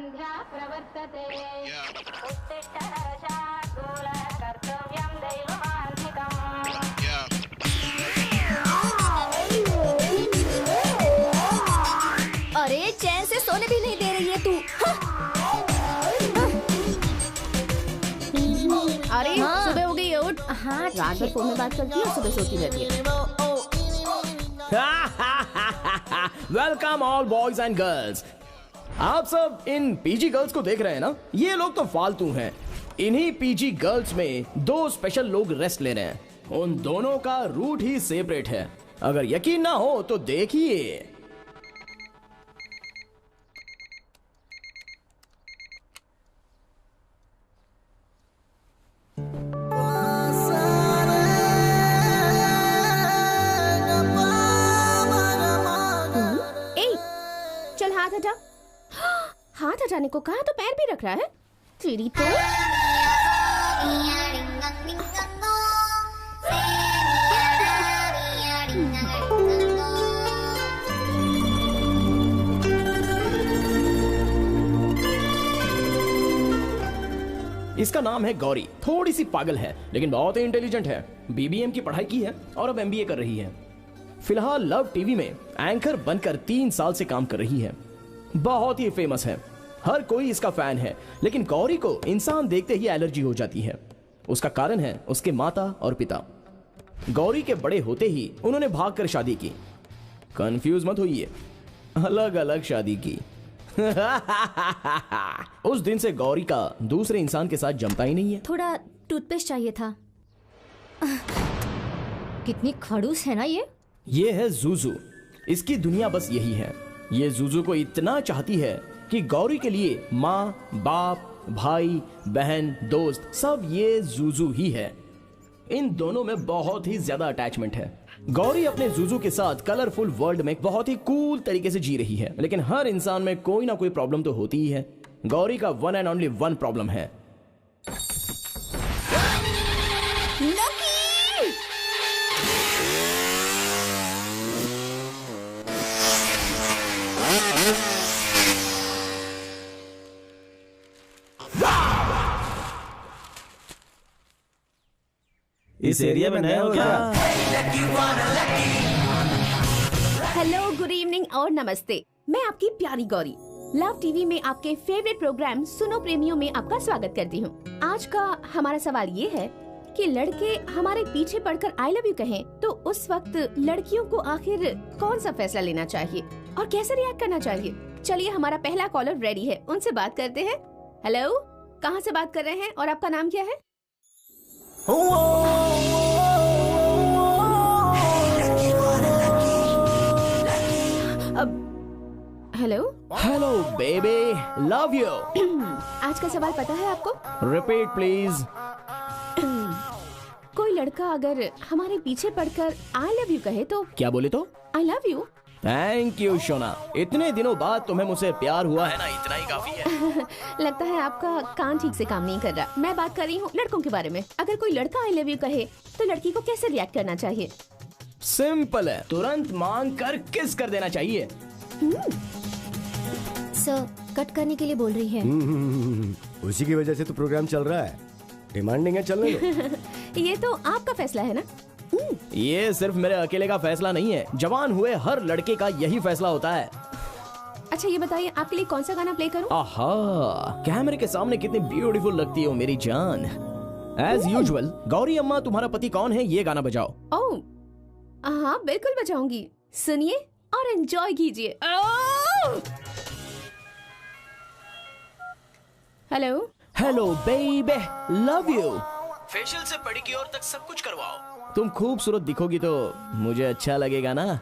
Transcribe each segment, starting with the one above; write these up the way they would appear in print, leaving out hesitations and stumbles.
संध्या प्रवर्तते उत्तिष्ठ शार्दूल कर्तव्यं दैवमान्वितम्। अरे चैन से सोने भी नहीं दे रही है तू। अरे सुबह हो गई है, उठ। हाँ रात भर फोन में बात करती है और सुबह सोती रहती है। Welcome all boys and girls. आप सब इन पीजी गर्ल्स को देख रहे हैं ना? ये लोग तो फालतू हैं। इन्हीं पीजी गर्ल्स में दो स्पेशल लोग रेस्ट ले रहे हैं। उन दोनों का रूट ही सेपरेट है। अगर यकीन ना हो तो देखिए। हाथ हटा। हाथ हटाने को कहा तो पैर भी रख रहा है। तेरी तो इसका नाम है गौरी। थोड़ी सी पागल है लेकिन बहुत ही इंटेलिजेंट है। बीबीएम की पढ़ाई की है और अब एमबीए कर रही है। फिलहाल लव टीवी में एंकर बनकर 3 साल से काम कर रही है। बहुत ही फेमस है, हर कोई इसका फैन है। लेकिन गौरी को इंसान देखते ही एलर्जी हो जाती है। उसका कारण है उसके माता और पिता। गौरी के बड़े होते ही उन्होंने भागकर शादी की। कंफ्यूज मत होइए, अलग अलग शादी की। उस दिन से गौरी का दूसरे इंसान के साथ जमता ही नहीं है। थोड़ा टूथपेस्ट चाहिए था। कितनी खड़ूस है ना ये है जूजू। इसकी दुनिया बस यही है। ये जूजू को इतना चाहती है कि गौरी के लिए माँ, बाप, भाई, बहन, दोस्त सब ये जूजू ही है। इन दोनों में बहुत ही ज्यादा अटैचमेंट है। गौरी अपने जूजू के साथ कलरफुल वर्ल्ड में बहुत ही कूल तरीके से जी रही है। लेकिन हर इंसान में कोई ना कोई प्रॉब्लम तो होती ही है। गौरी का one and only one problem है। इस एरिया में नए हो क्या? हेलो, गुड इवनिंग और नमस्ते। मैं आपकी प्यारी गौरी लव टीवी में आपके फेवरेट प्रोग्राम सुनो प्रेमियों में आपका स्वागत करती हूँ। आज का हमारा सवाल ये है कि लड़के हमारे पीछे पड़कर आई लव यू कहें तो उस वक्त लड़कियों को आखिर कौन सा फैसला लेना चाहिए और कैसे रिएक्ट करना चाहिए। चलिए, हमारा पहला कॉलर रेडी है, उनसे बात करते हैं। हेलो, कहाँ से बात कर रहे हैं और आपका नाम क्या है? Hello hello baby, love you. आज का सवाल पता है आपको? Repeat please. कोई लड़का अगर हमारे पीछे पड़कर आई लव यू कहे तो क्या बोले तो? I love you. Thank you सोना। इतने दिनों बाद तुम्हें मुझसे प्यार हुआ है ना, इतना ही काफी है। लगता है आपका कान ठीक से काम नहीं कर रहा। मैं बात कर रही हूँ लड़कों के बारे में। अगर कोई लड़का आई लव यू कहे तो लड़की को कैसे रिएक्ट करना चाहिए? सिंपल है, तुरंत मांग कर किस कर देना चाहिए। सर, कट करने के लिए बोल रही है। उसी की वजह से तो प्रोग्राम चल रहा है। डिमांडिंग है, चलने दो। ये तो आपका फैसला है ना। ये सिर्फ मेरे अकेले का फैसला नहीं है, जवान हुए हर लड़के का यही फैसला होता है। अच्छा, ये बताइए आपके लिए कौन सा गाना प्ले करूं? आहा, कैमरे के सामने कितनी ब्यूटीफुल लगती हो मेरी जान। एज यूजुअल, गौरी अम्मा तुम्हारा पति कौन है, ये गाना बजाओ। ओह हाँ, बिल्कुल बजाऊंगी। सुनिए और एंजॉय कीजिए। Hello hello baby, love you. Facial से पेडिक्योर तक सब कुछ करवाओ। तुम खूबसूरत दिखोगी तो मुझे अच्छा लगेगा ना।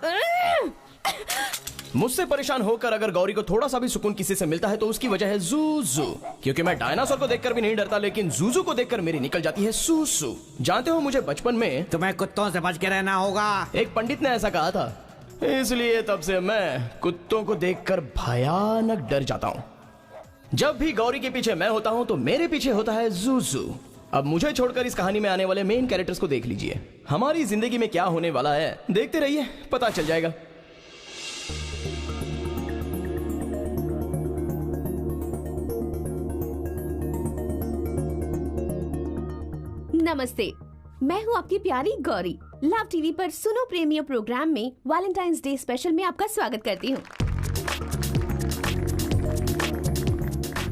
मुझसे परेशान होकर अगर गौरी को थोड़ा सा भी सुकून किसी से मिलता है तो उसकी वजह है जूजू। क्योंकि मैं डायनासोर को देखकर भी नहीं डरता, लेकिन जूजू को देखकर मेरी निकल जाती है सूसू। जानते हो, मुझे बचपन में तुम्हें कुत्तों से बच के रहना होगा। एक पंडित ने ऐसा कहा था, इसलिए तब से मैं कुत्तों को देखकर भयानक डर जाता हूँ। जब भी गौरी के पीछे मैं होता हूँ तो मेरे पीछे होता है जूजू। अब मुझे छोड़कर इस कहानी में आने वाले मेन कैरेक्टर्स को देख लीजिए। हमारी जिंदगी में क्या होने वाला है देखते रहिए, पता चल जाएगा। नमस्ते, मैं हूँ आपकी प्यारी गौरी। लव टीवी पर सुनो प्रेमियों प्रोग्राम में वैलेंटाइंस डे स्पेशल में आपका स्वागत करती हूँ।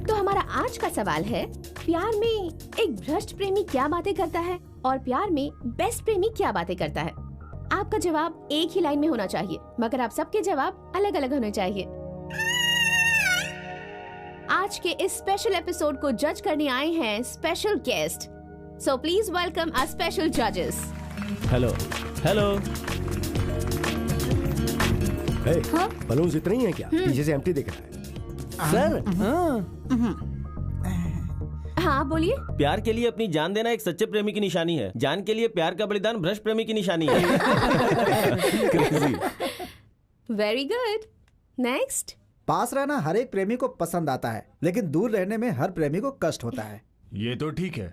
तो हमारा आज का सवाल है, प्यार में एक भ्रष्ट प्रेमी क्या बातें करता है और प्यार में बेस्ट प्रेमी क्या बातें करता है? आपका जवाब एक ही लाइन में होना चाहिए, मगर आप सबके जवाब अलग अलग होने चाहिए। आज के इस स्पेशल एपिसोड को जज करने आए हैं special guest, so please welcome our special जजेस। Hello hello. बलून्स इतने ही हैं क्या? पीछे से एम्प्टी दिख रहा है। सर, हाँ बोलिए। प्यार के लिए अपनी जान देना एक सच्चे प्रेमी की निशानी है। जान के लिए प्यार का बलिदान भ्रष्ट प्रेमी की निशानी है। Very good, next. पास रहना हर एक प्रेमी को पसंद आता है, लेकिन दूर रहने में हर प्रेमी को कष्ट होता है। ये तो ठीक है,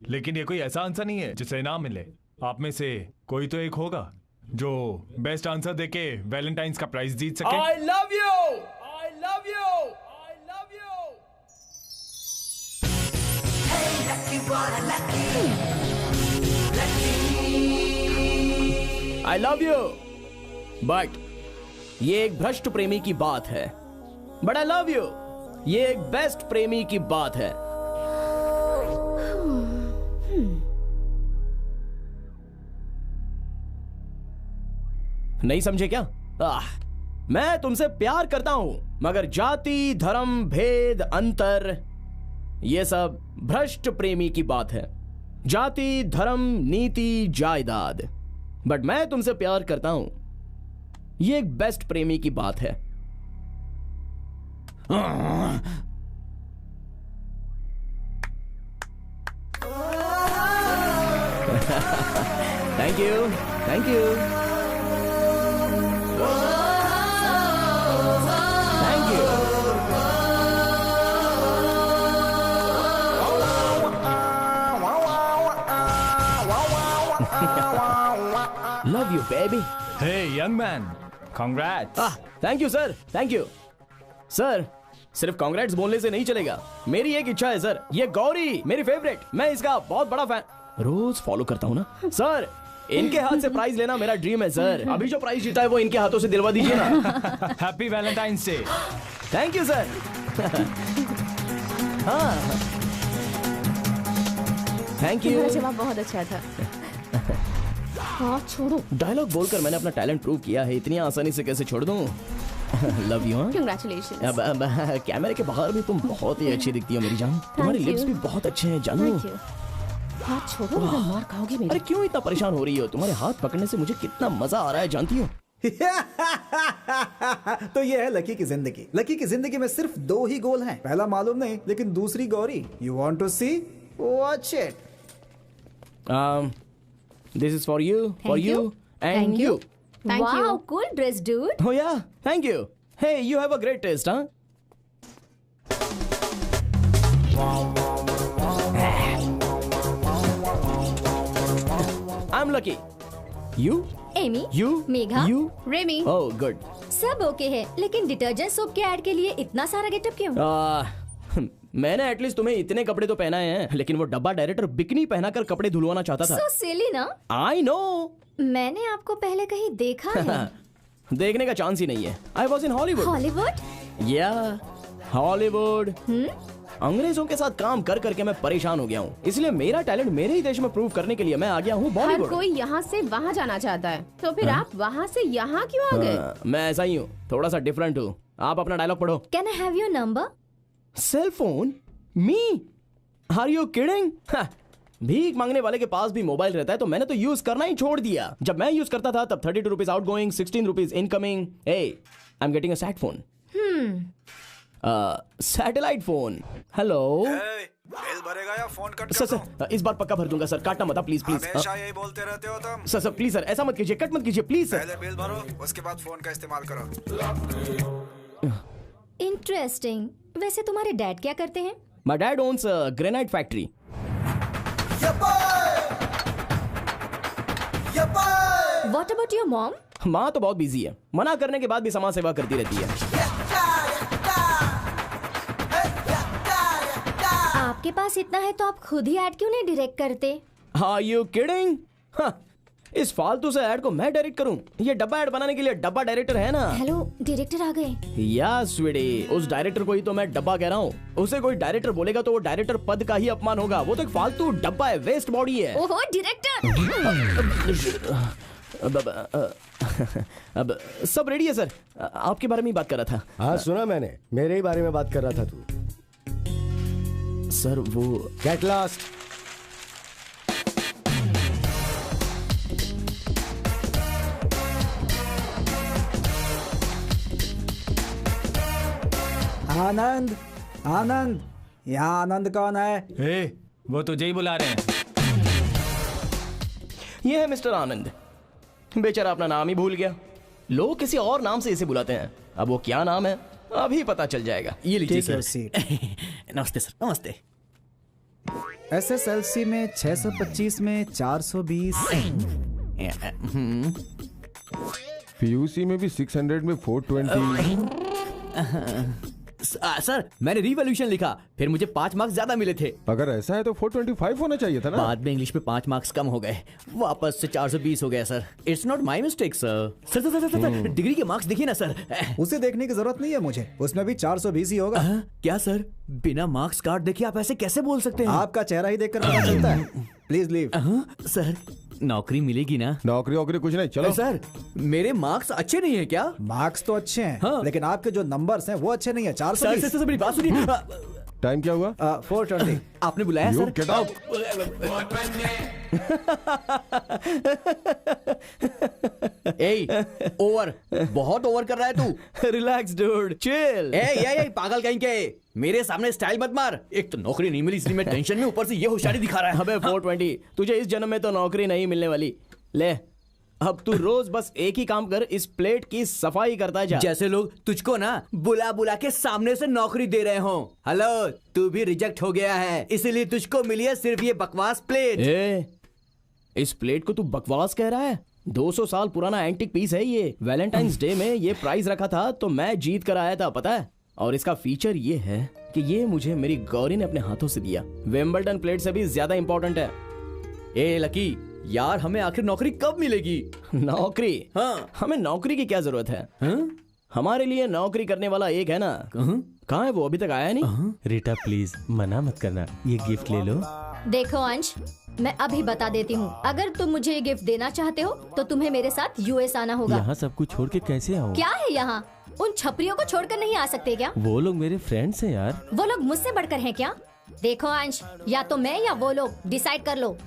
लेकिन ये कोई ऐसा आंसर नहीं है जिसे इनाम मिले। आप में से कोई तो एक होगा जो बेस्ट आंसर देके वैलेंटाइंस का प्राइज जीत सके। I love you! I love you! I love you! I love you! But ये एक भ्रष्ट प्रेमी की बात है। But I love you! ये एक बेस्ट प्रेमी की बात है। नहीं समझे क्या? मैं तुमसे प्यार करता हूं, मगर जाति, धर्म, भेद, अंतर, ये सब भ्रष्ट प्रेमी की बात है। जाति, धर्म, नीति, जायदाद। बट मैं तुमसे प्यार करता हूं, ये एक बेस्ट प्रेमी की बात है। Thank you, thank you, thank you. Love you, baby. Hey, young man, congrats. Thank you sir, thank you sir. सिर्फ कांग्रेट्स बोलने से नहीं चलेगा, मेरी एक इच्छा है सर। ये गौरी मेरी फेवरेट, मैं इसका बहुत बड़ा फैन, रोज फॉलो करता हूँ ना सर। इनके हाथ से प्राइज लेना मेरा ड्रीम है सर। अभी जो प्राइज जीता है वो इनके हाथों से दिलवा दीजिए ना। Happy Valentine's day. Thank you sir. हाँ, थैंक यू। तुम्हारा जवाब बहुत अच्छा था। हाँ छोड़ो। डायलॉग बोलकर मैंने अपना टैलेंट प्रूव किया है, इतनी आसानी से कैसे छोड़ दूं? Love you. Congratulations। अब कैमरे के बाहर भी तुम बहुत ही अच्छी दिखती हो मेरी जान। तुम्हारे लिप्स भी बहुत अच्छे हैं जानू। Thank you। हाथ छोड़ो, वरना मार खाओगे मेरी। अरे क्यों इतना परेशान हो रही हो? तुम्हारे हाथ पकड़ने से मुझे कितना मजा आ रहा है जानती हो। तो ये है लकी की जिंदगी। लकी की जिंदगी में सिर्फ 2 ही गोल हैं। पहला मालूम नहीं, लेकिन दूसरी Gauri. You want to see? Watch it. This is for you, for Thank you, you. and Thank you. Thank wow, you। cool dress, dude. Oh yeah, thank you. Hey, you have a great taste, huh? I'm lucky. You? Amy, You? Megha, You? Remy. Oh, good. सब okay है, लेकिन detergent soap के add के लिए इतना सारा getup क्यों? मैंने एटलीस्ट तुम्हें इतने कपड़े तो पहनाए हैं, लेकिन वो डब्बा डायरेक्टर बिकनी पहनाकर कपड़े धुलवाना चाहता था। So silly ना? I know. मैंने आपको पहले कहीं देखा है। देखने का चांस ही नहीं है। I was in Hollywood. Hollywood? Yeah, Hollywood. अंग्रेजों के साथ काम कर करके मैं परेशान हो गया हूँ, इसलिए मेरा टैलेंट मेरे ही देश में प्रूव करने के लिए मैं आ गया हूँ हर बॉलीवुड। कोई यहाँ से वहाँ जाना चाहता है, तो फिर आप वहाँ से यहाँ क्यों आ गए? मैं ऐसा ही हूँ, थोड़ा सा डिफरेंट हूँ। आप अपना डायलॉग पढ़ो। Can I have your number? Cell phone? Me? Are you kidding? भीख मांगने वाले के पास भी मोबाइल रहता है, तो मैंने तो यूज करना ही छोड़ दिया। जब मैं यूज करता था तब 32 rupees out going, 16 rupees incoming. Eh, I am getting a sat phone. Satellite phone. Hello bill भरेगा या फोन कट सर। सर इस बार पक्का भर दूंगा सर, काटना मत प्लीज प्लीज। हमेशा यही बोलते रहते हो तुम। सर सर प्लीज सर, ऐसा मत कीजिए, कट मत कीजिए प्लीज सर। पहले बिल भरो, उसके बाद फोन का इस्तेमाल करो। इंटरेस्टिंग। वैसे तुम्हारे डैड क्या करते हैं? My dad owns a granite factory. What about your mom? माँ तो बहुत बिजी है, मना करने के बाद भी समाज सेवा करती रहती है। आपके पास इतना है तो आप खुद ही ऐड क्यों नहीं डायरेक्ट करते? Are you kidding? हाँ, इस फालतू से ऐड को मैं डायरेक्ट करूं? ये डब्बा ऐड बनाने के लिए डब्बा डायरेक्टर है ना। हेलो, डायरेक्टर आ गए। या स्वीटी, उस डायरेक्टर को ही तो मैं डब्बा कह रहा हूँ। उसे कोई डायरेक्टर बोलेगा तो वो डायरेक्टर पद का ही अपमान होगा। वो तो एक फालतू डब्बा है, वेस्ट बॉडी है। ओहो डायरेक्टर। अब सब रेडी है सर, आपके बारे में ही बात कर रहा था। हाँ सुना मैंने, मेरे ही बारे में बात कर रहा था तू। सर वो गेट लॉस्ट। आनंद, आनंद, यहाँ आनंद कौन है? ए, वो तुझे ही बुला रहे हैं। ये है मिस्टर आनंद। बेचारा अपना नाम ही भूल गया। लोग किसी और नाम से इसे बुलाते हैं। अब वो क्या नाम है अभी पता चल जाएगा। ये लीजिए Take your सर। seat. नमस्ते सर, नमस्ते। SSLC में 625 में 420। PUC में भी 600 में 420। सर मैंने रिवॉल्यूशन लिखा, फिर मुझे 5 मार्क्स ज्यादा मिले थे। अगर ऐसा है तो 425 होना चाहिए था ना। बाद में इंग्लिश में 5 मार्क्स कम हो गए, वापस से 420 हो गया sir. It's not my mistake sir. Sir sir sir sir degree के मार्क्स देखिए ना सर। उसे देखने की जरूरत नहीं है मुझे, उसमें भी 420 ही होगा। क्या सर, बिना मार्क्स कार्ड देखे आप ऐसे कैसे बोल सकते हैं? आपका चेहरा ही देखकर पता चलता है। Please leave. सर नौकरी मिलेगी ना? नौकरी वोकरी कुछ नहीं, चलो। सर मेरे मार्क्स अच्छे नहीं है क्या? मार्क्स तो अच्छे हैं, हाँ। लेकिन आपके जो नंबर्स हैं वो अच्छे नहीं है। 420। सर मेरी बात सुनिए। टाइम क्या हुआ? 420। आपने बुलाया सर? Get out. ओवर, बहुत ओवर कर रहा है तू। Relax dude, chill. ए पागल कहीं के, मेरे सामने स्टाइल मत मार। एक तो नौकरी नहीं मिली इसलिए मैं टेंशन में, ऊपर से ये होशियारी दिखा रहा है। अबे 420, तुझे इस जन्म में तो नौकरी नहीं मिलने वाली। ले अब तू रोज बस एक ही काम कर, इस प्लेट की सफाई करता जा। जैसे लोग तुझको ना बुला बुला के सामने से नौकरी दे रहे हो। हेलो, तू भी रिजेक्ट हो गया है, इसीलिए तुझको मिली है सिर्फ ये बकवास प्लेट। इस प्लेट को तू बकवास कह रहा है? 200 साल पुराना एंटीक पीस है ये। वैलेंटाइंस डे में ये प्राइस रखा था तो मैं जीत कर आया था, पता है। और इसका फीचर ये है कि ये मुझे मेरी गौरी ने अपने हाथों से दिया। विंबलडन प्लेट से भी ज्यादा इंपॉर्टेंट है। ए लकी यार, हमें आखिर नौकरी कब मिलेगी? नौकरी? हाँ। हमें नौकरी की क्या जरूरत है? हमारे लिए नौकरी करने वाला एक है ना। कहाँ है वो? अभी तक आया नहीं। रीटा प्लीज मना मत करना, ये गिफ्ट ले लो। देखो अंश, मैं अभी बता देती हूँ, अगर तुम मुझे ये गिफ्ट देना चाहते हो तो तुम्हें मेरे साथ US आना होगा। यहाँ सब कुछ छोड़ के कैसे आऊँ? क्या है यहाँ? उन छपरियों को छोड़कर नहीं आ सकते क्या? वो लोग मेरे फ्रेंड्स हैं यार। वो लोग मुझसे बढ़कर हैं क्या? देखो अंश, या तो मैं या वो लोग, डिसाइड कर लो।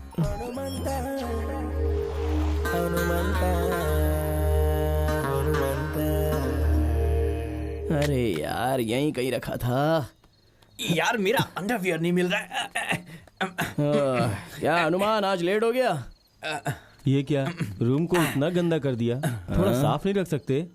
अरे यार यहीं कहीं रखा था यार, मेरा अंडरवियर नहीं मिल रहा है। क्या अनुमान, आज लेट हो गया? ये क्या, रूम को इतना गंदा कर दिया, थोड़ा साफ नहीं रख सकते?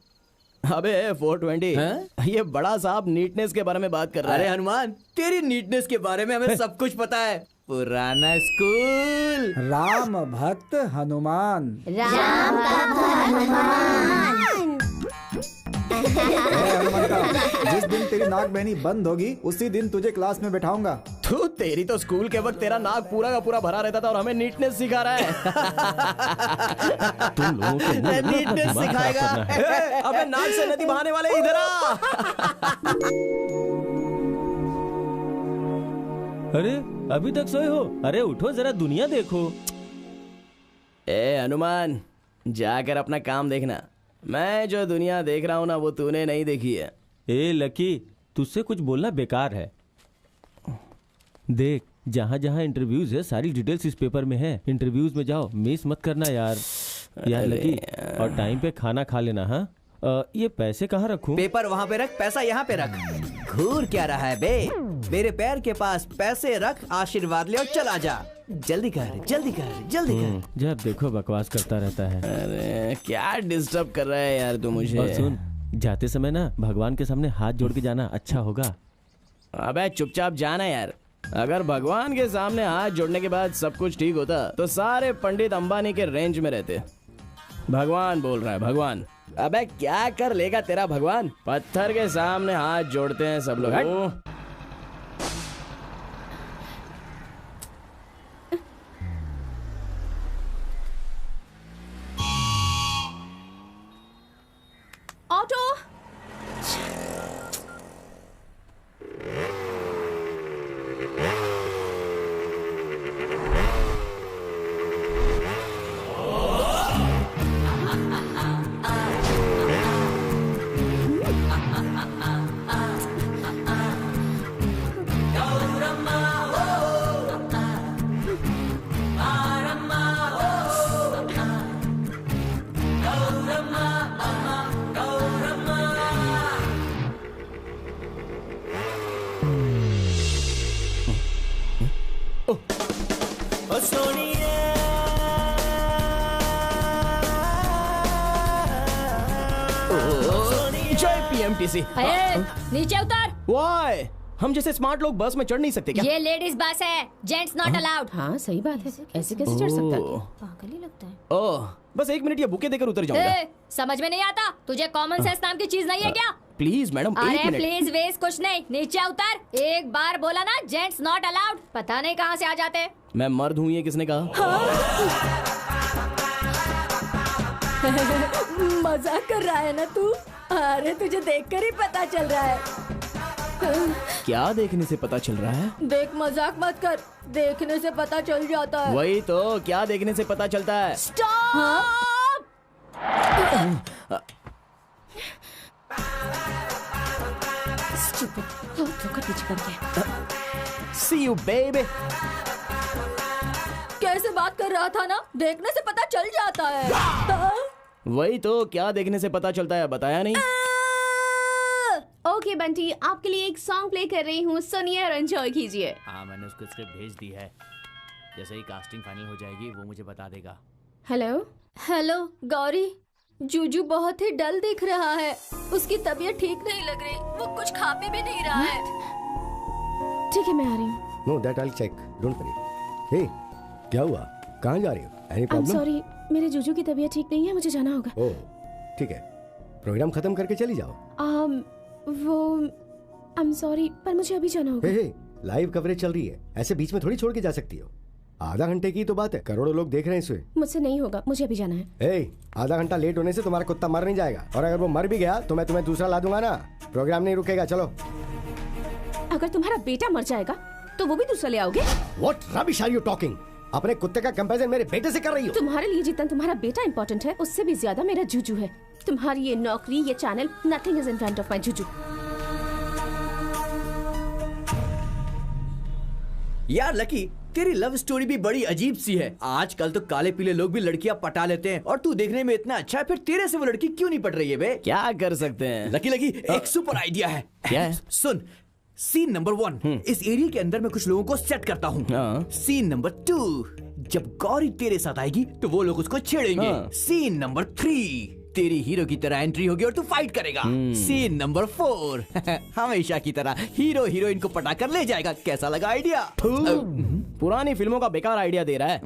अबे 420, ये बड़ा साहब नीटनेस के बारे में बात कर रहा है। अरे हनुमान, तेरी नीटनेस के बारे में हमें सब कुछ पता है। पुराना स्कूल। राम भक्त हनुमान। राम हनुमान। जिस दिन तेरी नाक बहनी बंद होगी उसी दिन तुझे क्लास में बैठाऊंगा। तू तेरी तो स्कूल के वक्त तेरा नाक पूरा का पूरा भरा रहता था और हमें नीटनेस सिखा रहा है। तुम लोगों को नीटनेस सिखाएगा। अबे नाक से नदी बहाने वाले इधर आ। अरे अभी तक सोए हो? अरे उठो जरा, दुनिया देखो। ए हनुमान, जाकर अपना काम देखना। मैं जो दुनिया देख रहा हूँ ना वो तूने नहीं देखी है। ए लकी, तुझसे कुछ बोलना बेकार है। देख, जहाँ जहाँ इंटरव्यूज है सारी डिटेल्स इस पेपर में है। इंटरव्यूज में जाओ, मिस मत करना यार। यार लकी, और टाइम पे खाना खा लेना। हाँ, ये पैसे कहाँ रखूं? पेपर वहाँ पे रख, पैसा यहाँ पे रख। घूर क्या रहा है बे? मेरे पैर के पास पैसे रख, आशीर्वाद ले और चला जा। जल्दी कर, जल्दी कर, जल्दी कर। जब देखो बकवास करता रहता है। अरे क्या डिस्टर्ब कर रहा है यार तू मुझे। और सुन, जाते समय ना भगवान के सामने हाथ जोड़ के जाना, अच्छा होगा। अबे चुपचाप जाना यार। अगर भगवान के सामने हाथ जोड़ने के बाद सब कुछ ठीक होता तो सारे पंडित अंबानी के रेंज में रहते। भगवान बोल रहा है, भगवान। अबे क्या कर लेगा तेरा भगवान? पत्थर के सामने हाथ जोड़ते हैं सब लोग। जय पीएमटीसी। नीचे उतर। वाई हम जैसे स्मार्ट लोग बस में चढ़ नहीं सकते क्या? ये लेडीज बस है, जेंट्स नॉट अलाउड। हाँ सही बात है, ऐसे कैसे चढ़ सकता है? पागल ही लगता है। ओह बस 1 मिनट ये बुके देकर उतर जाऊंगा। समझ में नहीं आता तुझे? कॉमन सेंस नाम की चीज नहीं है क्या? प्लीज मैडम 1 अरे मिनट। प्लीज वेज कुछ नहीं, नीचे उतर। एक बार बोला ना जेंट्स नॉट अलाउड, पता नहीं कहाँ से आ जाते। मैं मर्द हूँ ये किसने कहा? मजाक कर रहा है ना तू? अरे तुझे देखकर ही पता चल रहा है। क्या देखने से पता चल रहा है? देख मजाक मत कर, देखने से पता चल जाता है। वही तो, क्या देखने से पता चलता है? स्टॉप! पीछे कर गया। See you baby। कैसे बात कर रहा था ना, देखने से पता चल जाता है। वही तो, क्या देखने से पता चलता है बताया नहीं। ओके बंटी, आपके लिए एक सॉन्ग प्ले कर रही हूँ, सुनिए और एंजॉय कीजिए। हाँ मैंने उसको स्क्रिप्ट भेज दी है, जैसे ही कास्टिंग फाइनल हो जाएगी वो मुझे बता देगा। हेलो हेलो गौरी, जूजू बहुत ही डल दिख रहा है, उसकी तबीयत ठीक नहीं लग रही, वो कुछ खा पी भी नहीं रहा है। ठीक है मैं आ रही हूँ। No that I check, don't worry. Hey क्या हुआ, कहाँ जा रही हो? Any problem? सॉरी, मेरे जूजू की तबीयत ठीक नहीं है, मुझे जाना होगा। ओह ठीक है, प्रोग्राम खत्म करके चली जाओ। वो आई एम सॉरी, पर मुझे अभी जाना होगा। हे लाइव कवरेज चल रही है, ऐसे बीच में थोड़ी छोड़ के जा सकती हो। आधा घंटे की तो बात है, करोड़ों लोग देख रहे हैं इसे। मुझसे नहीं होगा, मुझे अभी जाना है। आधा घंटा लेट होने से तुम्हारा कुत्ता मर नहीं जाएगा, और अगर वो मर भी गया तो मैं तुम्हें दूसरा ला दूंगा ना। प्रोग्राम नहीं रुकेगा, चलो। अगर तुम्हारा बेटा मर जाएगा तो वो भी दूसरा ले आओगे? What rubbish are you talking? अपने कुत्ते का कंपैरिजन मेरे बेटे से कर रही हो? तुम्हारे लिए जितना तुम्हारा बेटा इम्पोर्टेंट है, उससे भी ज्यादा मेरा जूजू है। तुम्हारी ये नौकरी, ये channel, nothing is in front of my Juju. यार लकी, तेरी लव स्टोरी भी बड़ी अजीब सी है। आजकल तो काले पीले लोग भी लड़कियां पटा लेते हैं, और तू देखने में इतना अच्छा है, फिर तेरे से वो लड़की क्यों नहीं पट रही है बे? क्या कर सकते हैं? लकी एक सुपर आइडिया है। क्या है? सुन, सीन नंबर 1, इस एरिया के अंदर मैं कुछ लोगों को सेट करता हूँ। सीन नंबर 2, जब गौरी तेरे साथ आएगी तो वो लोग उसको छेड़ेंगे। सीन नंबर 3, तेरी हीरो की तरह एंट्री होगी और तू फाइट करेगा। सीन नंबर 4, हमेशा की तरह हीरो हीरोइन को पटा कर ले जाएगा। कैसा लगा आइडिया? पुरानी फिल्मों का बेकार आइडिया दे रहा है।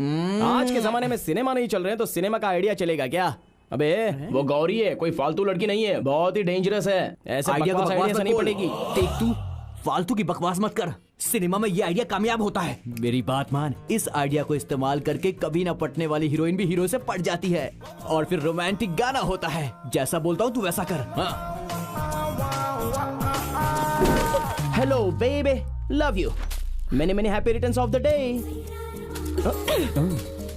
आज के जमाने में सिनेमा नहीं चल रहे हैं तो सिनेमा का आइडिया चलेगा क्या? अबे वो गौरी है, कोई फालतू लड़की नहीं है, बहुत ही डेंजरस है। ऐसे आइडिया बकवास आइडिया से नहीं पड़ेगी। देख तू फालतू की बकवास मत कर, सिनेमा में ये आइडिया कामयाब होता है। मेरी बात मान, इस आइडिया को इस्तेमाल करके कभी ना पटने वाली हीरोइन भी हीरो से पट जाती है, और फिर रोमांटिक गाना होता है। जैसा बोलता हूँ तू वैसा कर। Hello baby, love you, many many happy returns of the day.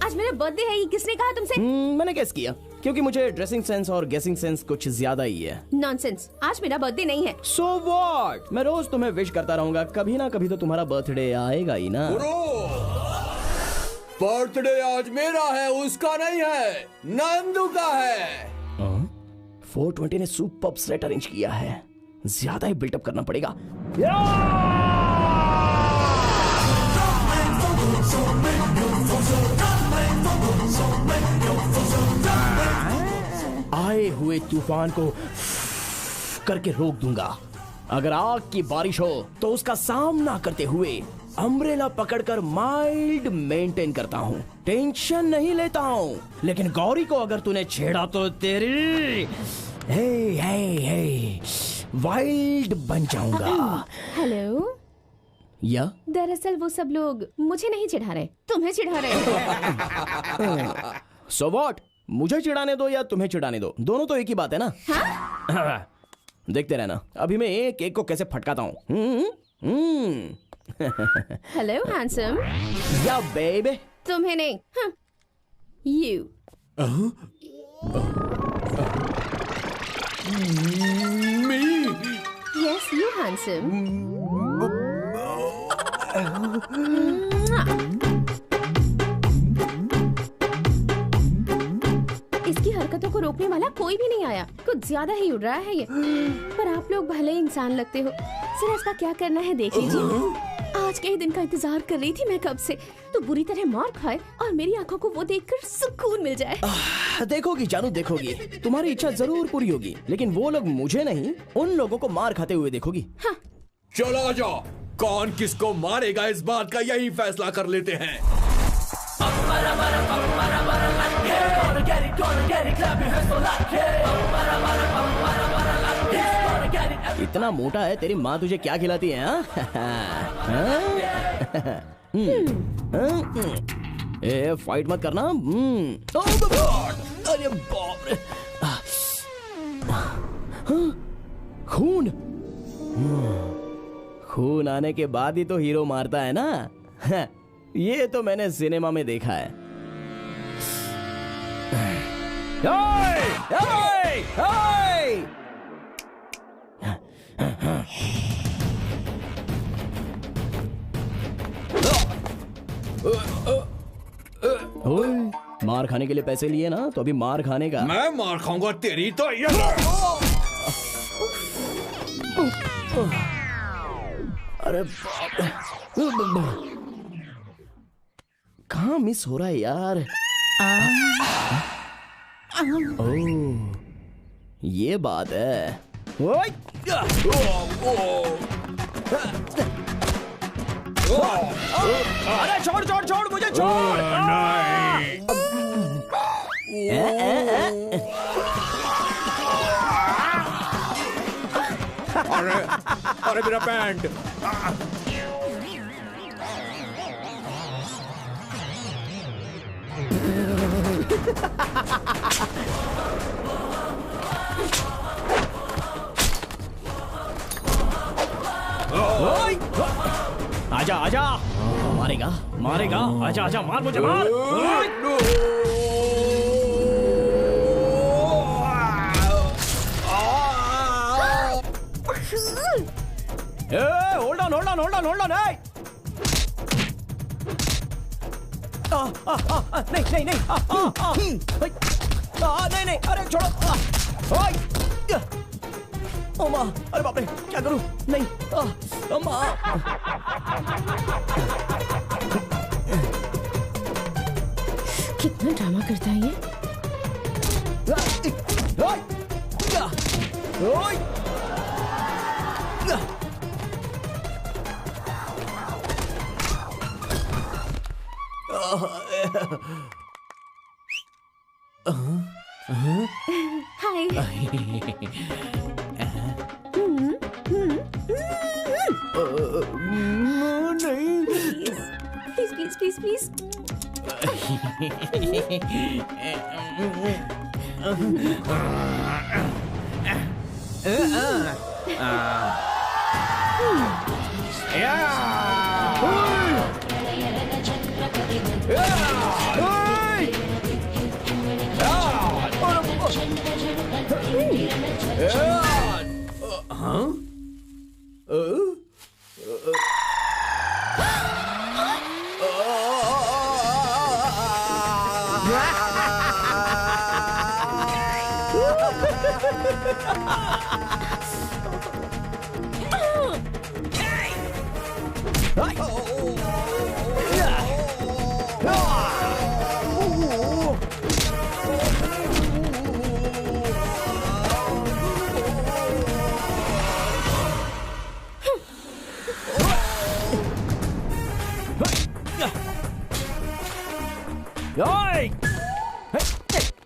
आज मेरा बर्थडे है, ये किसने कहा तुमसे? मैंने गेस किया, क्योंकि मुझे ड्रेसिंग सेंस और गेसिंग सेंस कुछ ज्यादा ही है। नॉनसेंस, आज मेरा बर्थडे नहीं है। सो व्हाट, मैं रोज तुम्हें विश करता रहूंगा, कभी ना कभी तो तुम्हारा बर्थडे आएगा ही ना। बर्थडे आज मेरा है, उसका नहीं है, नंदू का है। 420 ने सुपर्ब सेट अरेंज किया है, ज्यादा ही बिल्टअप करना पड़ेगा। आए हुए तूफान को करके रोक दूंगा। अगर आग की बारिश हो तो उसका सामना करते हुए अम्ब्रेला पकड़कर माइल्ड मेंटेन करता हूँ, टेंशन नहीं लेता हूँ। लेकिन गौरी को अगर तूने छेड़ा तो तेरी हे वाइल्ड बन जाऊंगा। हेलो, या दरअसल वो सब लोग मुझे नहीं चिढ़ा रहे, तुम्हें चिढ़ा रहे। सो व्हाट, मुझे चिढ़ाने दो या तुम्हें चिढ़ाने दो, दोनों तो एक ही बात है ना। हाँ? देखते रहना, अभी मैं एक एक को कैसे फटकाता हूँ। Hello handsome. या बेबी, तुम्हें नहीं, यू। Yes you handsome. इसकी हरकतों को रोकने वाला कोई भी नहीं आया, कुछ ज्यादा ही उड़ रहा है ये। पर आप लोग भले इंसान लगते हो, जरा इसका क्या करना है देख लीजिए। आज आज के ही दिन का इंतजार कर रही थी मैं कब से। तो बुरी तरह मार खाए और मेरी आंखों को वो देखकर सुकून मिल जाए। देखोगी जानू, देखोगी, तुम्हारी इच्छा जरूर पूरी होगी, लेकिन वो लोग मुझे नहीं, उन लोगों को मार खाते हुए देखोगी। हाँ। चलो जाओ, कौन किसको मारेगा इस बात का यही फैसला कर लेते हैं। इतना मोटा है, तेरी माँ तुझे क्या खिलाती है? ए, फाइट मत करना। अरे बाप रे, खून खून आने के बाद ही तो हीरो मारता है ना। ये तो मैंने सिनेमा में देखा है। ओए, ओए, ओए! ओए, मार खाने के लिए पैसे लिए ना, तो अभी मार खाने का। मैं मार खाऊंगा तेरी तो ये। अरे बाप, कहाँ मिस हो रहा है यार? ओह, ये बात है। ओए! अरे छोड़ छोड़ छोड़, मुझे छोड़। अरे अरे मेरा पैंट। आजा आजा, मारेगा मारेगा, आजा आजा, मार मुझे, मार। Hold on hold on hold on hold on. नहीं नहीं नहीं, नहीं नहीं, अरे छोड़ो। ओ माँ, अरे बाप रे, क्या करूं? नहीं, माँ। कितना ड्रामा करता है ये। हाय। प्लीज प्लीज प्लीज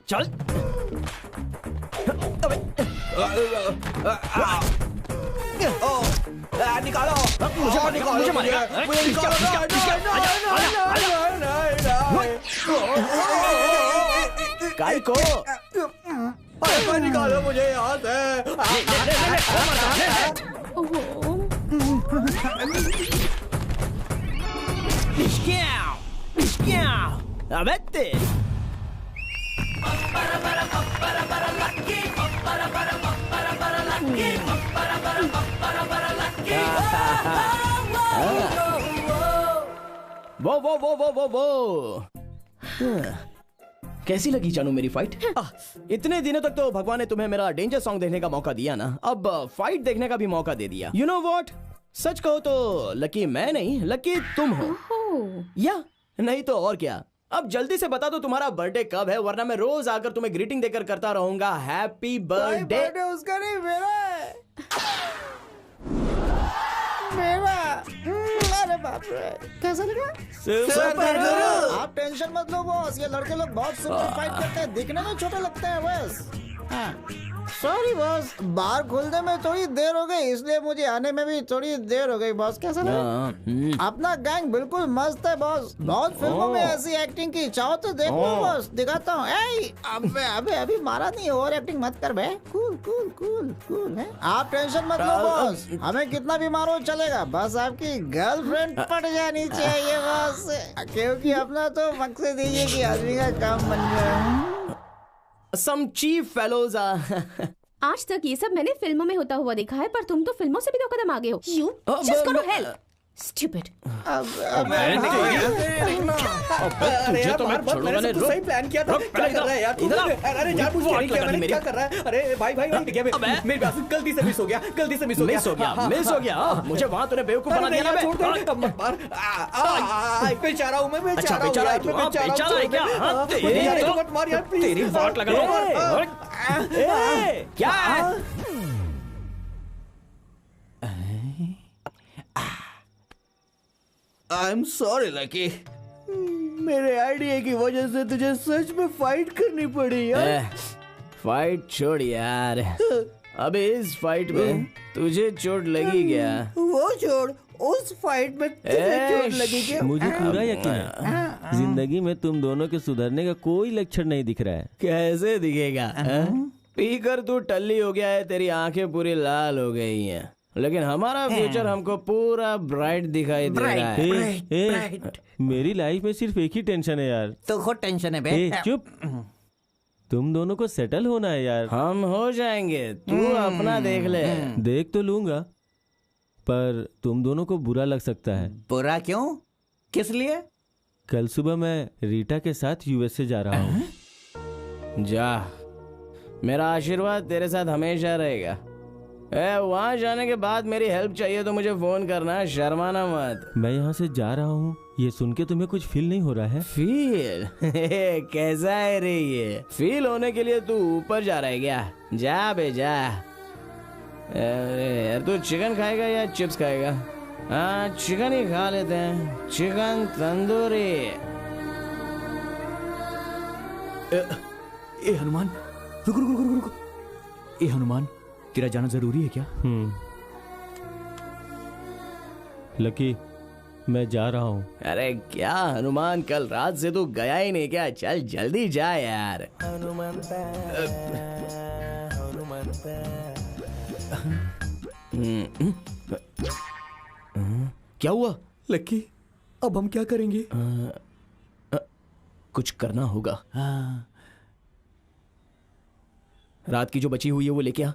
चल। निकालो मुझे, मुझे मारेगा, मुझे निकालो। काय को निकालो मुझे यहाँ से। अबे तेरी वो कैसी लगी जानू मेरी फाइट? इतने दिनों तक तो भगवान ने तुम्हें मेरा डेंजर सॉन्ग देखने का मौका दिया ना, अब फाइट देखने का भी मौका दे दिया। यू नो व्हाट, सच कहो तो लकी मैं नहीं, लकी तुम हो। या नहीं तो और क्या। अब जल्दी से बता दो तुम्हारा बर्थडे कब है, वरना मैं रोज आकर तुम्हें ग्रीटिंग देकर करता रहूंगा। Happy birthday. उसका नहीं मेरा है। मेरा। अरे बाप रे, कैसा लगा? सुपर। आप टेंशन मत लो बॉस, ये लड़के लोग बहुत सुपर फाइट करते हैं, दिखने में छोटे लगते हैं बस। सॉरी बॉस, बार खुलने में थोड़ी देर हो गई, इसलिए मुझे आने में भी थोड़ी देर हो गई बॉस। कैसा लगा? अपना गैंग बिल्कुल मस्त है बॉस, बहुत फिल्मों में ऐसी एक्टिंग की, चाहो तो देख लो बॉस, दिखाता हूँ। अबे मारा नहीं, ओवर एक्टिंग मत कर बे। कूल कूल कूल कूल है। आप टेंशन मत लो बॉस, हमें कितना भी मारो चलेगा, बस आपकी गर्लफ्रेंड पट जानी चाहिए बॉस, क्योंकि अपना तो मकसद यही है कि आदमी का काम बन जाए। Some cheap fellows आज तक ये सब मैंने फिल्मों में होता हुआ देखा है, पर तुम तो फिल्मों से भी 2 कदम आगे हो। You just करो हेल्प। Stupid। तुझे तो मैं छोड़ूंगा नहीं। सही प्लान किया था। क्या कर रहा है यार तू? अरे जानबूझ के नहीं किया मैंने, क्या कर रहा है? अरे भाई मेरी बात गलती से मिस हो गया, मिस हो गया। मुझे वहाँ तूने बेवकूफ बना दिया ना। छोड़ दे मत मार। बेचारा हूँ मैं, बेचारा हूँ यार, मैं बेचारा हूँ क्या? मत मार यार प्लीज। तेरी वाट लगा लो। क्या आई एम सॉरी लकी, मेरे आइडिया की वजह से तुझे सच में फाइट करनी पड़ी यार। फाइट छोड़ यार, अबे इस फाइट में तुझे चोट लगी क्या? वो छोड़, उस फाइट में तुझे चोट लगी क्या? मुझे पूरा यकीन है जिंदगी में तुम दोनों के सुधरने का कोई लक्षण नहीं दिख रहा है। कैसे दिखेगा? पीकर तू टल्ली हो गया है, तेरी आंखें पूरी लाल हो गई हैं, लेकिन हमारा फ्यूचर हमको पूरा ब्राइट दिखाई दे रहा है। मेरी लाइफ में सिर्फ एक ही टेंशन है यार। तो खुद टेंशन है बे। चुप, तुम दोनों को सेटल होना है यार। हम हो जाएंगे, तू अपना देख ले। देख तो लूंगा, पर तुम दोनों को बुरा लग सकता है। बुरा क्यों? किस लिए? कल सुबह मैं रीटा के साथ यूएसए जा रहा हूँ। जा, मेरा आशीर्वाद तेरे साथ हमेशा रहेगा। वहाँ जाने के बाद मेरी हेल्प चाहिए तो मुझे फोन करना, शर्माना मत। मैं यहाँ से जा रहा हूँ, ये सुन के तुम्हें कुछ फील नहीं हो रहा है? फील? कैसा है रे ये? फील होने के लिए तू ऊपर जा रहा है क्या? जा बे जा। अरे यार, तू चिकन खाएगा या चिप्स खाएगा? हाँ, चिकन ही खा लेते हैं, चिकन तंदूरी। ए हनुमान, रुक। ए हनुमान, तेरा जाना जरूरी है क्या? लकी, मैं जा रहा हूँ। अरे क्या हनुमान, कल रात से तू गया ही नहीं क्या? चल जल्दी जा यार। हनुमान क्या हुआ? लकी, अब हम क्या करेंगे? कुछ करना होगा। रात की जो बची हुई है वो लेके आ।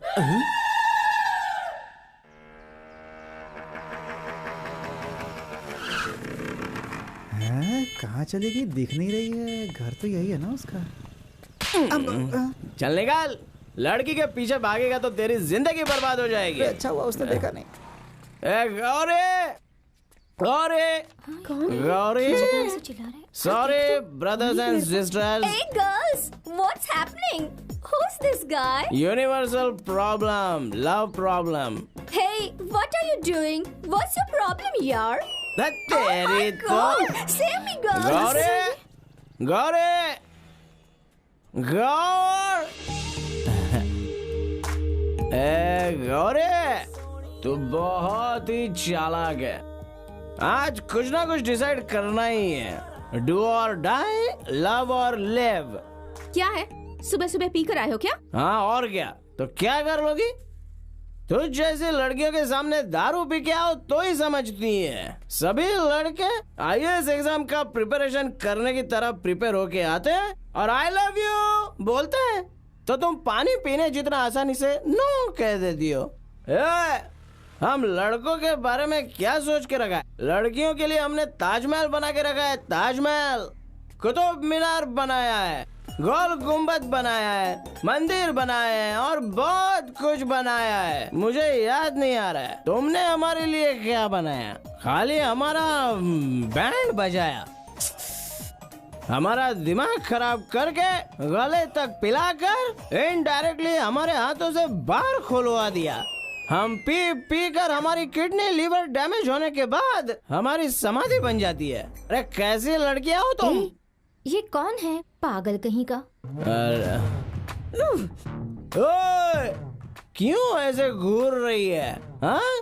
कहाँ चलेगी? दिख नहीं रही है, घर तो यही है ना उसका। चल निकाल, लड़की के पीछे भागेगा तो तेरी जिंदगी बर्बाद हो जाएगी। अच्छा हुआ उसने देखा नहीं। Gauri, sorry brothers and sisters. Hey girls, what's happening? Who's this guy? Universal problem, love problem. Hey, what are you doing? What's your problem, yaar? That तेरी तो। Save me, girls. गौर, गौरी, तू बहुत ही चालाक है। आज कुछ ना कुछ डिसाइड करना ही है। डू और डाई, लव और लिव। क्या है? सुबह सुबह पी कर आए हो क्या? हाँ और क्या, तो क्या कर लोगी? तुझ जैसी लड़कियों के सामने दारू पी के आओ तो ही समझती है। सभी लड़के IAS एग्जाम का प्रिपरेशन करने की तरह प्रिपेयर होके आते हैं और आई लव यू बोलते हैं, तो तुम पानी पीने जितना आसानी से नो कह देती हो। हम लड़कों के बारे में क्या सोच के रखा है? लड़कियों के लिए हमने ताजमहल बना के रखा है, ताजमहल। कुतुब मीनार बनाया है, गोल गुम्बद बनाया है, मंदिर बनाए हैं और बहुत कुछ बनाया है। मुझे याद नहीं आ रहा है तुमने हमारे लिए क्या बनाया। खाली हमारा बैंड बजाया, हमारा दिमाग खराब करके गले तक पिलाकर इनडायरेक्टली हमारे हाथों से बार खुलवा दिया। हम पी पी कर हमारी किडनी लिवर डैमेज होने के बाद हमारी समाधि बन जाती है। अरे कैसी लड़कियां हो तुम? ये कौन है पागल कहीं का? ओए, क्यों ऐसे घूर रही है? हाँ?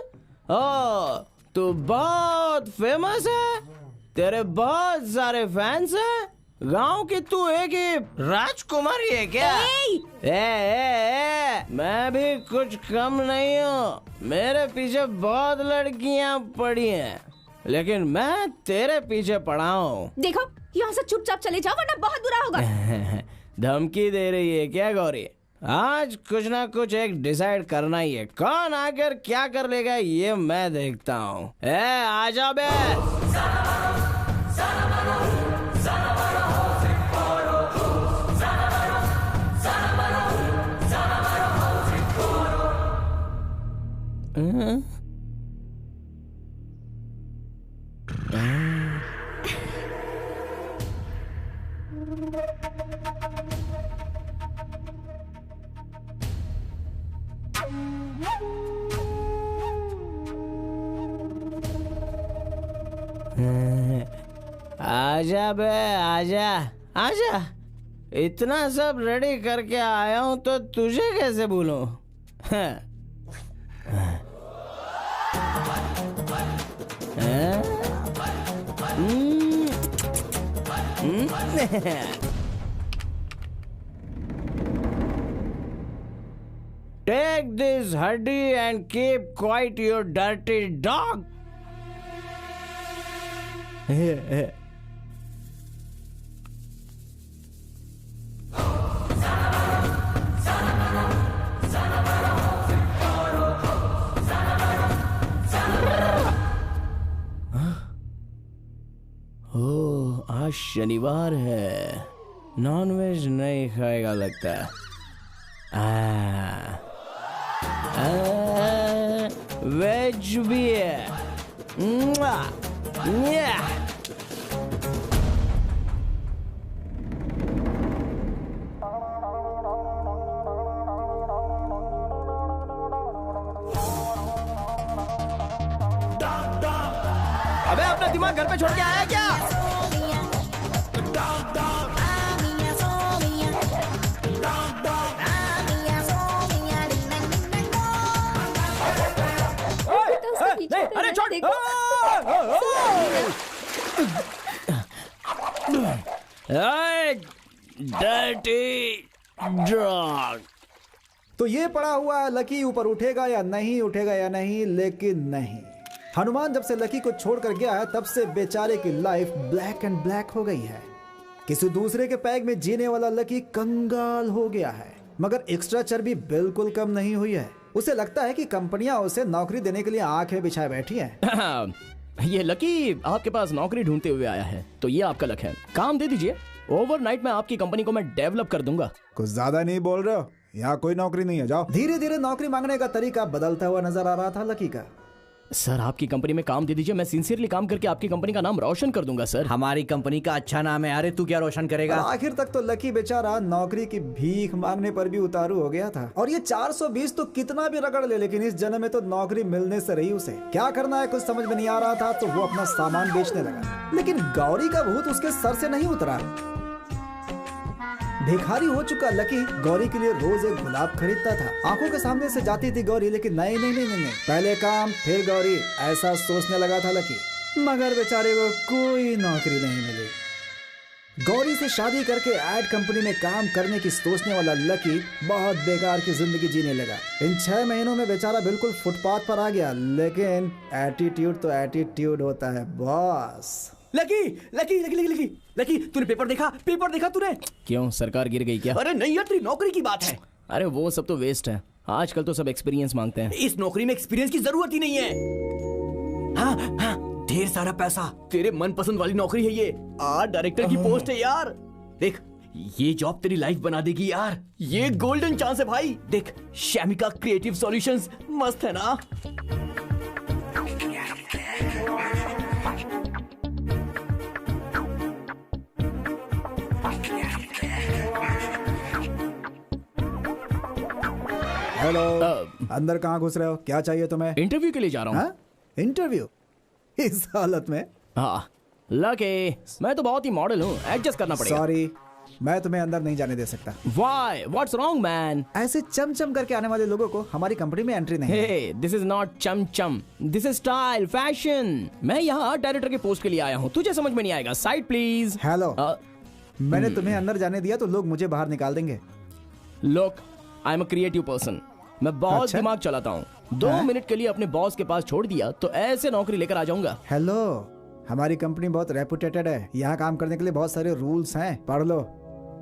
ओ, तू बहुत फेमस है, तेरे बहुत सारे फैंस हैं। गांव की तू एक ही राजकुमारी है क्या? मैं भी कुछ कम नहीं हूँ। मेरे पीछे बहुत लड़कियाँ पड़ी हैं, लेकिन मैं तेरे पीछे पड़ा हूँ। देखो, यहाँ से चुपचाप चले जाओ वरना बहुत बुरा होगा। धमकी दे रही है क्या गौरी? आज कुछ ना कुछ एक डिसाइड करना ही है। कौन आकर क्या कर लेगा ये मैं देखता हूँ। आजा बे। आजा बे, आजा आजा। इतना सब रेडी करके आया हूँ तो तुझे कैसे भूलूं? Take this hoodie and keep quiet, you dirty dog. आज शनिवार है, नॉनवेज नहीं खाएगा लगता। वेज भी है। अबे अपना दिमाग घर पे छोड़ के आया क्या? नहीं, अरे छोड़। Dirty dog. तो ये पड़ा हुआ है लकी ऊपर उठेगा या नहीं, उठेगा या नहीं, लेकिन नहीं। हनुमान जब से लकी को छोड़कर गया है तब से बेचारे की लाइफ ब्लैक एंड ब्लैक हो गई है। किसी दूसरे के पैग में जीने वाला लकी कंगाल हो गया है, मगर एक्स्ट्रा चर्बी बिल्कुल कम नहीं हुई है। उसे लगता है कि कंपनियां उसे नौकरी देने के लिए आंखें बिछाए बैठी हैं। ये लकी आपके पास नौकरी ढूंढते हुए आया है, तो ये आपका लक है। काम दे दीजिए, ओवरनाइट में आपकी कंपनी को मैं डेवलप कर दूंगा। कुछ ज्यादा नहीं बोल रहे हो? यहाँ कोई नौकरी नहीं है, जाओ। धीरे धीरे नौकरी मांगने का तरीका बदलता हुआ नजर आ रहा था लकी का। सर आपकी कंपनी में काम दे दीजिए, मैं सिंसियरली काम करके आपकी कंपनी का नाम रोशन कर दूंगा सर। हमारी कंपनी का अच्छा नाम है। अरे तू क्या रोशन करेगा? आखिर तक तो लकी बेचारा नौकरी की भीख मांगने पर भी उतारू हो गया था। और ये 420 तो कितना भी रगड़ ले, लेकिन इस जन्म में तो नौकरी मिलने से रही उसे। क्या करना है कुछ समझ में नहीं आ रहा था, तो वो अपना सामान बेचने लगा। लेकिन गौरी का भूत उसके सर से नहीं उतरा। भिखारी हो चुका लकी गौरी के लिए रोज एक गुलाब खरीदता था। आंखों के सामने से जाती थी गौरी, लेकिन नहीं नहीं नहीं नहीं, पहले काम फिर गौरी, ऐसा सोचने लगा था लकी। मगर बेचारे को कोई नौकरी नहीं मिली। गौरी से शादी करके एड कंपनी में काम करने की सोचने वाला लकी बहुत बेकार की जिंदगी जीने लगा। इन 6 महीनों में बेचारा बिल्कुल फुटपाथ पर आ गया। लेकिन एटीट्यूड तो एटीट्यूड होता है boss. Lucky lucky lucky lucky lucky lucky, तूने पेपर देखा? पेपर देखा तूने? क्यों सरकार गिर गई क्या? अरे नहीं यार, तेरी नौकरी की बात है। अरे वो सब तो वेस्ट है, आजकल तो सब एक्सपीरियंस मांगते हैं। इस नौकरी में एक्सपीरियंस की जरूरत ही नहीं है। हाँ हाँ, ढेर सारा पैसा, तेरे मनपसंद वाली नौकरी है ये। आर्ट डायरेक्टर की पोस्ट है यार। देख, ये जॉब तेरी लाइफ बना देगी यार। ये गोल्डन चांस है भाई। देख, शैमिका क्रिएटिव सॉल्यूशंस मस्त है ना। हेलो, अंदर कहाँ घुस रहे हो? क्या चाहिए तुम्हें? इंटरव्यू के लिए जा रहा हूँ। इंटरव्यू? इस हालत में? हाँ लकी, मैं तो बहुत ही मॉडल हूँ, एडजस्ट करना पड़ेगा। सॉरी, मैं तुम्हें अंदर नहीं जाने दे सकता। Why? What's wrong, man? ऐसे चमचम करके आने वाले लोगों को हमारी कंपनी में एंट्री नहीं है। Hey, this is not chamcham, this is style, fashion. मैं यहाँ डायरेक्टर के पोस्ट के लिए आया हूँ, तुझे समझ में नहीं आएगा। Side please. हेलो, मैंने तुम्हें अंदर जाने दिया तो लोग मुझे बाहर निकाल देंगे। Look, I'm a creative person. मैं बहुत अच्छा? दिमाग चलाता हूँ। 2 मिनट के लिए अपने बॉस के पास छोड़ दिया तो ऐसे नौकरी लेकर आ जाऊंगा। हेलो, हमारी कंपनी बहुत रेपुटेटेड है। यहाँ काम करने के लिए बहुत सारे रूल्स हैं, पढ़ लो।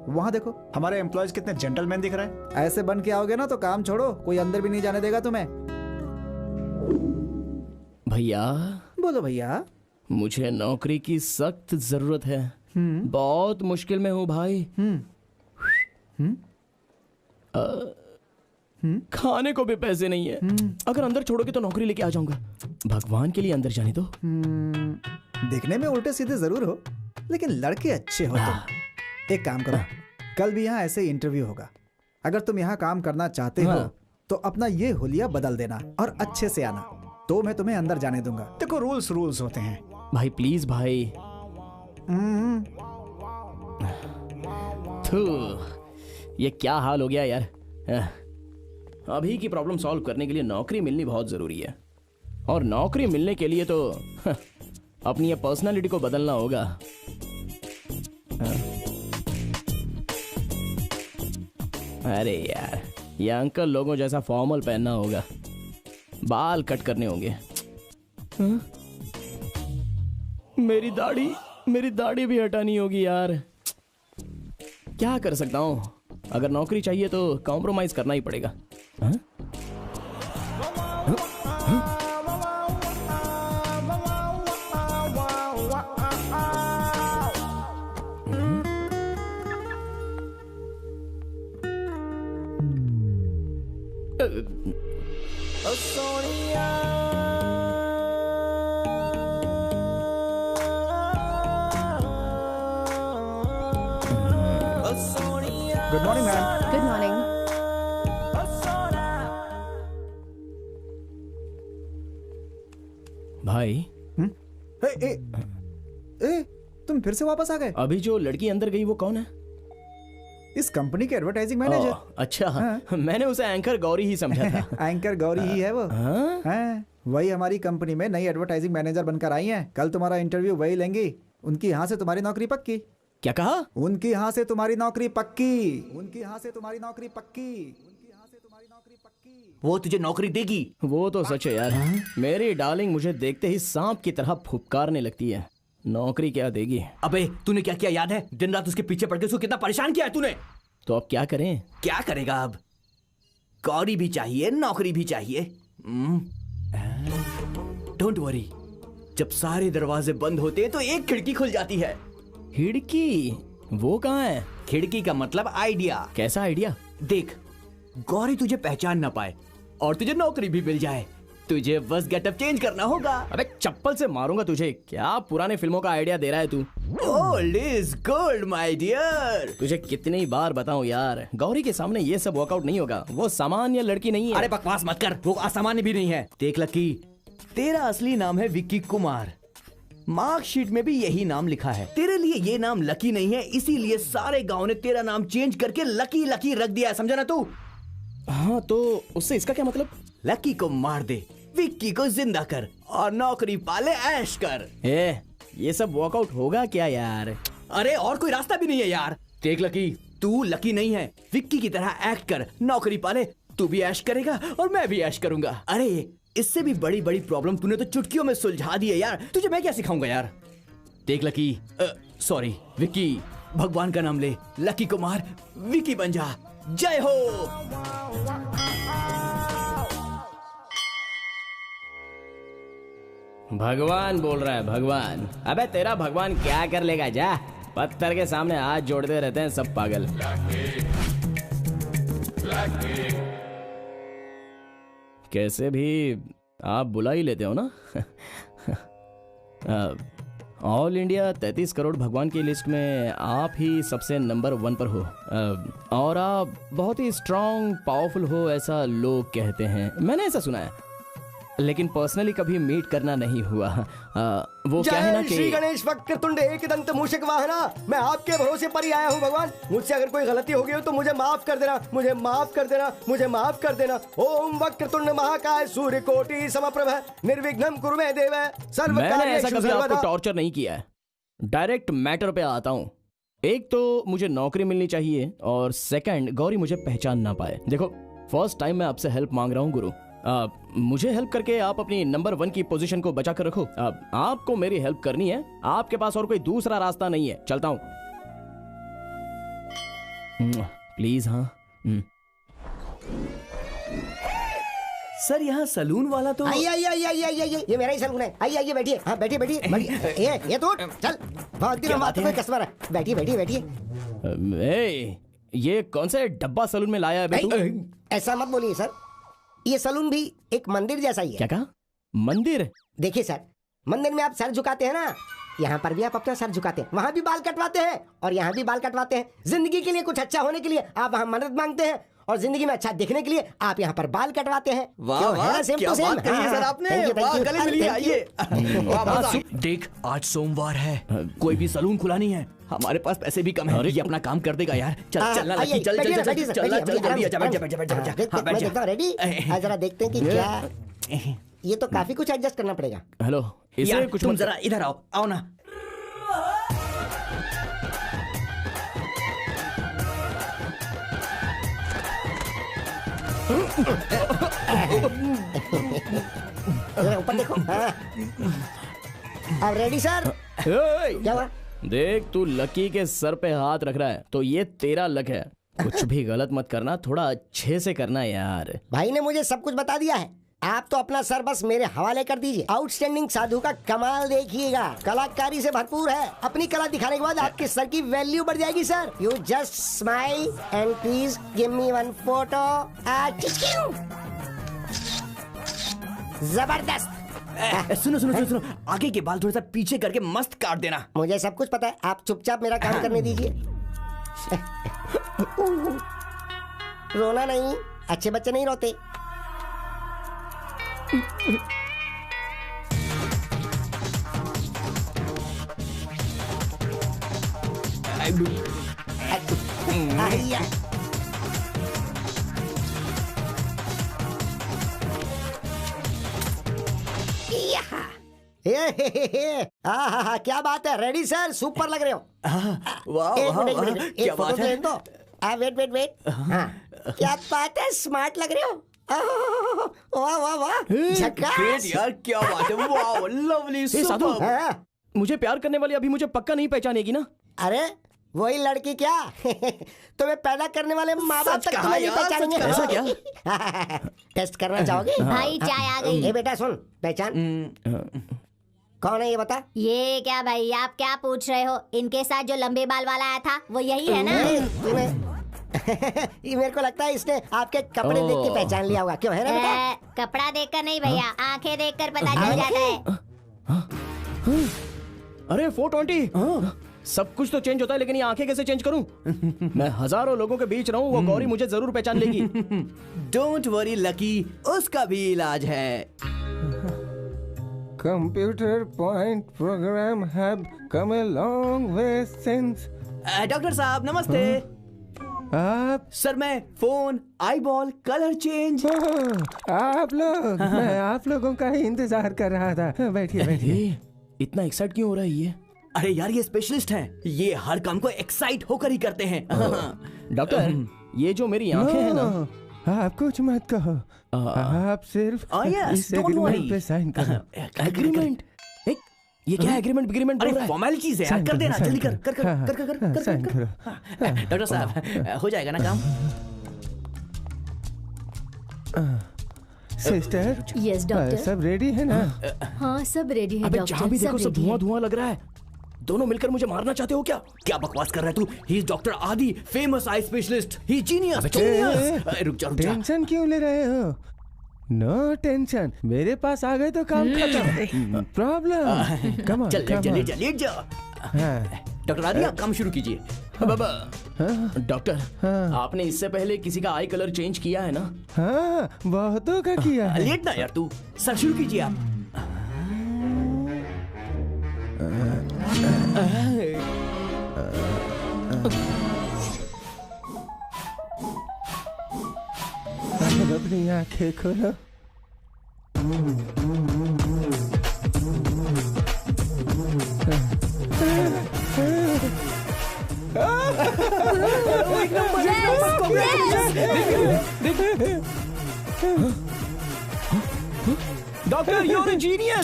वहाँ देखो, हमारे एम्प्लॉयज कितने जेंटलमैन दिख रहे हैं। ऐसे बन के आओगे ना तो काम छोड़ो, कोई अंदर भी नहीं जाने देगा तुम्हें। भैया। बोलो भैया। मुझे नौकरी की सख्त जरूरत है। बहुत मुश्किल में हूँ भाई। खाने को भी पैसे नहीं है। अगर अंदर छोड़ोगे तो नौकरी लेके आ जाऊंगा। भगवान के लिए अंदर जाने दो। दिखने में उल्टे सीधे जरूर हो, लेकिन लड़के अच्छे हो तुम। एक काम करो, कल भी यहाँ ऐसे इंटरव्यू होगा। अगर तुम यहाँ काम करना चाहते हो तो अपना ये हुलिया बदल देना और अच्छे से आना, तो मैं तुम्हें अंदर जाने दूंगा। देखो, रूल्स होते हैं। भाई प्लीज भाई। ये क्या हाल हो गया यार। अभी की प्रॉब्लम सॉल्व करने के लिए नौकरी मिलनी बहुत जरूरी है, और नौकरी मिलने के लिए तो अपनी ये पर्सनालिटी को बदलना होगा। अरे यार, ये अंकल लोगों जैसा फॉर्मल पहनना होगा, बाल कट करने होंगे। मेरी दाढ़ी भी हटानी होगी यार। क्या कर सकता हूँ, अगर नौकरी चाहिए तो कॉम्प्रोमाइज करना ही पड़ेगा। Good morning ma'am. Good morning. भाई। ए, तुम फिर से वापस आ गए? अभी जो लड़की अंदर गई वो कौन है? इस कंपनी के एडवर्टाइजिंग मैनेजर। अच्छा, मैंने उसे एंकर गौरी ही समझा था। एंकर गौरी ही है वो। वही हमारी कंपनी में नई एडवर्टाइजिंग मैनेजर बनकर आई हैं। कल तुम्हारा इंटरव्यू वही लेंगी। उनकी यहाँ से तुम्हारी नौकरी पक्की। क्या कहा? उनकी यहाँ से तुम्हारी नौकरी पक्की। उनकी यहाँ से तुम्हारी नौकरी पक्की। वो तुझे नौकरी देगी। वो तो सच है यार। मेरी डार्लिंग मुझे देखते ही सांप की तरह फुफकारने लगती है। नौकरी क्या देगी? अबे तूने क्या किया याद है? दिन रात उसके पीछे पड़ के उसको कितना परेशान किया है तूने। तो अब क्या करें? क्या करेगा अब? गौरी भी चाहिए, नौकरी भी चाहिए। डोंट वरी, जब सारे दरवाजे बंद होते हैं तो एक खिड़की खुल जाती है। खिड़की? वो कहाँ है? खिड़की का मतलब आइडिया। कैसा आइडिया? देख, गौरी तुझे पहचान ना पाए और तुझे नौकरी भी मिल जाए, तुझे बस गेटअप चेंज करना होगा। अबे चप्पल से मारूंगा तुझे। क्या पुराने फिल्मों का आइडिया दे रहा है तू? Old is gold my dear. तुझे कितनी बार बताऊं यार, गौरी के सामने ये सब वर्कआउट नहीं होगा। वो सामान्य लड़की नहीं है। अरे बकवास मत कर, वो असामान्य भी नहीं है। देख लकी, तेरा असली नाम है विक्की कुमार। मार्कशीट में भी यही नाम लिखा है। तेरे लिए ये नाम लकी नहीं है, इसीलिए सारे गांव ने तेरा नाम चेंज करके लकी लकी रख दिया है। समझा ना तू? हाँ, तो उससे इसका क्या मतलब? लकी को मार दे, विक्की को जिंदा कर और नौकरी पाले ऐश कर। ये सब वर्कआउट होगा क्या यार? अरे और कोई रास्ता भी नहीं है यार। देख लकी, तू लकी नहीं है, विक्की की तरह एक्ट कर, नौकरी पाले, तू भी ऐश करेगा और मैं भी ऐश करूंगा। अरे इससे भी बड़ी बड़ी प्रॉब्लम तूने तो चुटकियों में सुलझा दी है यार। तुझे मैं क्या सिखाऊंगा यार। देख लकी, सॉरी विक्की, भगवान का नाम ले, लकी कुमार विक्की बन जा। जय हो। भगवान बोल रहा है, भगवान। अबे तेरा भगवान क्या कर लेगा? जा पत्थर के सामने हाथ जोड़ते रहते हैं सब पागल। कैसे भी आप बुला ही लेते हो ना। ऑल इंडिया 33 करोड़ भगवान की लिस्ट में आप ही सबसे नंबर 1 पर हो। और आप बहुत ही स्ट्रांग पावरफुल हो ऐसा लोग कहते हैं, मैंने ऐसा सुना है, लेकिन पर्सनली कभी मीट करना नहीं हुआ। वो क्या है ना कि श्री गणेश वक्रतुंड एकदंत मूषक वाहना, मैं आपके भरोसे पर ही आया हूँ भगवान। मुझसे अगर कोई गलती हो गई हो तो मुझे माफ कर देना, मुझे माफ कर देना, मुझे माफ कर देना। ओम वक्रतुंड महाकाय सूर्यकोटि समप्रभ निर्विघ्नं कुरु मे देव सर्व मैंने ऐसा कभी आपको टॉर्चर नहीं किया है। डायरेक्ट मैटर पे आता हूँ। एक तो मुझे नौकरी मिलनी चाहिए और सेकंड गौरी मुझे पहचान ना पाए। देखो फर्स्ट टाइम मैं आपसे हेल्प मांग रहा हूँ गुरु। मुझे हेल्प करके आप अपनी नंबर 1 की पोजीशन को बचा कर रखो। आपको मेरी हेल्प करनी है, आपके पास और कोई दूसरा रास्ता नहीं है। चलता हूँ प्लीज। हाँ सर यहाँ सलून वाला तो आइए ये मेरा ही सलून है। आइए बैठिए। हाँ बैठिए। ये तो चल, बहुत दिन बाद कोई कस्टमर है। बैठिए। ये कौन सा डब्बा सलून में लाया है? ऐसा मत बोलिए सर, ये सलून भी एक मंदिर जैसा ही है। क्या कहा? मंदिर? देखिए सर, मंदिर में आप सर झुकाते हैं ना, यहाँ पर भी आप अपना सर झुकाते हैं, वहाँ भी बाल कटवाते हैं और यहाँ भी बाल कटवाते हैं। जिंदगी के लिए कुछ अच्छा होने के लिए आप वहाँ मदद मांगते हैं और जिंदगी में अच्छा दिखने के लिए आप यहाँ पर बाल कटवाते हैं। वाह वाह, क्या बात कही है सर आपने। वाह, गले मिलिए, आइए। देख आज सोमवार है, कोई भी सलून खुला नहीं है, हमारे पास पैसे भी कम है। ये अपना काम कर देगा यार। चल रेडी। जरा देखते हैं कि क्या, ये तो काफी कुछ एडजस्ट करना पड़ेगा। हेलो यार तुम जरा इधर आओ ना। ऊपर देखो। अब रेडी सर? क्या हुआ? देख तू लकी के सर पे हाथ रख रहा है तो ये तेरा लक है। कुछ भी गलत मत करना, थोड़ा अच्छे से करना यार। भाई ने मुझे सब कुछ बता दिया है, आप तो अपना सर बस मेरे हवाले कर दीजिए। आउटस्टैंडिंग साधु का कमाल देखिएगा, कलाकारी से भरपूर है। अपनी कला दिखाने के बाद आपके सर की वैल्यू बढ़ जाएगी sir. You just smile and please give me 1 photo. जबरदस्त। सुनो, आगे के बाल थोड़ा सा पीछे करके मस्त काट देना। मुझे सब कुछ पता है, आप चुपचाप मेरा काम करने दीजिए। रोना नहीं, अच्छे बच्चे नहीं रोते। क्या बात है, रेडी सर, सुपर लग रहे हो। क्या बात है। वेट। क्या बात है, स्मार्ट लग रहे हो। वाह ग्रेट यार, क्या बात है। वाह लवली सुपर। मुझे प्यार करने वाली अभी मुझे पक्का नहीं पहचानेगी ना? अरे वही लड़की क्या तुम्हें पैदा करने वाले माँ बाप तक तुम्हें नहीं पहचानेंगे। ऐसा क्या? टेस्ट करना चाहोगे? भाई चाय आ गई। ए बेटा सुन, पहचान कौन है ये बता। ये क्या भाई, आप क्या पूछ रहे हो? इनके साथ जो लंबे बाल वाला आया था वो यही है ना? ये मेरे को लगता है इसने आपके कपड़े देख के पहचान लिया होगा। क्यों है ना बेटा? कपड़ा देखकर नहीं भैया, आंखें देखकर पता चल जाता है। अरे 420 सब कुछ तो चेंज होता है, लेकिन ये आंखें कैसे चेंज करूं? मैं हजारों लोगों के बीच रहूं, वो गौरी मुझे जरूर पहचान लेगी। डोंट वरी लकी, उसका भी इलाज है। Computer point program have come a long way since. Doctor साहब नमस्ते। आप? सर मैं फोन, आईबॉल, कलर चेंज। आप लोग? मैं आप लोगों का ही इंतजार कर रहा था। बैठिए। इतना एक्साइट क्यों हो रहा है ये? अरे यार ये स्पेशलिस्ट हैं, ये हर काम को एक्साइट होकर ही करते हैं। डॉक्टर ये जो मेरी आंखें हैं ना, आप कुछ मत कहो, आप सिर्फ इस एग्रीमेंट पे साइन करो। एग्रीमेंट? ये क्या एग्रीमेंट? अरे फॉर्मेलिटीज है यार, कर देना जल्दी कर। साइन करो। डॉक्टर साहब हो जाएगा ना काम? सिस्टर। Yes doctor. सब रेडी है ना? हाँ सब रेडी है अबे डॉक्टर। जहाँ भी देखो सब धुआं लग रहा है। दोनों मिलकर मुझे मारना चाहते हो क्या? क्या बकवास कर रहा है तू? ही इज डॉक्टर आदि, फेमस आई स्पेशलिस्ट। ही जीनियस। रुक जा। टेंशन क्यों ले रहे हो? नो टेंशन, मेरे पास आ गए तो काम खत्म। प्रॉब्लम कम ऑन, चल लेट जा। डॉक्टर आदि आप काम शुरू कीजिए। डॉक्टर, आपने इससे पहले किसी का आई कलर चेंज किया है ना? हाँ, बहुतों का किया है। लेट ना यार तू, सर शुरू कीजिए आप। अपनी आंखें खोलो। Doctor, you're a genius!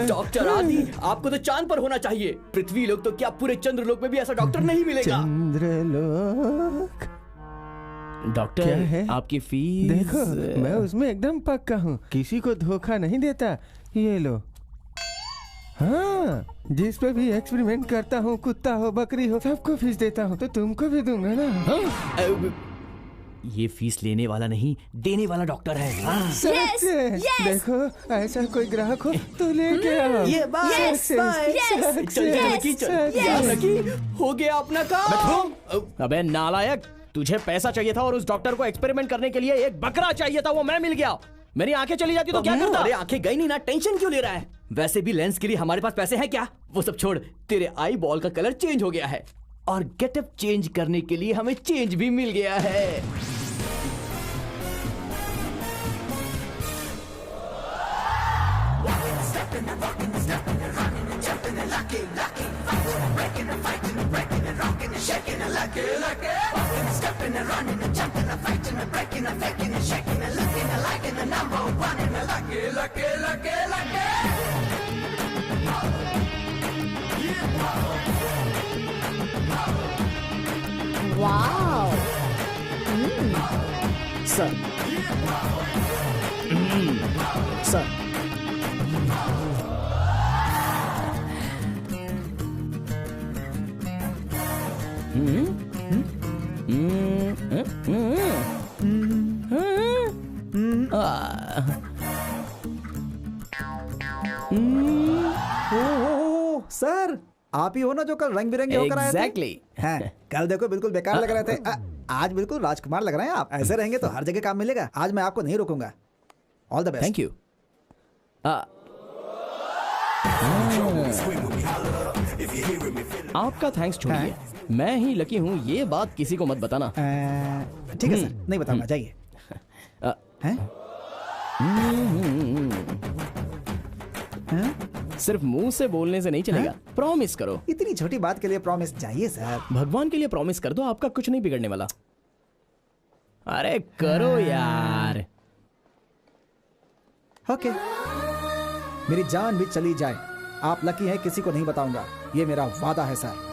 Doctor आदि, आपको तो चांद पर होना चाहिए। पृथ्वी लोक तो क्या पूरे चंद्रलोक में भी ऐसा डॉक्टर नहीं मिलेगा। चंद्रलोक डॉक्टर क्या है? आपकी फीस? देखो, मैं उसमें एकदम पक्का हूँ, किसी को धोखा नहीं देता। ये लो। हाँ, जिस पे भी एक्सपेरिमेंट करता हूँ, कुत्ता हो बकरी हो, सबको फीस देता हूँ, तो तुमको भी दूंगा ना। हाँ? ये फीस लेने वाला नहीं, देने वाला डॉक्टर है। सच है। देखो, ऐसा कोई ग्राहक हो तो लेके आओ। ये बात चल, हो गया अपना काम। अबे नालायक, तुझे पैसा चाहिए था और उस डॉक्टर को एक्सपेरिमेंट करने के लिए एक बकरा चाहिए था, वो मैं मिल गया। मेरी आंखें चली जाती तो क्या करता? अरे आंखें गई नहीं ना, टेंशन क्यों ले रहा है? वैसे भी लेंस के लिए हमारे पास पैसे हैं क्या? वो सब छोड़, तेरे आई बॉल का कलर चेंज हो गया है और गेटअप चेंज करने के लिए हमें चेंज भी मिल गया है। वाओ। सर, सर, सर, आप ही हो ना जो कल रंग बिरंगे होकर आए थे? Exactly. हैं, कल देखो बिल्कुल बेकार लग रहे थे। आज बिल्कुल राजकुमार लग रहे हैं आप। ऐसे रहेंगे तो हर जगह काम मिलेगा। आज मैं आपको नहीं रोकूंगा। All the best. Thank you. आपका थैंक्स छोड़िए, मैं ही लकी हूँ, ये बात किसी को मत बताना। ठीक है सर, नहीं बताऊंगा, जाइए। सिर्फ मुंह से बोलने से नहीं चलेगा, प्रॉमिस करो। इतनी छोटी बात के लिए प्रॉमिस चाहिए सर? भगवान के लिए प्रॉमिस कर दो, आपका कुछ नहीं बिगड़ने वाला। अरे करो यार। ओके, मेरी जान भी चली जाए, आप लकी हैं, किसी को नहीं बताऊंगा, ये मेरा वादा है sir.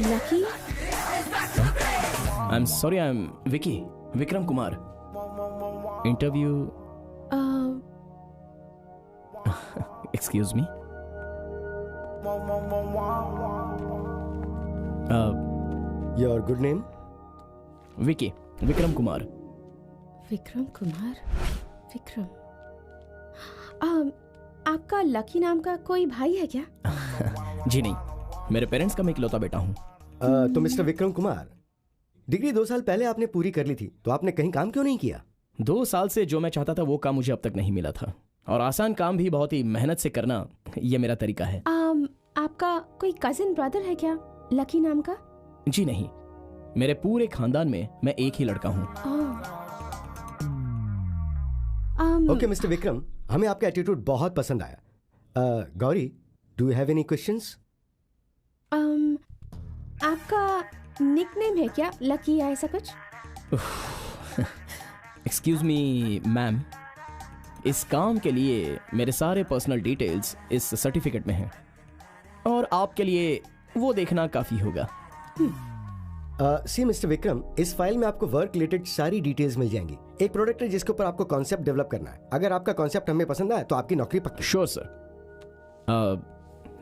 Lucky? I am sorry, I am Vicky, Vikram Kumar. Interview. Excuse me. Your good name? Vicky, Vikram Kumar. Vikram Kumar? Vikram? आपका लकी नाम का कोई भाई है क्या? जी नहीं, मेरे पेरेंट्स का मैं इकलौता बेटा हूँ। तो मिस्टर विक्रम कुमार, डिग्री 2 साल पहले आपने पूरी कर ली थी, तो आपने कहीं काम क्यों नहीं किया? 2 साल से जो मैं चाहता था वो काम मुझे अब तक नहीं मिला था, और आसान काम भी बहुत ही मेहनत से करना, ये मेरा तरीका है। आपका कोई कजिन ब्रदर है क्या लकी नाम का? जी नहीं, मेरे पूरे खानदान में मैं एक ही लड़का हूँ। ओके मिस्टर विक्रम, हमें आपका एटीट्यूड बहुत पसंद आया। Gauri, do you have any questions? आपका निकनेम है क्या, लकी या ऐसा कुछ? एक्सक्यूज मी मैम, इस काम के लिए मेरे सारे पर्सनल डिटेल्स इस सर्टिफिकेट में हैं और आपके लिए वो देखना काफी होगा। सी मिस्टर विक्रम, इस फाइल में आपको वर्क रिलेटेड सारी डिटेल्स मिल जाएंगी। एक प्रोडक्ट है जिसके ऊपर आपको कॉन्सेप्ट डेवलप करना है। अगर आपका कॉन्सेप्ट हमें पसंद आए तो आपकी नौकरी पक्की। Sure sir.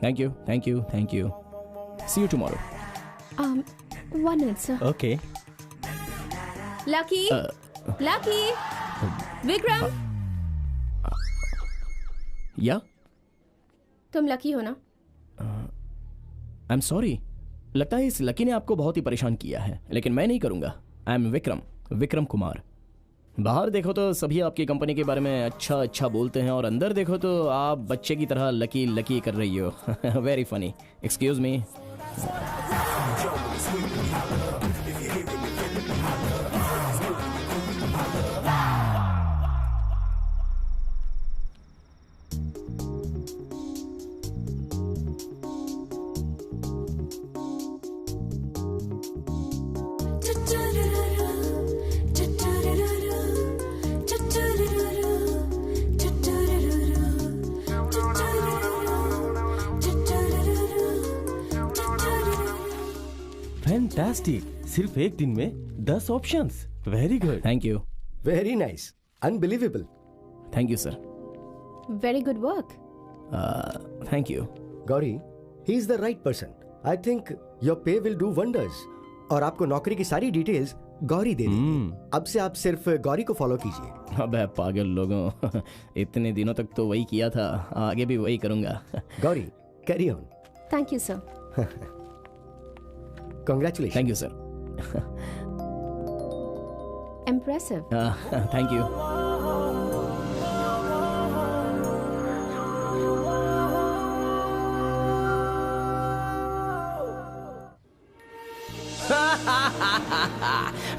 Thank you thank you thank you. See you tomorrow. 1 minute sir. Okay. Lucky, Lucky, Vikram, या तुम लकी हो ना? आई एम सॉरी, लगता है इस लकी ने आपको बहुत ही परेशान किया है, लेकिन मैं नहीं करूंगा। I am Vikram, Vikram Kumar. बाहर देखो तो सभी आपकी कंपनी के बारे में अच्छा अच्छा बोलते हैं और अंदर देखो तो आप बच्चे की तरह लकी लकी कर रही हो। Very funny. Excuse me. Fantastic, सिर्फ एक दिन में 10 options. Very good. Thank you. Very nice, unbelievable. Thank you sir. Very good work. Thank you. Gauri, he is the right person. I think your पे will do wonders. और आपको नौकरी की सारी डिटेल्स गौरी दे देगी। अब से आप सिर्फ गौरी को फॉलो कीजिए। अबे पागल लोगों, इतने दिनों तक तो वही किया था, आगे भी वही करूंगा। Gauri, carry on. Thank you sir. Congratulations. Thank you, sir. Impressive. Thank you.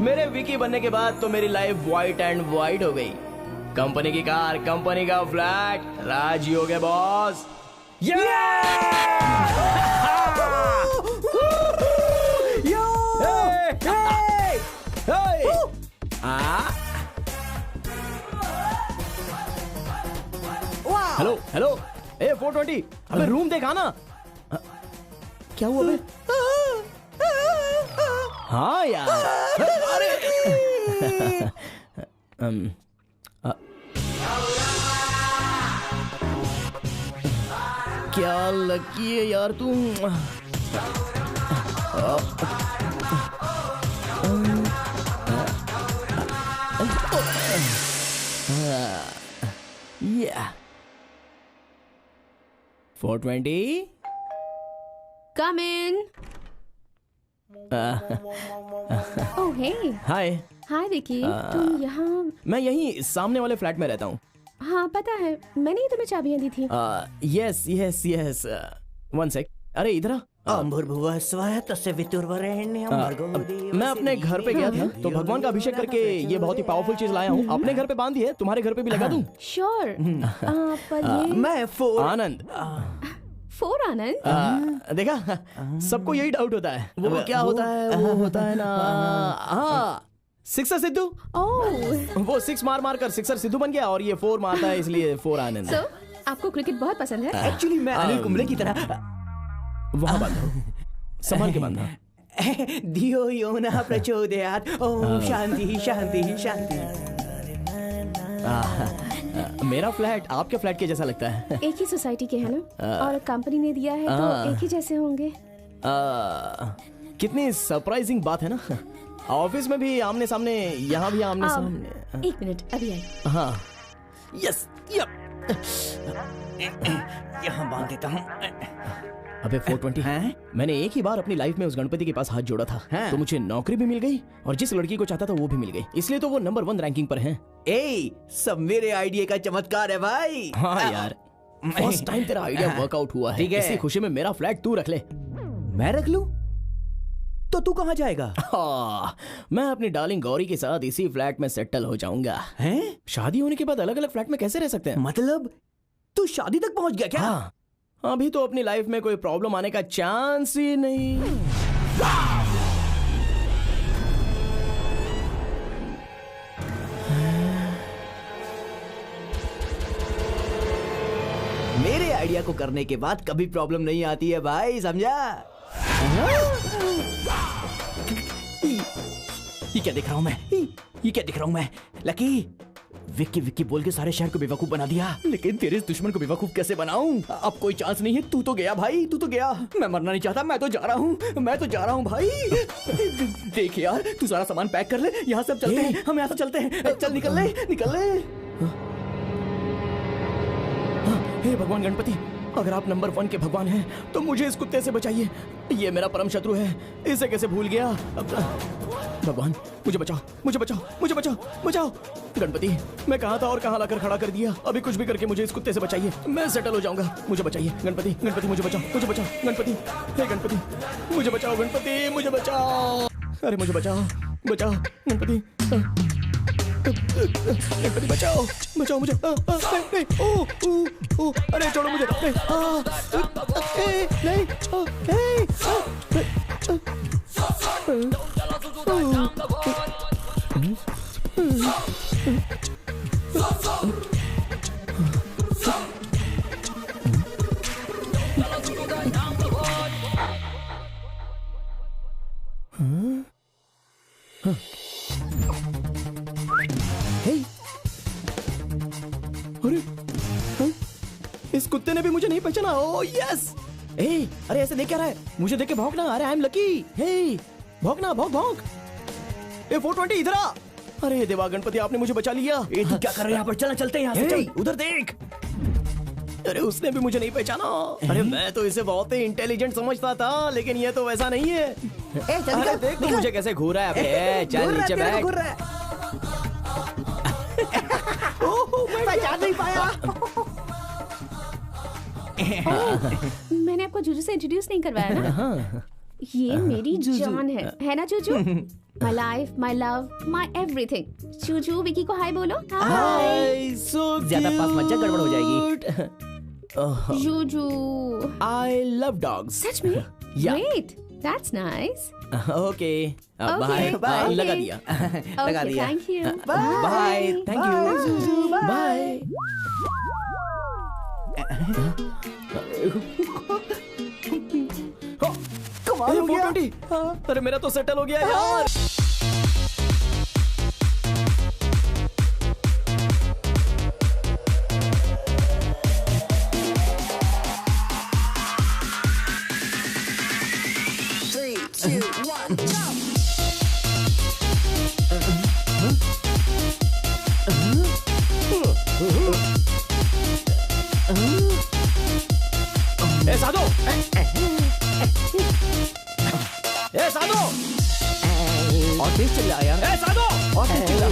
मेरे विकी बनने के बाद तो मेरी लाइफ व्हाइट एंड व्हाइट हो गई। कंपनी की कार, कंपनी का फ्लैट, राजी हो गए बॉस। हेलो हेलो, ए 420, अबे रूम देखा ना। क्या हुआ बे? हाँ यार, अरे क्या लकी है यार तू। Yeah. 420. Come in. Oh hey. Hi. Hi Vicky, तुम यहाँ? मैं यहीं सामने वाले फ्लैट में रहता हूँ। हाँ पता है, मैंने ही तुम्हें चाबियाँ दी थी। Yes yes yes. 1 sec। अरे इधर आ। मैं अपने घर पे गया था तो भगवान का अभिषेक करके ये बहुत ही पावरफुल चीज लाया हूँ। अपने घर पे बांधी है, तुम्हारे घर पे भी लगा दूँ? श्योर। पर ये मैं 4 आनंद। 4 आनंद? देखा, सबको यही डाउट होता है। वो क्या होता है, वो होता है ना, हाँ, 6 सिद्धू। वो 6 मार मार कर 6 सिद्धू बन गया और ये 4 मारता है, इसलिए 4 आनंद। So, आपको क्रिकेट बहुत पसंद है? एक्चुअली मैं अनिल कुंबले की तरह वहाँ बांधो, संभाल के बांधो। धियो यो न प्रचोदयात्, ओम शांति शांति शांति। मेरा फ्लैट आपके फ्लैट के जैसा लगता है। एक ही सोसाइटी के है ना, और कंपनी ने दिया है तो एक ही जैसे होंगे। कितनी सरप्राइजिंग बात है ना। ऑफिस में भी आमने सामने, यहाँ भी आमने सामने। 1 मिनट, अभी आई। हाँ, यस, यहाँ बांध देता हूँ। अबे 420 है? मैंने एक ही बार अपनी लाइफ में उस गणपति के पास हाथ जोड़ा था, तो मुझे नौकरी भी मिल गई और जिस लड़की को चाहता था वो भी मिल गई, इसलिए तो वो नंबर 1 रैंकिंग पर है। सब मेरे आइडिया का चमत्कार है भाई। हाँ यार, फर्स्ट टाइम तेरा आइडिया वर्कआउट हुआ है। इसी खुशी में मेरा फ्लैट तू रख ले। मैं रख लूं? तो तू कहाँ जाएगा? मैं अपनी डार्लिंग गौरी के साथ इसी फ्लैट में सेटल हो जाऊंगा। हैं? शादी होने के बाद अलग अलग फ्लैट में कैसे रह सकते हैं? मतलब तू शादी तक पहुंच गया क्या? हाँ, अभी तो अपनी लाइफ में कोई प्रॉब्लम आने का चांस ही नहीं। मेरे आइडिया को करने के बाद कभी प्रॉब्लम नहीं आती है भाई, समझा? ये क्या देख रहा हूं मैं? ये क्या देख रहा हूं मैं? लकी, विक्की विक्की बोल के सारे शहर को बेवकूफ बना दिया, लेकिन तेरे इस दुश्मन को बेवकूफ कैसे बनाऊं? अब कोई चांस नहीं है। तू तो गया भाई, तू तो गया। मैं मरना नहीं चाहता, मैं तो जा रहा हूँ भाई। देख यार, तू सारा सामान पैक कर ले, यहाँ से चलते हैं, हम यहाँ से चलते हैं। चल निकल ले। हे भगवान गणपति, अगर आप नंबर 1 के भगवान हैं तो मुझे इस कुत्ते से बचाइए। ये मेरा परम शत्रु है, इसे कैसे भूल गया। भगवान मुझे बचाओ। गणपति, मैं कहाँ था और कहाँ लाकर खड़ा कर दिया। अभी कुछ भी करके मुझे इस कुत्ते से बचाइए, मैं सेटल हो जाऊंगा। मुझे बचाइए गणपति, मुझे बचाओ गणपति। हे गणपति, मुझे बचाओ गणपति, मुझे बचाओ। अरे मुझे बचाओ गणपति। गणपति बचाओ मुझे। अरे छोड़ो मुझे। इस कुत्ते ने भी मुझे नहीं पहचाना। Oh yes. अरे ऐसे देख क्या रहा है? मुझे देख के भौंकना। अरे आई एम लकी। हे भौंकना, भौंक। 420 इधर आ। अरे देवा गणपति, आपने मुझे बचा लिया। तू क्या कर रहे हैं यहाँ पर? चलते हैं यहाँ से, चल। उधर देख। अरे उसने भी मुझे नहीं पहचाना। अरे मैं तो इसे बहुत ही इंटेलिजेंट समझता था, लेकिन ये तो वैसा नहीं है। अरे देख तो मुझे कैसे घूर रहा है। चल नीचे बैठ। पहचान नहीं पाया। मैंने आपको जूजू से इंट्रोड्यूस नहीं करवाया ना? ये मेरी जान है ना Juju? My life, my love, my everything. Juju Vicky को हाय बोलो। हाय। ज्यादा पास मत जा, गड़बड़ हो जाएगी। Juju, I love dogs. सच में? Great, that's nice. Okay bye. लगा दिया। Thank you. Bye. Thank you. Bye. कमाल हो गया। अरे मेरा तो सेटल हो गया यार। साधो, साधो, और तेज चल रहा यार। साधो, और तेज चल रहा।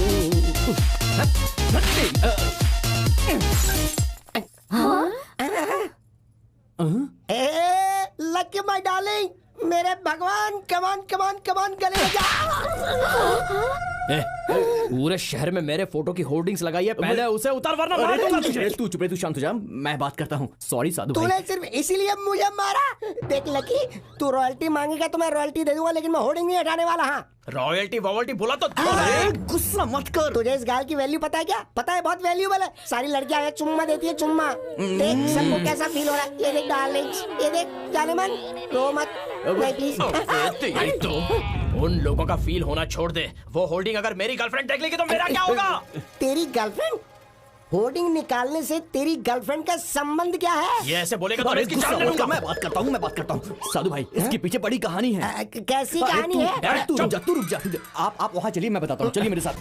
लकी माय डार्लिंग, मेरे भगवान, कमान गले लगा। पूरे शहर में मेरे फोटो की होर्डिंग्स लगाई है, पहले उसे उतार वरना मार दूंगा तुझे। तू चुप रहे, तू शांत हो जा, मैं बात करता हूँ। सॉरी साधु भाई। तूने सिर्फ इसीलिए मुझे मारा। देख लकी, तू रॉयल्टी मांगेगा तो मैं रॉयल्टी दे दूंगा, लेकिन मैं होर्डिंग नहीं हटाने वाला। हाँ, रॉयल्टी वॉयल्टी बोला तो गुस्सा मत कर। तुझे इस गाल की वैल्यू पता है क्या? पता है, बहुत वैल्यूएबल है। सारी लड़कियां आगे चुम्मा देती है, चुम्मा। देख सबको कैसा फील हो रहा है। ये देख डार्लिंग्स, ये देख जाने मन, रो मत नहीं प्लीज। तो उन लोगों का फील होना छोड़ दे। वो होल्डिंग अगर मेरी गर्लफ्रेंड देख लेगी तो मेरा क्या होगा? तेरी गर्लफ्रेंड? होर्डिंग निकालने से तेरी गर्लफ्रेंड का संबंध क्या है? ये ऐसे बोलेगा तो इसकी जान ले लूंगा। मैं बात करता हूँ साधु भाई, इसके पीछे बड़ी कहानी है। कैसी कहानी है? तू रुक जा। आप वहाँ चलिए, मैं बताता हूँ। चलिए मेरे साथ।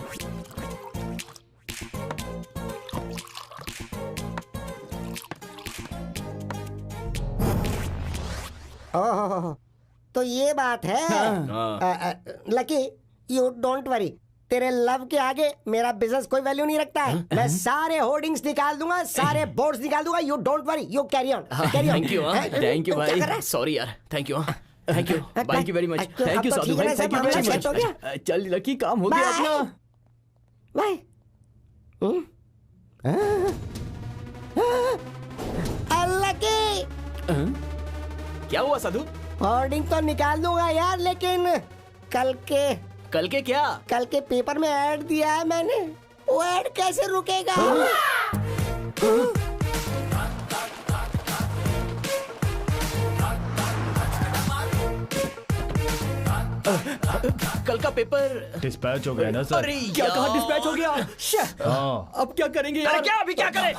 ओह, तो ये बात है। Lucky, you don't worry. तेरे लव के आगे मेरा बिजनेस कोई वैल्यू नहीं रखता है। मैं सारे होर्डिंग्स निकाल दूंगा, सारे बोर्ड्स निकाल दूंगा। You don't worry, you carry on. Thank you भाई। सॉरी यार, thank you. Thank you very much. Thank you Sadhu भाई, थैंक यू वेरी मच। चल लकी, काम हो गया अपना। बाय। लकी, क्या हुआ साधु? होर्डिंग तो निकाल दूंगा यार, लेकिन कल के क्या? कल के पेपर में ऐड दिया है मैंने, वो ऐड कैसे रुकेगा? कल का पेपर डिस्पैच हो गया ना सर? अरे क्या कहा डिस्पैच हो गया? हाँ। अब क्या करेंगे यार? क्या अभी क्या करें?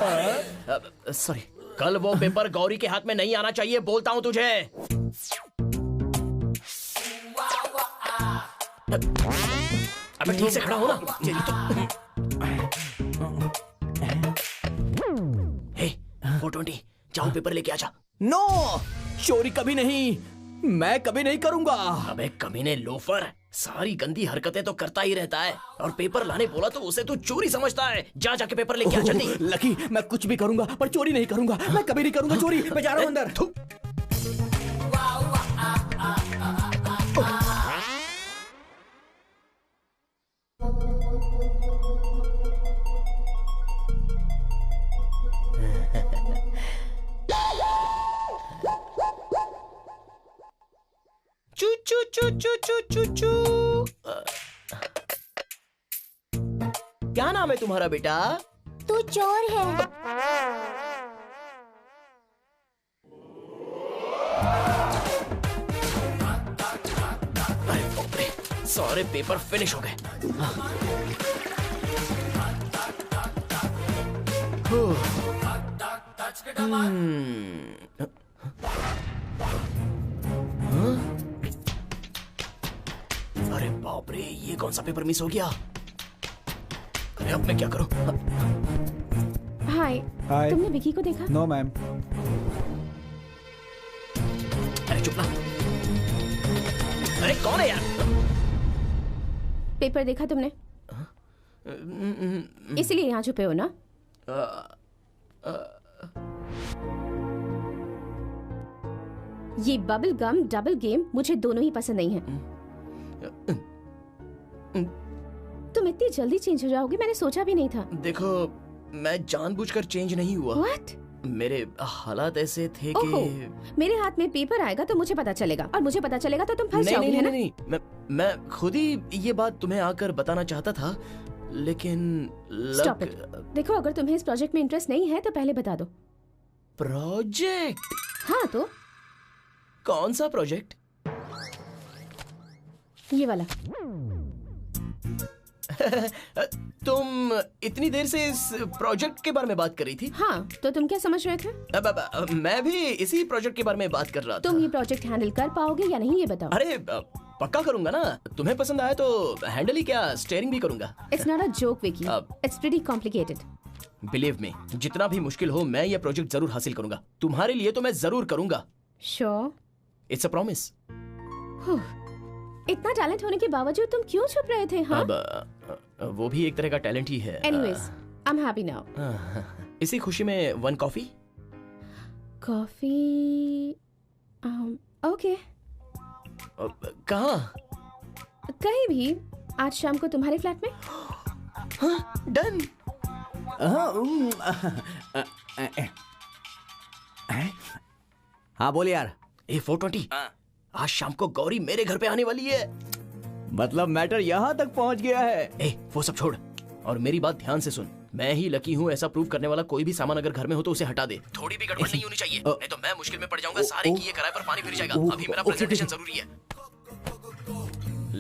सॉरी, कल वो पेपर गौरी के हाथ में नहीं आना चाहिए, बोलता हूँ तुझे। अबे ठीक से खड़ा हो ना। हे 420, जाओ पेपर लेके आजा। नो, चोरी कभी नहीं, मैं कभी नहीं करूंगा। अबे कमीने लोफर, सारी गंदी हरकतें तो करता ही रहता है, और पेपर लाने बोला तो उसे तू चोरी समझता है। जा जाके पेपर लेके आ जल्दी। लकी, मैं कुछ भी करूंगा पर चोरी नहीं करूंगा। मैं कभी नहीं करूंगा चोरी। मैं जा रहा हूं अंदर। चू चू चू चू चू चू चू। क्या नाम है तुम्हारा बेटा? तू चोर है। अरे बाप रे, सारे पेपर फिनिश हो गए। अरे बाप रे, ये कौन सा पेपर मिस हो गया? अरे अब मैं क्या करूं? हाय, हाय। तुमने विकी को देखा? No ma'am. अरे चुप ना। अरे कौन है यार? पेपर देखा तुमने? इसीलिए यहाँ छुपे हो ना? ये बबल गम डबल गेम मुझे दोनों ही पसंद नहीं है। तुम इतनी जल्दी चेंज हो जाओगे मैंने सोचा भी नहीं था। देखो, मैं जानबूझकर चेंज नहीं हुआ। What? मेरे हालात ऐसे थे ओहो, कि मेरे हाथ में पेपर आएगा तो मुझे पता चलेगा, और मुझे पता चलेगा तो तुम फंस नहीं, जाओगे, नहीं, है ना? नहीं, नहीं, मैं खुद ही ये बात तुम्हें आकर बताना चाहता था, लेकिन Stop it. देखो, अगर तुम्हें इस प्रोजेक्ट में इंटरेस्ट नहीं है तो पहले बता दो। प्रोजेक्ट? हाँ तो कौन सा प्रोजेक्ट? ये वाला। तुम इतनी देर से इस प्रोजेक्ट के बारे में बात कर रही थी? हाँ, तो तुम क्या समझ रहे थे? अब मैं भी इसी प्रोजेक्ट के बारे में बात कर रहा था। तुम ये प्रोजेक्ट हैंडल कर पाओगे या नहीं ये बताओ। अरे पक्का करूंगा ना। तुम्हें पसंद आया तो हैंडल ही क्या, स्टीयरिंग भी करूंगा। It's not a joke Vicky, it's pretty complicated. Believe me, जितना भी मुश्किल हो मैं ये प्रोजेक्ट जरूर हासिल करूंगा। तुम्हारे लिए तो मैं जरूर करूंगा। श्योर? It's a promise. इतना टैलेंट होने के बावजूद तुम क्यों छुप रहे थे? हाँ? अब वो भी एक तरह का टैलेंट ही है। Anyways, I am happy now. इसी खुशी में 1 कॉफी। कॉफी? ओके। कहाँ? कहीं भी, आज शाम को तुम्हारे फ्लैट में। हाँ, डन। हाँ बोल यार। 420, आज शाम को गौरी मेरे घर पे आने वाली है। मतलब मैटर यहाँ तक पहुँच गया है। वो सब छोड़ और मेरी बात ध्यान से सुन। मैं ही लकी हूँ ऐसा प्रूव करने वाला। कोई भी सामान अगर घर में हो तो उसे हटा दे। थोड़ी भी गड़बड़ नहीं होनी चाहिए, नहीं तो मैं मुश्किल में पड़ जाऊंगा। सारे किए कराए पर पानी फिर जाएगा। अभी मेरा प्रेजेंटेशन जरूरी है।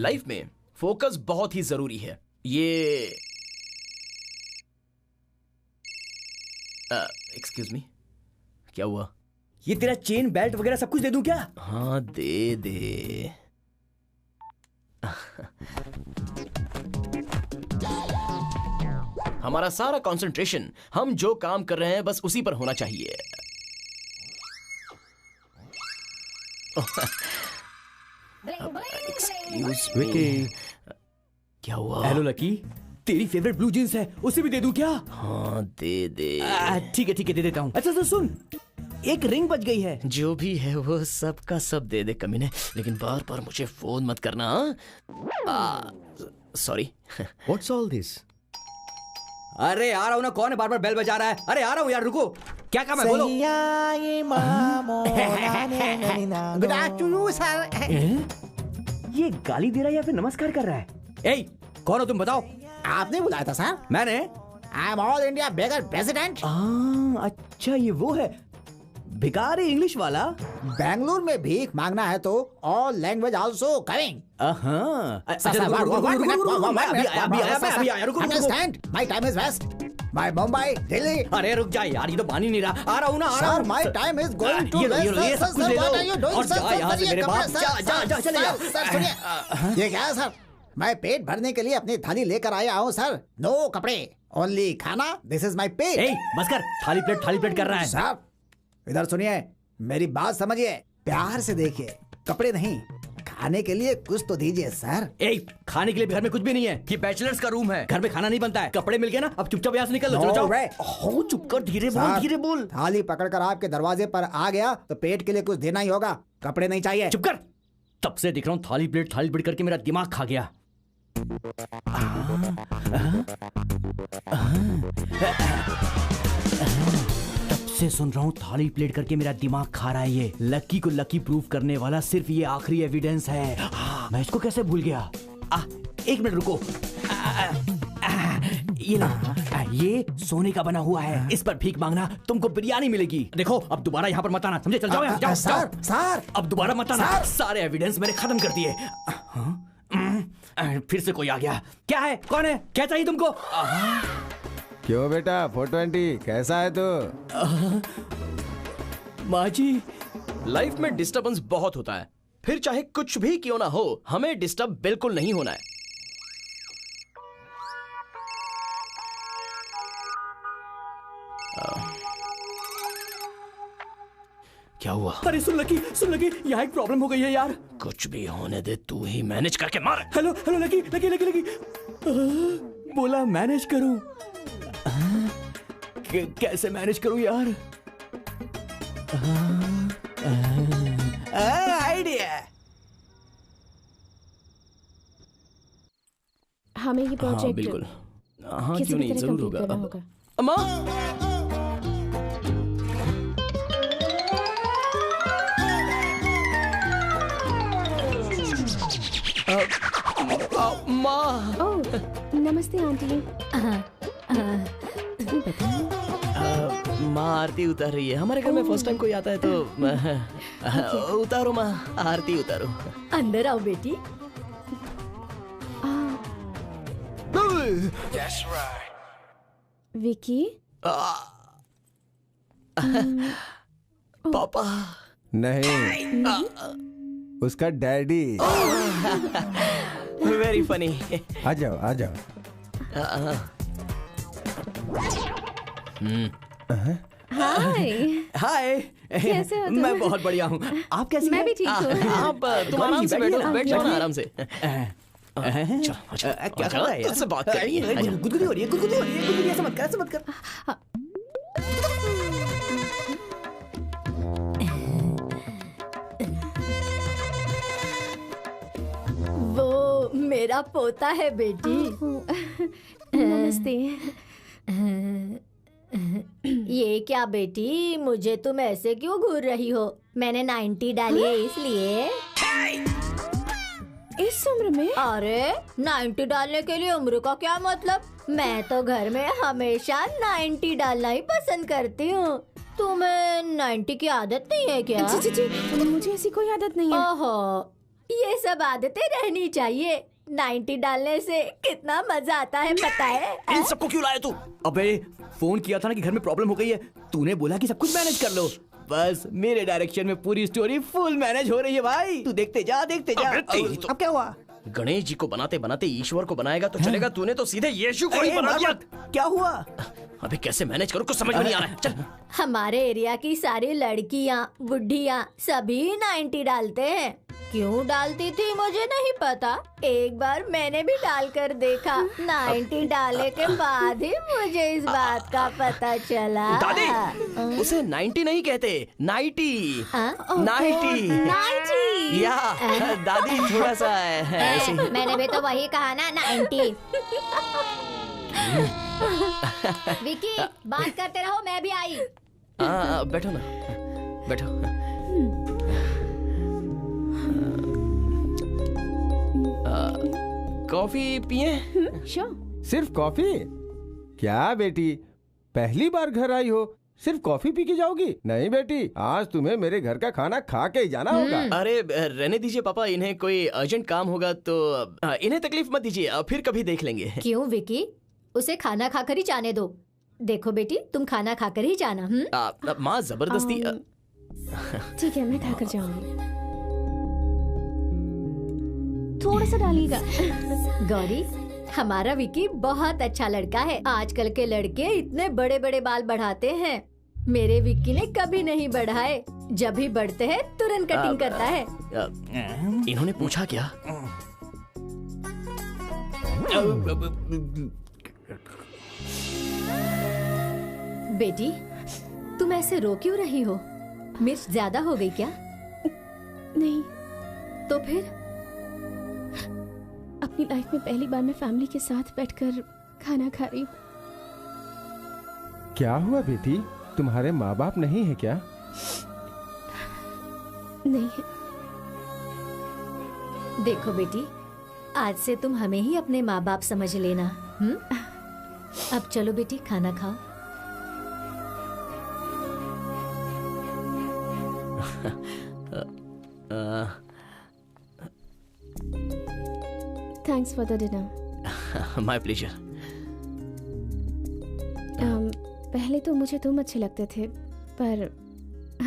लाइफ में फोकस बहुत ही जरूरी है। ये एक्सक्यूज मी, क्या हुआ? ये तेरा चेन बेल्ट वगैरह सब कुछ दे दूं क्या? हाँ दे दे। हमारा सारा कंसंट्रेशन हम जो काम कर रहे हैं बस उसी पर होना चाहिए। एक्सक्यूज मी, क्या हुआ? हेलो लकी, तेरी फेवरेट ब्लू जींस है, उसे भी दे दूं क्या? हाँ दे दे। ठीक है दे देता हूँ। अच्छा सुन, एक रिंग बच गई है। जो भी है वो सब का सब दे दे कमीने, लेकिन बार बार मुझे फोन मत करना। सॉरी। What's all this? अरे आ रहा हूँ ना, कौन है बार बार बेल बजा रहा है? अरे आ रहा हूँ यार, रुको। क्या काम है बोलो। Good afternoon sir. ये गाली दे रहा है या फिर नमस्कार कर रहा है? ए, कौन हो तुम बताओ? आपने बुलाया था सर? मैंने। I am all India beggar president. अच्छा ये वो है भिखारी इंग्लिश वाला। बेंगलुरु में भीख मांगना है तो all language also coming. Understand my time is waste. My Mumbai Delhi. अरे रुक जा यार, ये तो मान ही नहीं रहा। आ रहा हूँ ना, आ रहा हूँ। Sir my time is going to waste. सब कुछ ले लो और जा यहाँ से मेरे बाप। जा चले जा। सर सुनिए, ये क्या है सर? मैं पेट भरने के लिए अपनी थाली लेकर आया हूँ सर। नो कपड़े, ओनली खाना। दिस इज माय पेट। बस कर, थाली प्लेट कर रहा है। सर इधर सुनिए, मेरी बात समझिए, प्यार से देखिए। कपड़े नहीं, खाने के लिए कुछ तो दीजिए सर। खाने के लिए घर में कुछ भी नहीं है, ये बैचलर्स का रूम है, घर में खाना नहीं बनता है। कपड़े मिल गए ना, अब चुपचाप यहाँ से निकल लो। चलो चुप कर, धीरे बोल। थाली पकड़कर आपके दरवाजे पर आ गया तो पेट के लिए कुछ देना ही होगा। कपड़े नहीं चाहिए। चुप कर, तब से दिख रहा हूँ थाली प्लेट करके मेरा दिमाग खा गया। से सुन रहा हूँ थाली प्लेट करके मेरा दिमाग खा रहा है ये। लकी को लकी प्रूफ करने वाला सिर्फ ये आखिरी एविडेंस है। मैं इसको कैसे भूल गया? एक मिनट रुको। ये ना, ये सोने का बना हुआ है, इस पर भीख मांगना तुमको बिरयानी मिलेगी। देखो अब दोबारा यहाँ पर मत आना, समझे? चल जाओ यहाँ, जाओ। सर अब दोबारा मत आना। सारे एविडेंस मैंने खत्म कर दिए। फिर से कोई आ गया। क्या है? कौन है? क्या चाहिए तुमको? क्यों बेटा 420 कैसा है तू? माँ जी, लाइफ में डिस्टर्बेंस बहुत होता है, फिर चाहे कुछ भी क्यों ना हो, हमें डिस्टर्ब बिल्कुल नहीं होना है। क्या हुआ? अरे सुन लकी, यहाँ एक प्रॉब्लम हो गई है यार। कुछ भी होने दे, तू ही मैनेज करके मार। Hello lucky. बोला मैनेज करूं। कैसे मैनेज करूं यार? आइडिया। हमें ये प्रोजेक्ट बिल्कुल। हाँ क्यों नहीं, जरूर होगा। अम्मा माँ। नमस्ते आंटी। माँ आरती उतार रही है। हमारे घर में फर्स्ट टाइम कोई आता है तो उतारो माँ, आरती उतारो। अंदर आओ बेटी। विकी। पापा नहीं, उसका डैडी। Very funny. आ जाओ। हाय। कैसे हो तुम? मैं बहुत बढ़िया हूँ। आप कैसी हैं? मैं भी ठीक हूँ। आप तुम आराम से बैठ जाओ ना, आराम से। क्या कर रहा है? तुझसे बात करनी है। गुदगुदी हो रही है। ऐसा मत कर। वो मेरा पोता है बेटी। नमस्ते। ये क्या बेटी, मुझे तुम ऐसे क्यों घूर रही हो? मैंने 90 डाली है इसलिए। इस उम्र में? अरे 90 डालने के लिए उम्र का क्या मतलब? मैं तो घर में हमेशा 90 डालना ही पसंद करती हूँ। तुम्हें 90 की आदत नहीं है क्या? जी, मुझे ऐसी कोई आदत नहीं है। ओहो, ये सब आदतें रहनी चाहिए। 90 डालने से कितना मजा आता है पता है? इन सबको क्यों लाया तू? अबे फोन किया था ना कि घर में प्रॉब्लम हो गई है, तूने बोला कि सब कुछ मैनेज कर लो। बस मेरे डायरेक्शन में पूरी स्टोरी फुल मैनेज हो रही है भाई। तू देखते जा। अब क्या हुआ? गणेश जी को बनाते बनाते ईश्वर को बनाएगा तो चलेगा, तूने तो सीधे यीशु को ही बना दिया। क्या हुआ? अबे कैसे मैनेज करूं, कुछ समझ में नहीं आ रहा है। चल। हमारे एरिया की सारी लड़कियाँ बुढ़ियाँ सभी 90 डालते हैं। क्यों डालती थी मुझे नहीं पता। एक बार मैंने भी डालकर देखा। 90 डालने के बाद ही मुझे इस बात का पता चला। दादी, उसे 90 नहीं कहते, 90। 90 या दादी थोड़ा सा ऐसे ही। मैंने भी तो वही कहा ना, 90। विकी, बात करते रहो, मैं भी आई। बैठो ना, बैठो। कॉफी पिए? सिर्फ कॉफी? क्या बेटी, पहली बार घर आई हो, सिर्फ कॉफी पी के जाओगी? नहीं बेटी, आज तुम्हें मेरे घर का खाना खा के ही जाना होगा। अरे रहने दीजिए पापा, इन्हें कोई अर्जेंट काम होगा तो इन्हें तकलीफ मत दीजिए, फिर कभी देख लेंगे। क्यों विकी, उसे खाना खाकर ही जाने दो। देखो बेटी, तुम खाना खाकर ही जाना। माँ जबरदस्ती। ठीक है, मैं खाकर जाऊंगी। थोड़ा सा डालिएगा। गौरी, हमारा विकी बहुत अच्छा लड़का है। आजकल के लड़के इतने बड़े बड़े बाल बढ़ाते हैं, मेरे विक्की ने कभी नहीं बढ़ाए। जब भी बढ़ते हैं तुरंत कटिंग करता है। इन्होंने पूछा क्या? बेटी, तुम ऐसे रो क्यों रही हो? मिर्च ज्यादा हो गई क्या? नहीं। तो फिर? अपनी लाइफ में पहली बार मैं फैमिली के साथ बैठकर खाना खा रही हूँ। क्या हुआ बेटी, तुम्हारे माँ बाप नहीं है क्या? नहीं है। देखो बेटी, आज से तुम हमें ही अपने माँ बाप समझ लेना। अब चलो बेटी, खाना खाओ। Thanks for the dinner. My pleasure. पहले तो मुझे तुम अच्छे लगते थे, पर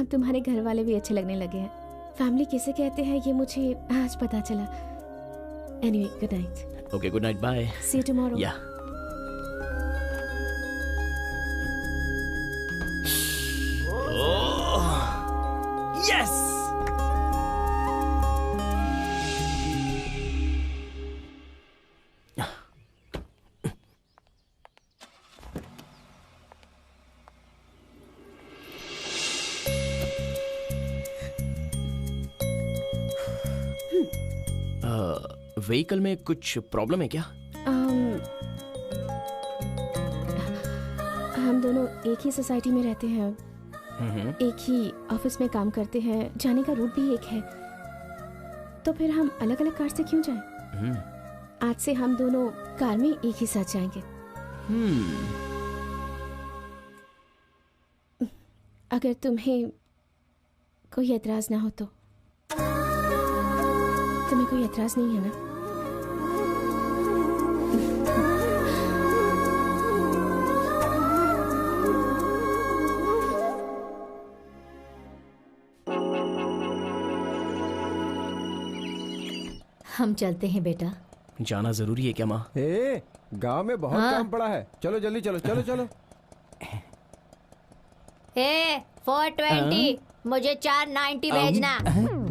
अब तुम्हारे घर वाले भी अच्छे लगने लगे हैं। फैमिली किसे कहते हैं ये मुझे आज पता चला। Anyway, good night. Okay, good night. Bye. See you tomorrow. Yeah. Oh, yes. Vehicle में कुछ प्रॉब्लम है क्या? हम दोनों एक ही सोसाइटी में रहते हैं, एक ही ऑफिस में काम करते हैं, जाने का रूट भी एक है, तो फिर हम अलग अलग कार से क्यों जाएं? आज से हम दोनों कार में एक ही साथ जाएंगे। अगर तुम्हें कोई एतराज ना हो तो। तुम्हें कोई एतराज नहीं है ना? हम चलते हैं बेटा। जाना जरूरी है क्या माँ? गांव में बहुत काम पड़ा है, चलो जल्दी चलो चलो चलो। 420, मुझे 490 भेजना।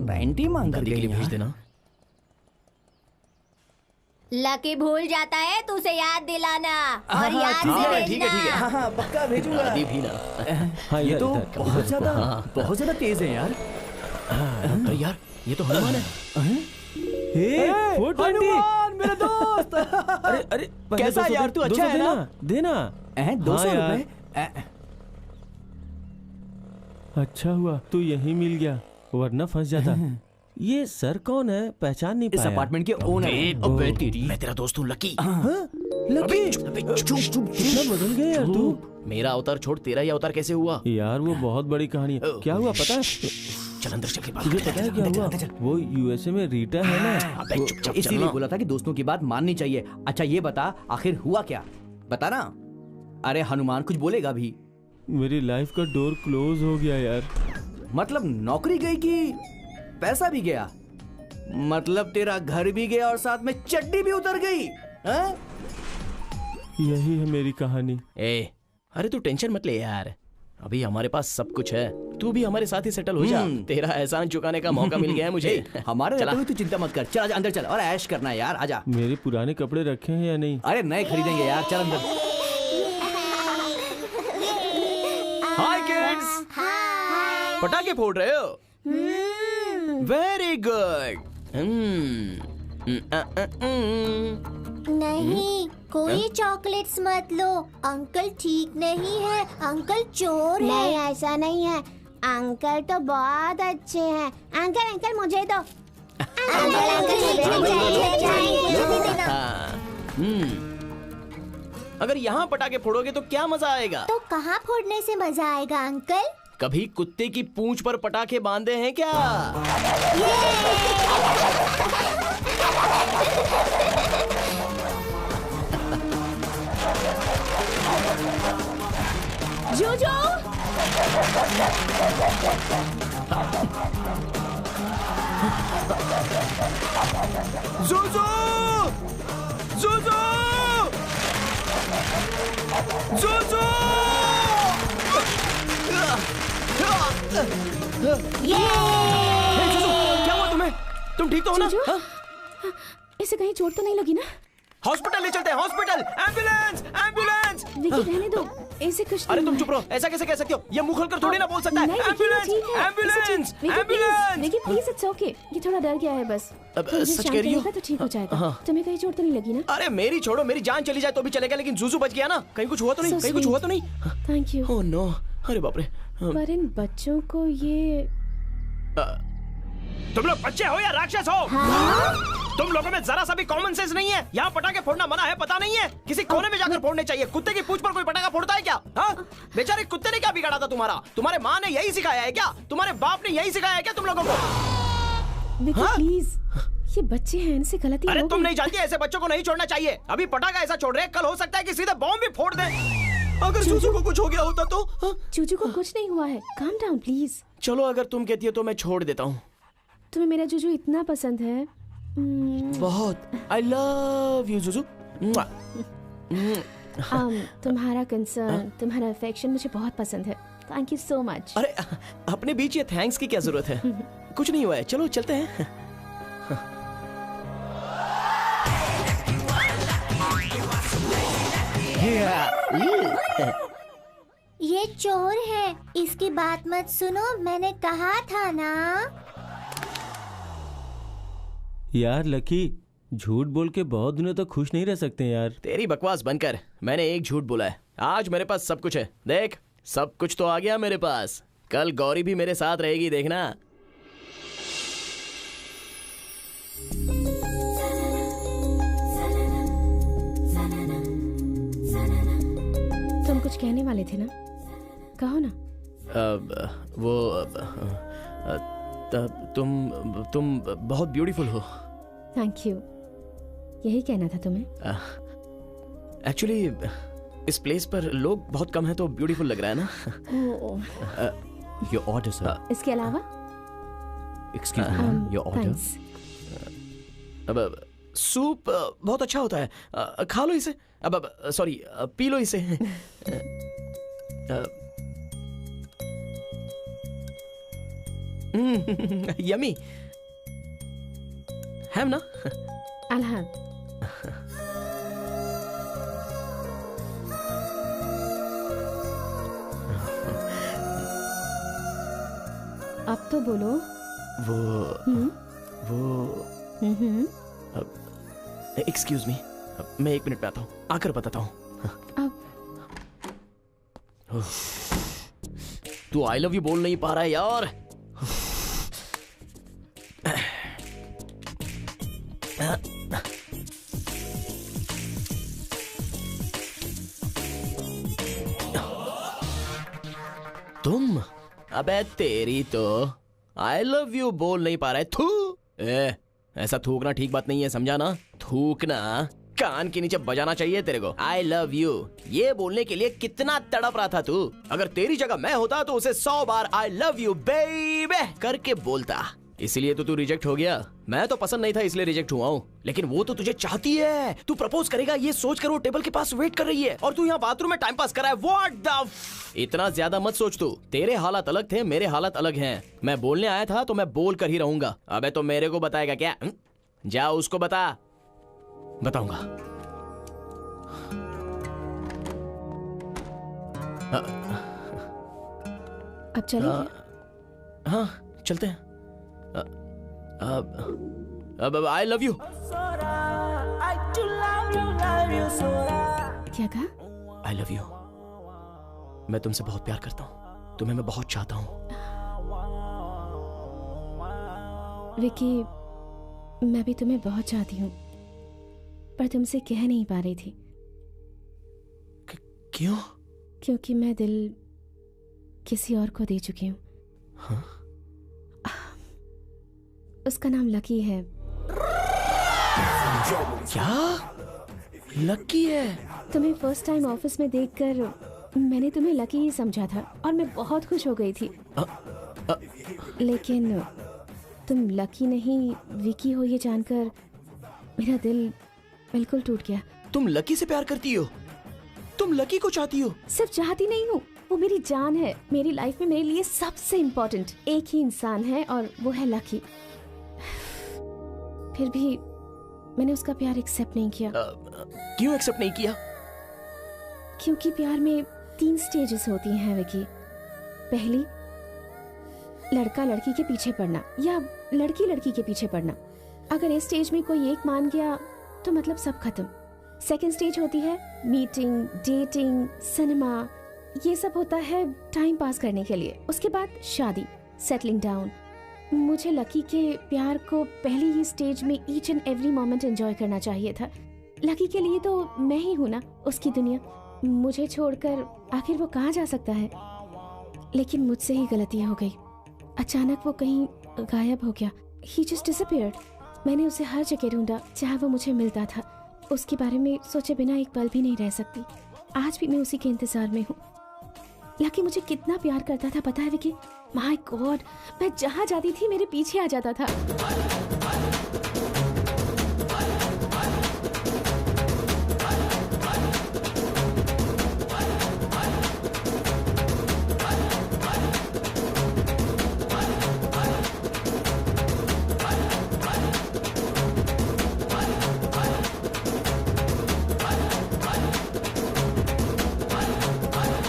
90 मांग कर भेज देना। लकी भूल जाता है तो उसे याद दिलाना और याद से भेजना। ठीक है। हाँ, पक्का भेजूंगा। दादी भी ना। ये तो बहुत ज्यादा तेज है यार। अरे यार, ये तो हनुमान है। 420 मेरा दोस्त। अरे कैसा यार, तू अच्छा है ना? देना 200 रुपए। अच्छा हुआ तू यहीं मिल गया, वरना फंस जाता। ये सर कौन है, पहचान नहीं पाया। इस अपार्टमेंट के ओनर हैं। अबे तेरी, मैं तेरा दोस्त हूँ लकी। लकी कितना बदल गया यार तू। मेरा अवतार छोड़, तेरा ही अवतार कैसे हुआ? यार वो बहुत बड़ी कहानी है। क्या हुआ पता है? चल अंदर चल के बात तुझे पता है क्या हुआ? वो यूएसए में रीटा है ना, इसीलिए बोला था कि दोस्तों की बात माननी चाहिए। अच्छा ये बता, आखिर हुआ क्या? बता ना। अरे हनुमान कुछ बोलेगा भी। मेरी लाइफ का डोर क्लोज हो गया यार। मतलब नौकरी गई कि पैसा भी गया? मतलब तेरा घर भी गया और साथ में चड्डी भी उतर गई? यही है मेरी कहानी। अरे तू टेंशन मत ले यार, अभी हमारे पास सब कुछ है, तू भी हमारे साथ ही सेटल हो जा। तेरा एहसान चुकाने का मौका मिल गया है मुझे। हमारे चला। रहते हुए तू चिंता मत कर, चल आजा अंदर चल और ऐश करना है यार, आजा। मेरे पुराने कपड़े रखे हैं या नहीं? अरे नए खरीदेंगे यार, चल अंदर। हाय किड्स, पटाखे फोड़ रहे हो? Very good. नहीं, कोई चॉकलेट्स मत लो, अंकल ठीक नहीं है, अंकल चोर है। नहीं ऐसा नहीं है, अंकल तो बहुत अच्छे हैं। अंकल अंकल मुझे दो। अगर यहाँ पटाखे फोड़ोगे तो क्या मजा आएगा? तो कहाँ फोड़ने से मजा आएगा अंकल? कभी कुत्ते की पूंछ पर पटाखे बांधे हैं क्या? जोजो! जोजो! जोजो! जोजो! क्या हुआ तुम्हें? तुम ठीक तो हो ना? इसे कहीं चोट तो नहीं लगी ना? हॉस्पिटल ले चलते हैं, हॉस्पिटल! एम्बुलेंस! एम्बुलेंस! विकी रहने दो, इसे कुछ अरे तुम चुप रहो, ऐसा कैसे कह सकते हो? ये मुंह खोलकर थोड़ी ना बोल सकता है। Ambulance! Ambulance! Ambulance! Vicky please, it's okay. ये थोड़ा डर गया है बस। सच कह रही हो? तो ठीक हो जाएगा। हाँ। तुम्हें कहीं चोट तो नहीं लगी ना? अरे मेरी छोड़ो, मेरी जान चली जाए तो भी चलेगा, लेकिन जूजू बच गया ना। कहीं कुछ हुआ तो नहीं? So कहीं कुछ हुआ तो नहीं? Thank you. ओह नो, अरे बाप रे। पर इन बच्चों को ये तुम लोग बच्चे हो या राक्षस हो? तुम लोगों में जरा सा भी कॉमन सेंस नहीं है। यहाँ पटाखे फोड़ना मना है, पता नहीं है? किसी कोने में जाकर फोड़ने चाहिए। कुत्ते की पूंछ पर कोई पटाखा फोड़ता है क्या? हाँ? बेचारे कुत्ते ने क्या बिगाड़ा था तुम्हारा? तुम्हारे माँ ने यही सिखाया है क्या? तुम्हारे बाप ने यही सिखाया है क्या तुम लोगों को? विकी प्लीज, ये बच्चे हैं, इनसे गलती हो गई। अरे तुम नहीं जानती, ऐसे बच्चों को नहीं छोड़ना चाहिए। अभी पटाखा ऐसा छोड़ रहे हैं, कल हो सकता है कि सीधे बॉम्ब भी फोड़ दे। अगर चूचू को कुछ हो गया होता तो? चूचू को कुछ नहीं हुआ है, काम डाउन प्लीज। चलो अगर तुम कहती हो तो मैं छोड़ देता हूँ। तुम्हें मेरा जूजू इतना पसंद है। बहुत। I love you Juju. तुम्हारा कंसर्न, तुम्हारा अफेक्शन मुझे बहुत पसंद है। Thank you so much. अरे अपने बीच ये थैंक्स की क्या जरूरत है? कुछ नहीं हुआ है, चलो चलते हैं। ये चोर है, इसकी बात मत सुनो, मैंने कहा था ना। यार लकी, झूठ बोल के बहुत दिनों तक खुश नहीं रह सकते यार। तेरी बकवास बनकर मैंने एक झूठ बोला है। आज मेरे पास सब कुछ है, देख सब कुछ तो आ गया मेरे पास। कल गौरी भी मेरे साथ रहेगी, देखना। तुम कुछ कहने वाले थे ना, कहो ना। तुम बहुत ब्यूटीफुल हो। थैंक यू, यही कहना था तुम्हें। एक्चुअली इस प्लेस पर लोग बहुत कम हैं तो ब्यूटीफुल लग रहा है ना। Your order sir. इसके अलावा एक्सक्यूज मी, योर ऑर्डर। अब सूप बहुत अच्छा होता है, खा लो इसे। अब सॉरी, पी लो इसे। यमी है ना? I'll अब तो बोलो। एक्सक्यूज मी, मैं 1 मिनट में आता हूँ, आकर बताता हूँ। तू आई लव यू बोल नहीं पा रहा है यार। तुम? अबे तेरी तो आई लव यू बोल नहीं पा रहा है। थू, ऐसा थूकना ठीक बात नहीं है, समझा ना? थूकना कान के नीचे बजाना चाहिए तेरे को। आई लव यू ये बोलने के लिए कितना तड़प रहा था तू। अगर तेरी जगह मैं होता तो उसे 100 बार आई लव यू बेबी करके बोलता। इसीलिए तो तू रिजेक्ट हो गया। मैं तो पसंद नहीं था इसलिए रिजेक्ट हुआ हूँ, लेकिन वो तो तुझे चाहती है। तू प्रपोज करेगा ये सोच कर वो टेबल के पास वेट कर रही है और तू यहाँ बाथरूम में टाइम पास कर रहा है। व्हाट द इतना ज्यादा मत सोच तू। तेरे हालात अलग थे, मेरे हालात अलग हैं। मैं बोलने आया था तो मैं बोल कर ही रहूंगा। अबे तो मेरे को बताएगा क्या? जा उसको बता। बताऊंगा। अब चलें? हाँ चलते हैं। अब आई लव यू। क्या कहा? I love you. मैं तुमसे बहुत प्यार करता हूँ, तुम्हें मैं बहुत चाहता हूँ। विकी, मैं भी तुम्हें बहुत चाहती हूँ, पर तुमसे कह नहीं पा रही थी। क्यों? क्योंकि मैं दिल किसी और को दे चुकी हूँ। हाँ? उसका नाम लकी है। क्या? लकी है? तुम्हें फर्स्ट टाइम ऑफिस में देखकर मैंने तुम्हें लकी ही समझा था और मैं बहुत खुश हो गई थी। लेकिन तुम लकी नहीं विकी हो ये जानकर मेरा दिल बिल्कुल टूट गया। तुम लकी से प्यार करती हो? तुम लकी को चाहती हो? सिर्फ चाहती नहीं हूँ, वो मेरी जान है। मेरी लाइफ में मेरे लिए सबसे इम्पोर्टेंट एक ही इंसान है और वो है लकी। फिर भी मैंने उसका प्यार एक्सेप्ट नहीं किया। क्यों एक्सेप्ट नहीं किया? क्योंकि प्यार में 3 स्टेजेस होती हैं विकी। पहली, लड़का लड़की के पीछे पड़ना या लड़की लड़की के पीछे पड़ना। अगर इस स्टेज में कोई एक मान गया तो मतलब सब खत्म। सेकंड स्टेज होती है मीटिंग, डेटिंग, सिनेमा, ये सब होता है टाइम पास करने के लिए। उसके बाद शादी, सेटलिंग डाउन। मुझे लकी के प्यार को पहली ही स्टेज में each and every moment enjoy करना चाहिए था। लकी के लिए तो मैं ही हूँ ना उसकी दुनिया। मुझे छोड़कर आखिर वो कहाँ जा सकता है? लेकिन मुझसे ही गलती हो गई। अचानक वो कहीं गायब हो गया। He just disappeared. मैंने उसे हर जगह ढूंढा जहाँ वो मुझे मिलता था। उसके बारे में सोचे बिना एक पल भी नहीं रह सकती। आज भी मैं उसी के इंतजार में हूँ। लकी मुझे कितना प्यार करता था पता है विकी? माय गॉड, मैं जहाँ जाती थी मेरे पीछे आ जाता था।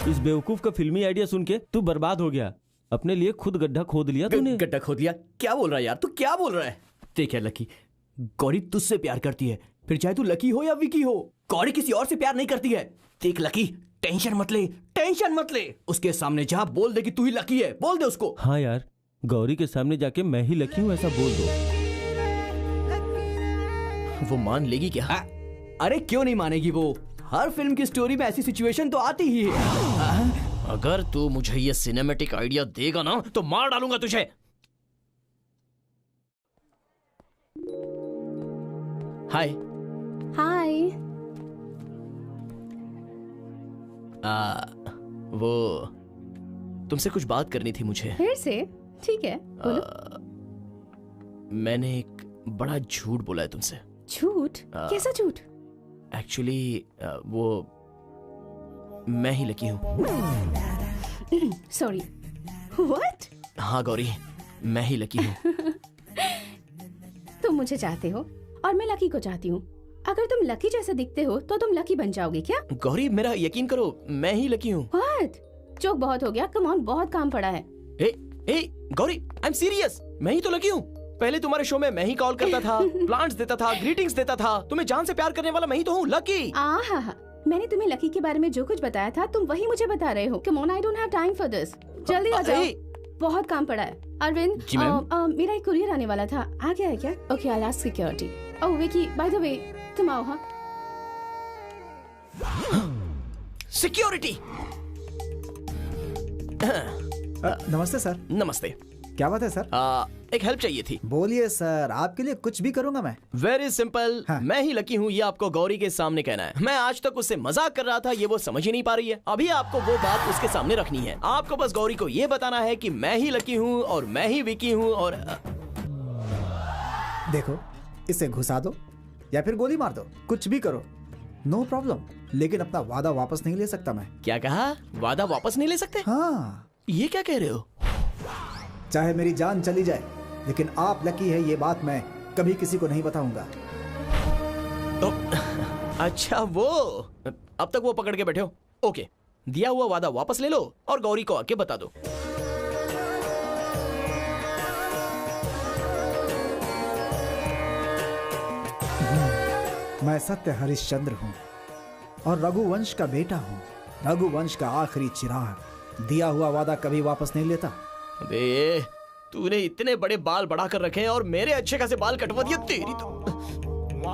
इस बेवकूफ का फिल्मी आइडिया सुन के तू बर्बाद हो गया। अपने लिए खुद गड्ढा खोद लिया तूने। गड्ढा खोद लिया? क्या बोल रहा है यार? तू क्या बोल रहा है? देख यार लकी, गौरी तुझसे प्यार करती है, फिर चाहे तू लकी हो या विकी हो। गौरी किसी और से प्यार नहीं करती है। देख लकी, टेंशन मत ले, टेंशन मत ले। उसके सामने जा, बोल दे कि तू ही लकी है। बोल दे उसको। हाँ यार, गौरी के सामने जाके मैं ही लकी हूँ ऐसा बोल दो। वो मान लेगी क्या? अरे क्यों नहीं मानेगी वो? हर फिल्म की स्टोरी में ऐसी सिचुएशन तो आती ही है। अगर तू मुझे ये सिनेमैटिक आइडिया देगा ना तो मार डालूंगा तुझे। हाय। हाय। वो तुमसे कुछ बात करनी थी मुझे। फिर से? ठीक है, बोलो। मैंने एक बड़ा झूठ बोला है तुमसे। झूठ? कैसा झूठ? एक्चुअली वो मैं ही लकी हूँ। Sorry, what? हाँ गौरी, मैं ही लकी हूँ। तुम मुझे चाहते हो और मैं लकी को चाहती हूँ। अगर तुम लकी जैसे दिखते हो तो तुम लकी बन जाओगे क्या? गौरी मेरा यकीन करो, मैं ही लकी हूँ। व्हाट? जोक बहुत हो गया, कम ऑन, बहुत काम पड़ा है। ए गौरी, आई एम सीरियस, मैं ही तो लकी हूँ। पहले तुम्हारे शो में मैं ही कॉल करता था, प्लांट्स देता था, ग्रीटिंग्स देता था। तुम्हें जान से प्यार करने वाला मैं ही तो हूँ, लकी। मैंने तुम्हें लकी के बारे में जो कुछ बताया था तुम वही मुझे बता रहे हो। Come on, I don't have time for this. जल्दी आ जाओ, बहुत काम पड़ा है। अरविंद, मेरा एक कुरियर आने वाला था, आ गया है क्या? Okay, I will ask security. Oh Vicky, by the way, तुम आओ। हाँ, सिक्योरिटी। नमस्ते सर। नमस्ते। क्या बात है सर? एक हेल्प चाहिए थी। बोलिए सर, आपके लिए कुछ भी करूंगा मैं। Very simple. मैं ही लकी हूँ, ये आपको गौरी के सामने कहना है। मैं आज तक उससे मजाक कर रहा था, ये वो समझ ही नहीं पा रही है। अभी आपको वो बात उसके सामने रखनी है। आपको बस गौरी को ये बताना है कि मैं ही लकी हूँ और मैं ही विकी हूँ और देखो, इसे घुसा दो या फिर गोली मार दो, कुछ भी करो, नो प्रॉब्लम, लेकिन अपना वादा वापस नहीं ले सकता मैं। क्या कहा? वादा वापस नहीं ले सकते? हाँ। ये क्या कह रहे हो? चाहे मेरी जान चली जाए, लेकिन आप लकी है ये बात मैं कभी किसी को नहीं बताऊंगा। अच्छा वो, अब तक वो पकड़ के बैठे हो। ओके, दिया हुआ वादा वापस ले लो और गौरी को आके बता दो। मैं सत्य हरिश्चंद्र हूँ और रघुवंश का बेटा हूँ, रघुवंश का आखिरी चिराग। दिया हुआ वादा कभी वापस नहीं लेता। अबे, तूने इतने बड़े बाल बढ़ा कर रखे हैं और मेरे अच्छे खासे बाल कटवा दिए तेरी तो।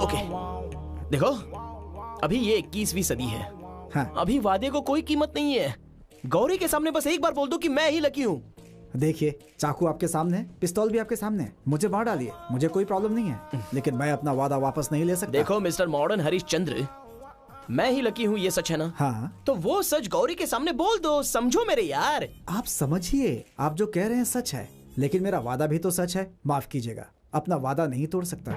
ओके, देखो, अभी ये 21वीं सदी है। हाँ। अभी वादे को कोई कीमत नहीं है। गौरी के सामने बस एक बार बोल दो कि मैं ही लकी हूँ। देखिए, चाकू आपके सामने है, पिस्तौल भी आपके सामने है, मुझे मार डालिए, मुझे कोई प्रॉब्लम नहीं है, लेकिन मैं अपना वादा वापस नहीं ले सकता। देखो मिस्टर मॉडर्न हरिश्चंद्र, मैं ही लकी हूँ, ये सच है ना? हाँ। तो वो सच गौरी के सामने बोल दो, समझो मेरे यार। आप समझिए, आप जो कह रहे हैं सच है, लेकिन मेरा वादा भी तो सच है। माफ कीजिएगा, अपना वादा नहीं तोड़ सकता।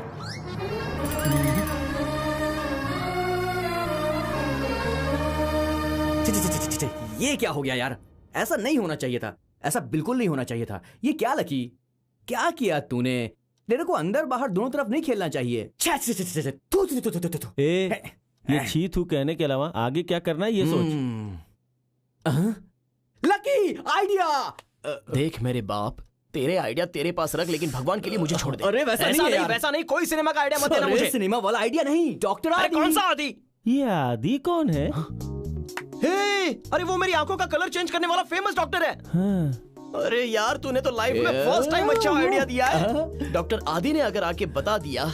ये क्या हो गया यार? ऐसा नहीं होना चाहिए था, ऐसा बिल्कुल नहीं होना चाहिए था। ये क्या लकी, क्या किया तूने? तेरे को अंदर बाहर दोनों तरफ नहीं खेलना चाहिए। ये छी थू कहने के अलावा आगे क्या करना है ये सोच। Lucky idea. देख मेरे बाप, तेरे आइडिया तेरे पास रख, लेकिन भगवान के लिए मुझे छोड़ दे। अरे वैसा नहीं है यार। वैसा नहीं, कोई सिनेमा का आइडिया मत देना मुझे। सिनेमा वाला आइडिया नहीं, डॉक्टर आदि। कौन सा आदि? ये आदि कौन है? अरे वो मेरी आंखों का कलर चेंज करने वाला फेमस डॉक्टर है। हाँ। अरे यार, तूने तो लाइफ में फर्स्ट टाइम अच्छा आइडिया दिया है। डॉक्टर आदि ने अगर आके बता दिया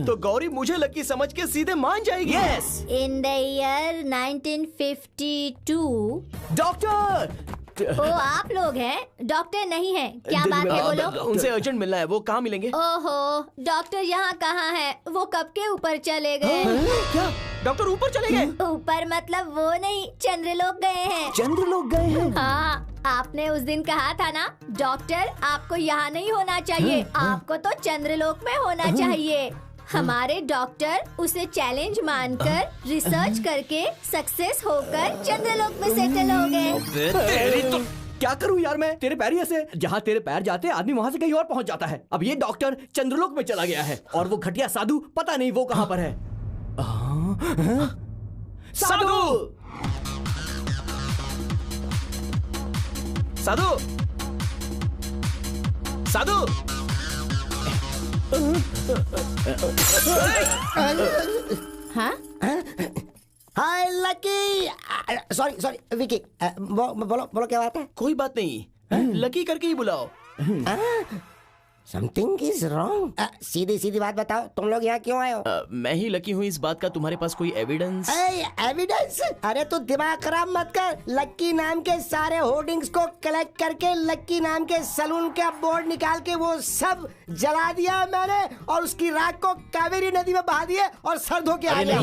तो गौरी मुझे लकी समझ के सीधे मान जाएगी। Yes. In the year 1952 doctor, ओ आप लोग हैं, डॉक्टर नहीं है। क्या बात है बोलो? उनसे अर्जेंट मिलना है। वो कहाँ मिलेंगे? ओहो, डॉक्टर यहाँ कहाँ है? वो कब के ऊपर चले गए। क्या डॉक्टर ऊपर चले गए? ऊपर मतलब वो नहीं, चंद्रलोक गए हैं। चंद्रलोक गए हैं? हाँ, आपने उस दिन कहा था ना, डॉक्टर आपको यहाँ नहीं होना चाहिए, आपको तो चंद्रलोक में होना चाहिए। हमारे डॉक्टर उसे चैलेंज मानकर रिसर्च करके सक्सेस होकर चंद्रलोक में सेटल हो गए। तो क्या करूं यार मैं? तेरे पैर ही ऐसे, जहाँ तेरे पैर जाते आदमी वहाँ से कहीं और पहुँच जाता है। अब ये डॉक्टर चंद्रलोक में चला गया है और वो घटिया साधु पता नहीं वो कहाँ पर है। साधु, साधु, साधु। हाँ? हाय लकी। सॉरी विकी, बोलो क्या बात है? कोई बात नहीं, लकी करके ही बुलाओ। Something is wrong. सीधी सीधी बात बताओ, तुम लोग यहाँ क्यों आए हो? मैं ही लकी हूँ इस बात का। तुम्हारे पास कोई एविडेंस? एविडेंस? अरे तू दिमाग खराब मत कर। लक्की नाम के सारे होर्डिंग्स को कलेक्ट करके लक्की नाम के सलून का बोर्ड निकाल के वो सब जला दिया मैंने और उसकी राख को कावेरी नदी में बहा दिए और सर धो के आ गया।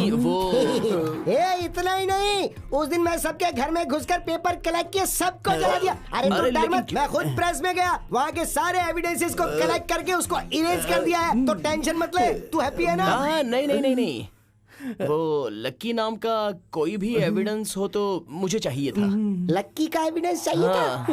इतना ही नहीं, उस दिन मैं सबके घर में घुसकर पेपर कलेक्ट किए, सबको जला दिया। अरे तू डर मत, मैं खुद प्रेस में गया, वहाँ के सारे एविडेंसेस को कलेक्ट करके उसको इरेज कर दिया है। तो टेंशन मत ले, तू हैप्पी है ना? नहीं, वो लक्की नाम का कोई भी एविडेंस हो तो मुझे चाहिए था। लक्की का एविडेंस चाहिए था?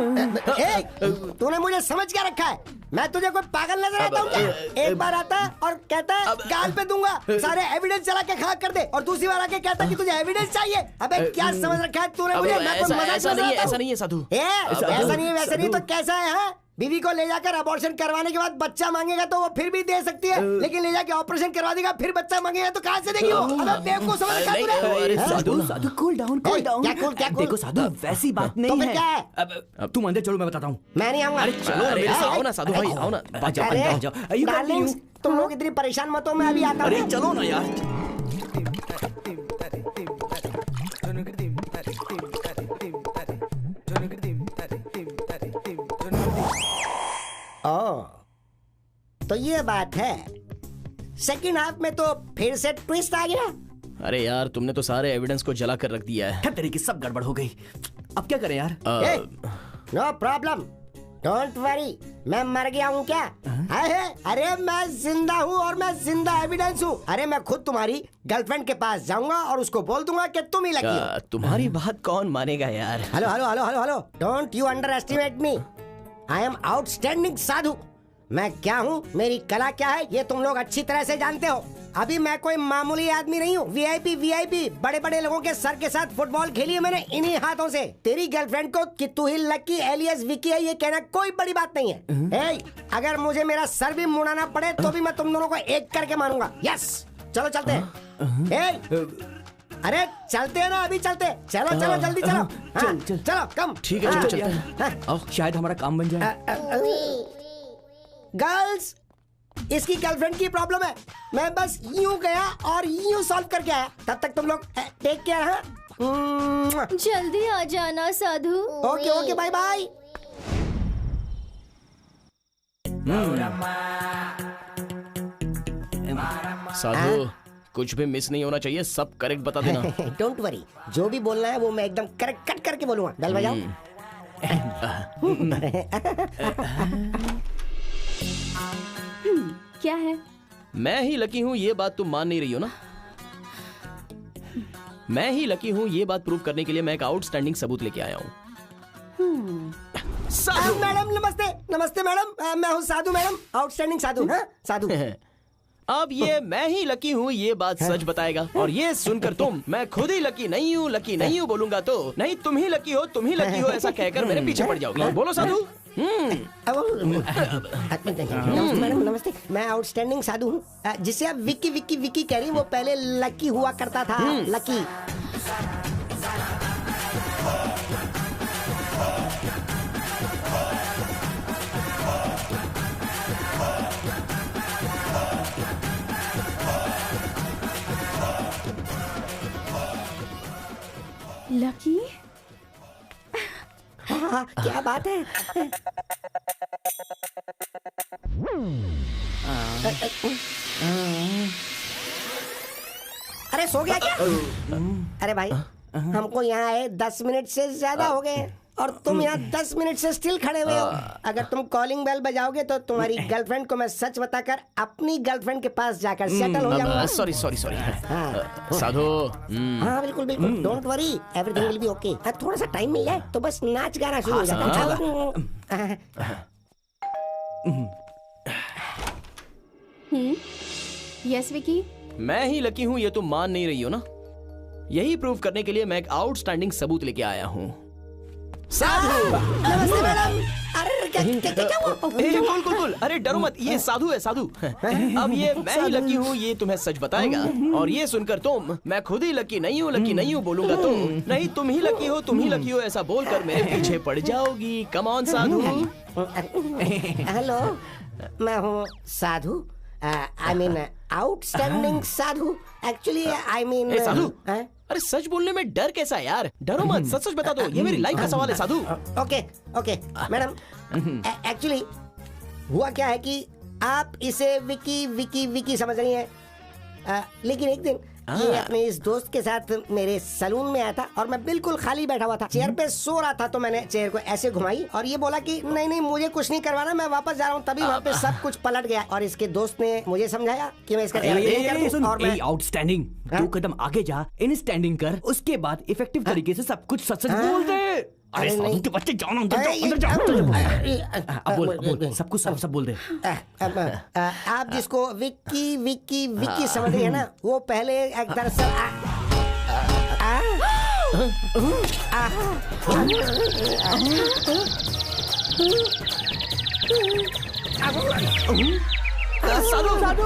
तूने मुझे समझ क्या रखा है? मैं तुझे कोई पागल नजर आता हूँ क्या? एक बार आता है और कहता है गाल पे दूंगा, सारे एविडेंस चला के खाक कर दे, और दूसरी बार आके कहता है कि तुझे एविडेंस चाहिए। अबे क्या समझ रखा है तूने मुझे? मैं कोई मजाक ऐसा नहीं है साधु। ऐसा नहीं है, वैसा नहीं तो कैसा है? हाँ, बीवी को ले जाकर अबॉर्शन करवाने के बाद बच्चा मांगेगा तो वो फिर भी दे सकती है, लेकिन ले जाके ऑपरेशन करवा देगा फिर बच्चा मांगेगा तो कहाँ से देगी वो? अबे बेवकूफ समझ रखा है तूने? साधु कूल डाउन। क्या कूल? देखो साधु, वैसी बात नहीं है। क्या है? अब तुम अंदर चलो, मैं बताता हूँ। मैं नहीं आऊंगा। अरे चलो मेरे साथ। आओ ना साधु भाई, आओ ना। डार्लिंग्स, तुम लोग इतनी परेशान मत हो, मैं अभी आता हूँ। अरे चलो ना यार। तो ये बात है। सेकंड हाफ में तो फिर से ट्विस्ट आ गया। अरे यार, तुमने तो सारे एविडेंस को जला कर रख दिया है। तेरी की सब गड़बड़ हो गई। अब क्या करें यार? No problem, don't worry. मैं मर गया हूँ क्या? है? अरे मैं जिंदा हूँ और मैं जिंदा एविडेंस हूँ। अरे मैं खुद तुम्हारी गर्लफ्रेंड के पास जाऊंगा और उसको बोल दूंगा कि तुम ही लकी हो। तुम्हारी बात कौन मानेगा यार? Hello hello hello hello hello, don't you underestimate me. I am outstanding Sadhu. मैं क्या हूँ, मेरी कला क्या है, ये तुम लोग अच्छी तरह से जानते हो। अभी मैं कोई मामूली आदमी नहीं हूँ। वीआईपी बड़े बड़े लोगों के सर के साथ फुटबॉल खेली है मैंने इन्हीं हाथों से। तेरी गर्लफ्रेंड को कि तू ही लकी एलियस विकी है, ये कहना कोई बड़ी बात नहीं है। ए, अगर मुझे मेरा सर भी मुड़ाना पड़े तो भी मैं तुम दोनों को एक करके मानूंगा। यस, चलो चलते हैं। अरे चलते हैं ना, अभी चलते। चलो चलो जल्दी चलो। चलो कम। ठीक है, चलो चलते हैं। आओ, शायद हमारा काम बन जाए। गर्ल्स, इसकी गर्लफ्रेंड की प्रॉब्लम है। मैं बस यूं गया और यूं सॉल्व करके आया। तब तक तुम लोग टेक केयर। हाँ, जल्दी आ जाना Sadhu. Okay okay, bye bye. Sadhu, कुछ भी मिस नहीं होना चाहिए, सब करेक्ट बता देना। डोंट वरी, जो भी बोलना है वो मैं एकदम करेक्ट कट करके बोलूंगा। बेल बजाओ। क्या है? मैं ही लकी हूँ, ये बात तुम मान नहीं रही हो ना? मैं ही लकी हूँ, ये बात प्रूव करने के लिए मैं एक आउटस्टैंडिंग सबूत लेके आया हूँ। मैडम नमस्ते। नमस्ते मैडम, मैं हूँ साधु मैडम, आउटस्टैंडिंग साधु। हाँ साधु। अब ये मैं ही लकी हूँ ये बात सच बताएगा, और ये सुनकर तुम मैं खुद ही लकी नहीं हूँ बोलूंगा तो नहीं तुम ही लकी हो ऐसा कहकर मेरे पीछे पड़ जाओगी। बोलो साधु। मैडम नमस्ते, मैं आउटस्टैंडिंग साधु हूँ। जिसे आप विक्की विक्की विक्की कह रही, वो पहले लकी हुआ करता था। लकी। लकी? हाँ, क्या बात है? अरे सो गया क्या? अरे भाई, हमको यहाँ आए 10 मिनट से ज्यादा हो गए और तुम यहाँ 10 मिनट से स्टिल खड़े हुए हो। अगर तुम कॉलिंग बेल बजाओगे तो तुम्हारी गर्लफ्रेंड को मैं सच बताकर अपनी गर्लफ्रेंड के पास जाकर सेटल हो जाऊंगा। सॉरी साधु। हाँ बिल्कुल बिल्कुल, don't worry, everything will be okay. थोड़ा सा टाइम मिल जाए तो बस नाच गाना शुरू हो जाता है। यस विकी, मैं ही लकी हूँ ये तुम मान नहीं रही हो ना? यही प्रूव करने के लिए मैं एक आउटस्टैंडिंग सबूत लेके आया हूँ। साधु। नमस्ते मैडम। अरे क्या हुआ? कुल अरे डरो मत, ये साधु है साधु। अब ये मैं ही लकी हूँ ये तुम्हें सच बताएगा, और ये सुनकर तुम मैं खुद ही लकी नहीं हूँ बोलूंगा तो नहीं तुम ही लकी हो ऐसा बोलकर मेरे पीछे पड़ जाओगी। Come on Sadhu. हेलो, मैं हूँ Sadhu. I mean outstanding Sadhu. Actually I mean Sadhu. अरे सच बोलने में डर कैसा है यार? डरो मत, सच बता दो, ये मेरी लाइफ का सवाल है साधु। ओके मैडम, एक्चुअली हुआ क्या है कि आप इसे विकी विकी विकी समझ रही हैं, लेकिन एक दिन ये अपने इस दोस्त के साथ मेरे सलून में आया था और मैं बिल्कुल खाली बैठा हुआ था, चेयर पे सो रहा था। तो मैंने चेयर को ऐसे घुमाई और ये बोला कि नहीं मुझे कुछ नहीं करवाना, मैं वापस जा रहा हूँ। तभी वहाँ पे सब कुछ पलट गया और इसके दोस्त ने मुझे समझाया कि मैं इसका और मैं आउटस्टैंडिंग 2 कदम आगे जा, इन स्टैंडिंग कर, उसके बाद इफेक्टिव तरीके से सब कुछ सच बोल दे। अरे साधु के बच्चे, जाओ ना अंदर जाओ। अब बोल सब कुछ सब बोल दे। आप जिसको विक्की विक्की विक्की समझ रही है ना, वो पहले एक दरअसल साधु।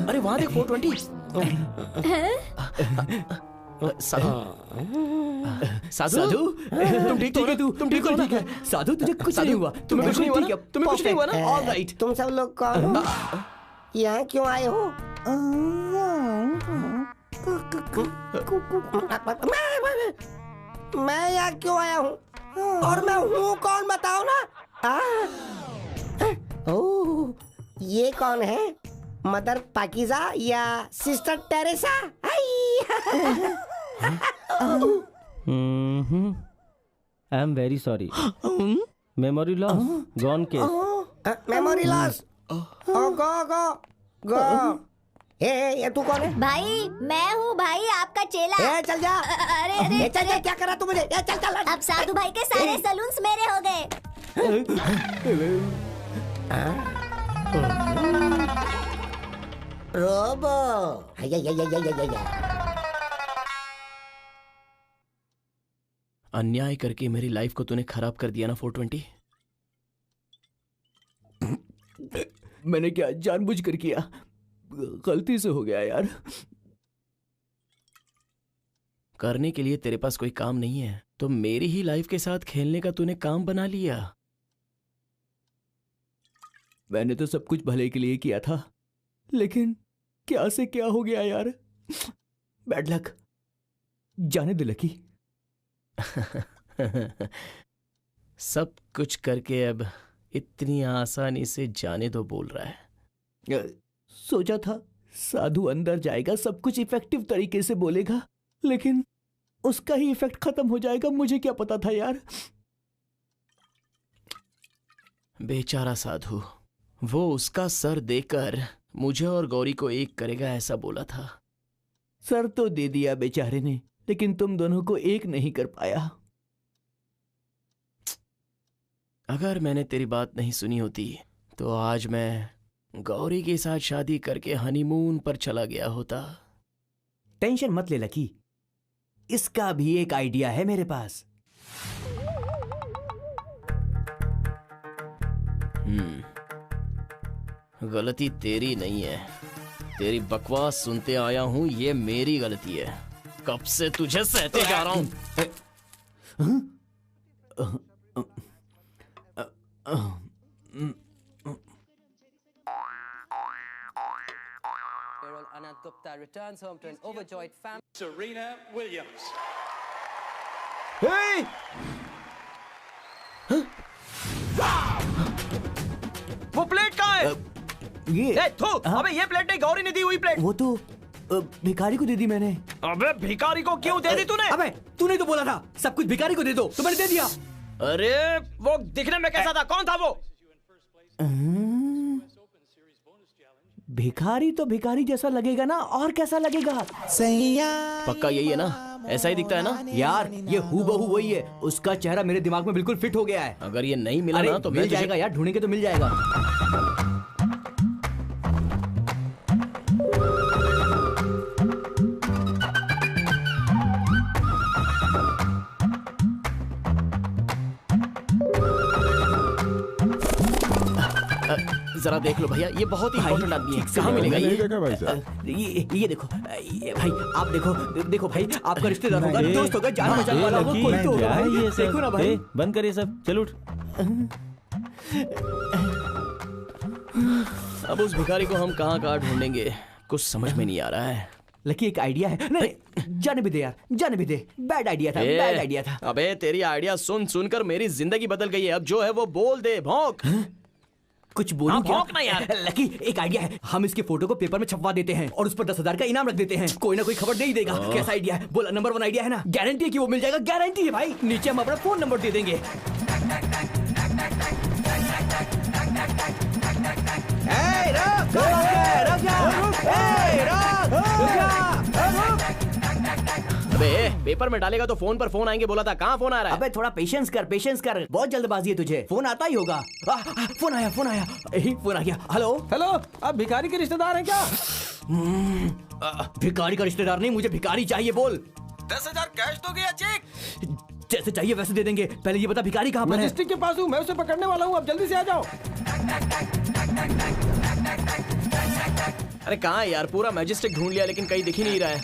अरे वहां देख 420। साधु तुम ठीक हो? तुम ठीक हो? साधु तुझे कुछ नहीं हुआ? तुम्हें कुछ नहीं हुआ ना? All right. तुम सब लोग कौन हो? यहाँ क्यों आए हो? मैं यहाँ क्यों आया हूँ और मैं हूँ कौन बताओ ना? ओह, ये कौन है? मदर पाकीज़ा या sister Teresa? I am very sorry. Memory loss, gone case. Memory loss. Go. ये तू कौन है? भाई मैं हूँ भाई, आपका चेला। चल जा। अरे चल जा, क्या करा तू मुझे? चल। अब साधु भाई के सारे सलून्स मेरे हो गए। रोबो। अन्याय करके मेरी लाइफ को तूने खराब कर दिया ना 420। मैंने क्या जानबूझकर किया? गलती से हो गया यार। करने के लिए तेरे पास कोई काम नहीं है तो मेरी ही लाइफ के साथ खेलने का तूने काम बना लिया। मैंने तो सब कुछ भले के लिए किया था, लेकिन क्या से क्या हो गया यार। Bad luck. जाने दे लकी। सब कुछ करके अब इतनी आसानी से जाने दो बोल रहा है। सोचा था साधु अंदर जाएगा, सब कुछ इफेक्टिव तरीके से बोलेगा, लेकिन उसका ही इफेक्ट खत्म हो जाएगा। मुझे क्या पता था यार। बेचारा साधु, वो उसका सर देकर मुझे और गौरी को एक करेगा ऐसा बोला था। सर तो दे दिया बेचारे ने, लेकिन तुम दोनों को एक नहीं कर पाया। अगर मैंने तेरी बात नहीं सुनी होती तो आज मैं गौरी के साथ शादी करके हनीमून पर चला गया होता। टेंशन मत ले लकी, इसका भी एक आइडिया है मेरे पास। गलती तेरी नहीं है, तेरी बकवास सुनते आया हूं, ये मेरी गलती है। कब से तुझे सहते जा रहा हूं। Anand Gupta returns home to an overjoyed family. Serena Williams. Hey! वो प्लेट कहाँ है? ये थू, अबे ये प्लेट नहीं, गौरी ने दी हुई प्लेट। वो तो भिखारी को दे दी मैंने। अबे भिखारी को क्यों दे दी तूने? अबे तूने तो बोला था सब कुछ भिखारी को दे दो, तो मैंने दे दिया। अरे वो दिखने में कैसा था? कौन था वो? भिखारी तो भिखारी जैसा लगेगा ना, और कैसा लगेगा? पक्का यही है ना? ऐसा ही दिखता है ना? यार ये हूबहू वही है। उसका चेहरा मेरे दिमाग में बिल्कुल फिट हो गया है। अगर ये नहीं मिला ना तो मिल जाएगा यार, ढूंढेंगे तो मिल जाएगा। जरा देख लो भैया, ये बहुत ही इम्पोर्टेंट आदमी है। कहाँ मिलेगा ये देखो भाई, आप देखो भाई, आपका रिश्तेदार होगा, दोस्त होगा, जान पहचान वाला होगा, कोई तो होगा भाई। देखो ना भाई। बंद करिए सब, चल उठ। अब उस भिखारी को हम कहाँ ढूंढेंगे, कुछ समझ में नहीं आ रहा है। लकी एक आइडिया है। नहीं जाने भी दे यार, जाने भी दे। बैड आइडिया था, बैड आइडिया था। अबे तेरी आइडिया सुनकर मेरी जिंदगी बदल गई है। अब जो है वो बोल दे, भौंक। कुछ बोलूं क्या? भौंक ना यार। लकी एक आइडिया है, हम इसके फोटो को पेपर में छपवा देते हैं और उस पर 10,000 का इनाम रख देते हैं। कोई ना कोई खबर दे ही देगा। कैसा आइडिया है? बोला नंबर 1 आइडिया है ना? गारंटी है कि वो मिल जाएगा, गारंटी है भाई। नीचे हम अपना फोन नंबर दे देंगे। अबे पेपर में डालेगा तो फोन पर फोन आएंगे बोला था, कहाँ फोन आ रहा है? अबे थोड़ा पेशेंस कर, बहुत जल्दबाजी है तुझे। फोन आता ही होगा। फोन आया, फोन आ गया। हेलो, आप भिखारी के रिश्तेदार हैं क्या? भिखारी का रिश्तेदार नहीं, मुझे भिखारी चाहिए। बोल। 10,000 कैश दोगे या चेक? जैसे चाहिए वैसे दे देंगे। पहले ये बता भिखारी कहाँ पर है? मैजिस्ट्रेट के पास हूँ, मैं उसे पकड़ने वाला हूँ, अब जल्दी से आ जाओ। अरे कहाँ है यार? पूरा मैजिस्ट्रेट ढूंढ लिया लेकिन कहीं दिख ही नहीं रहा है।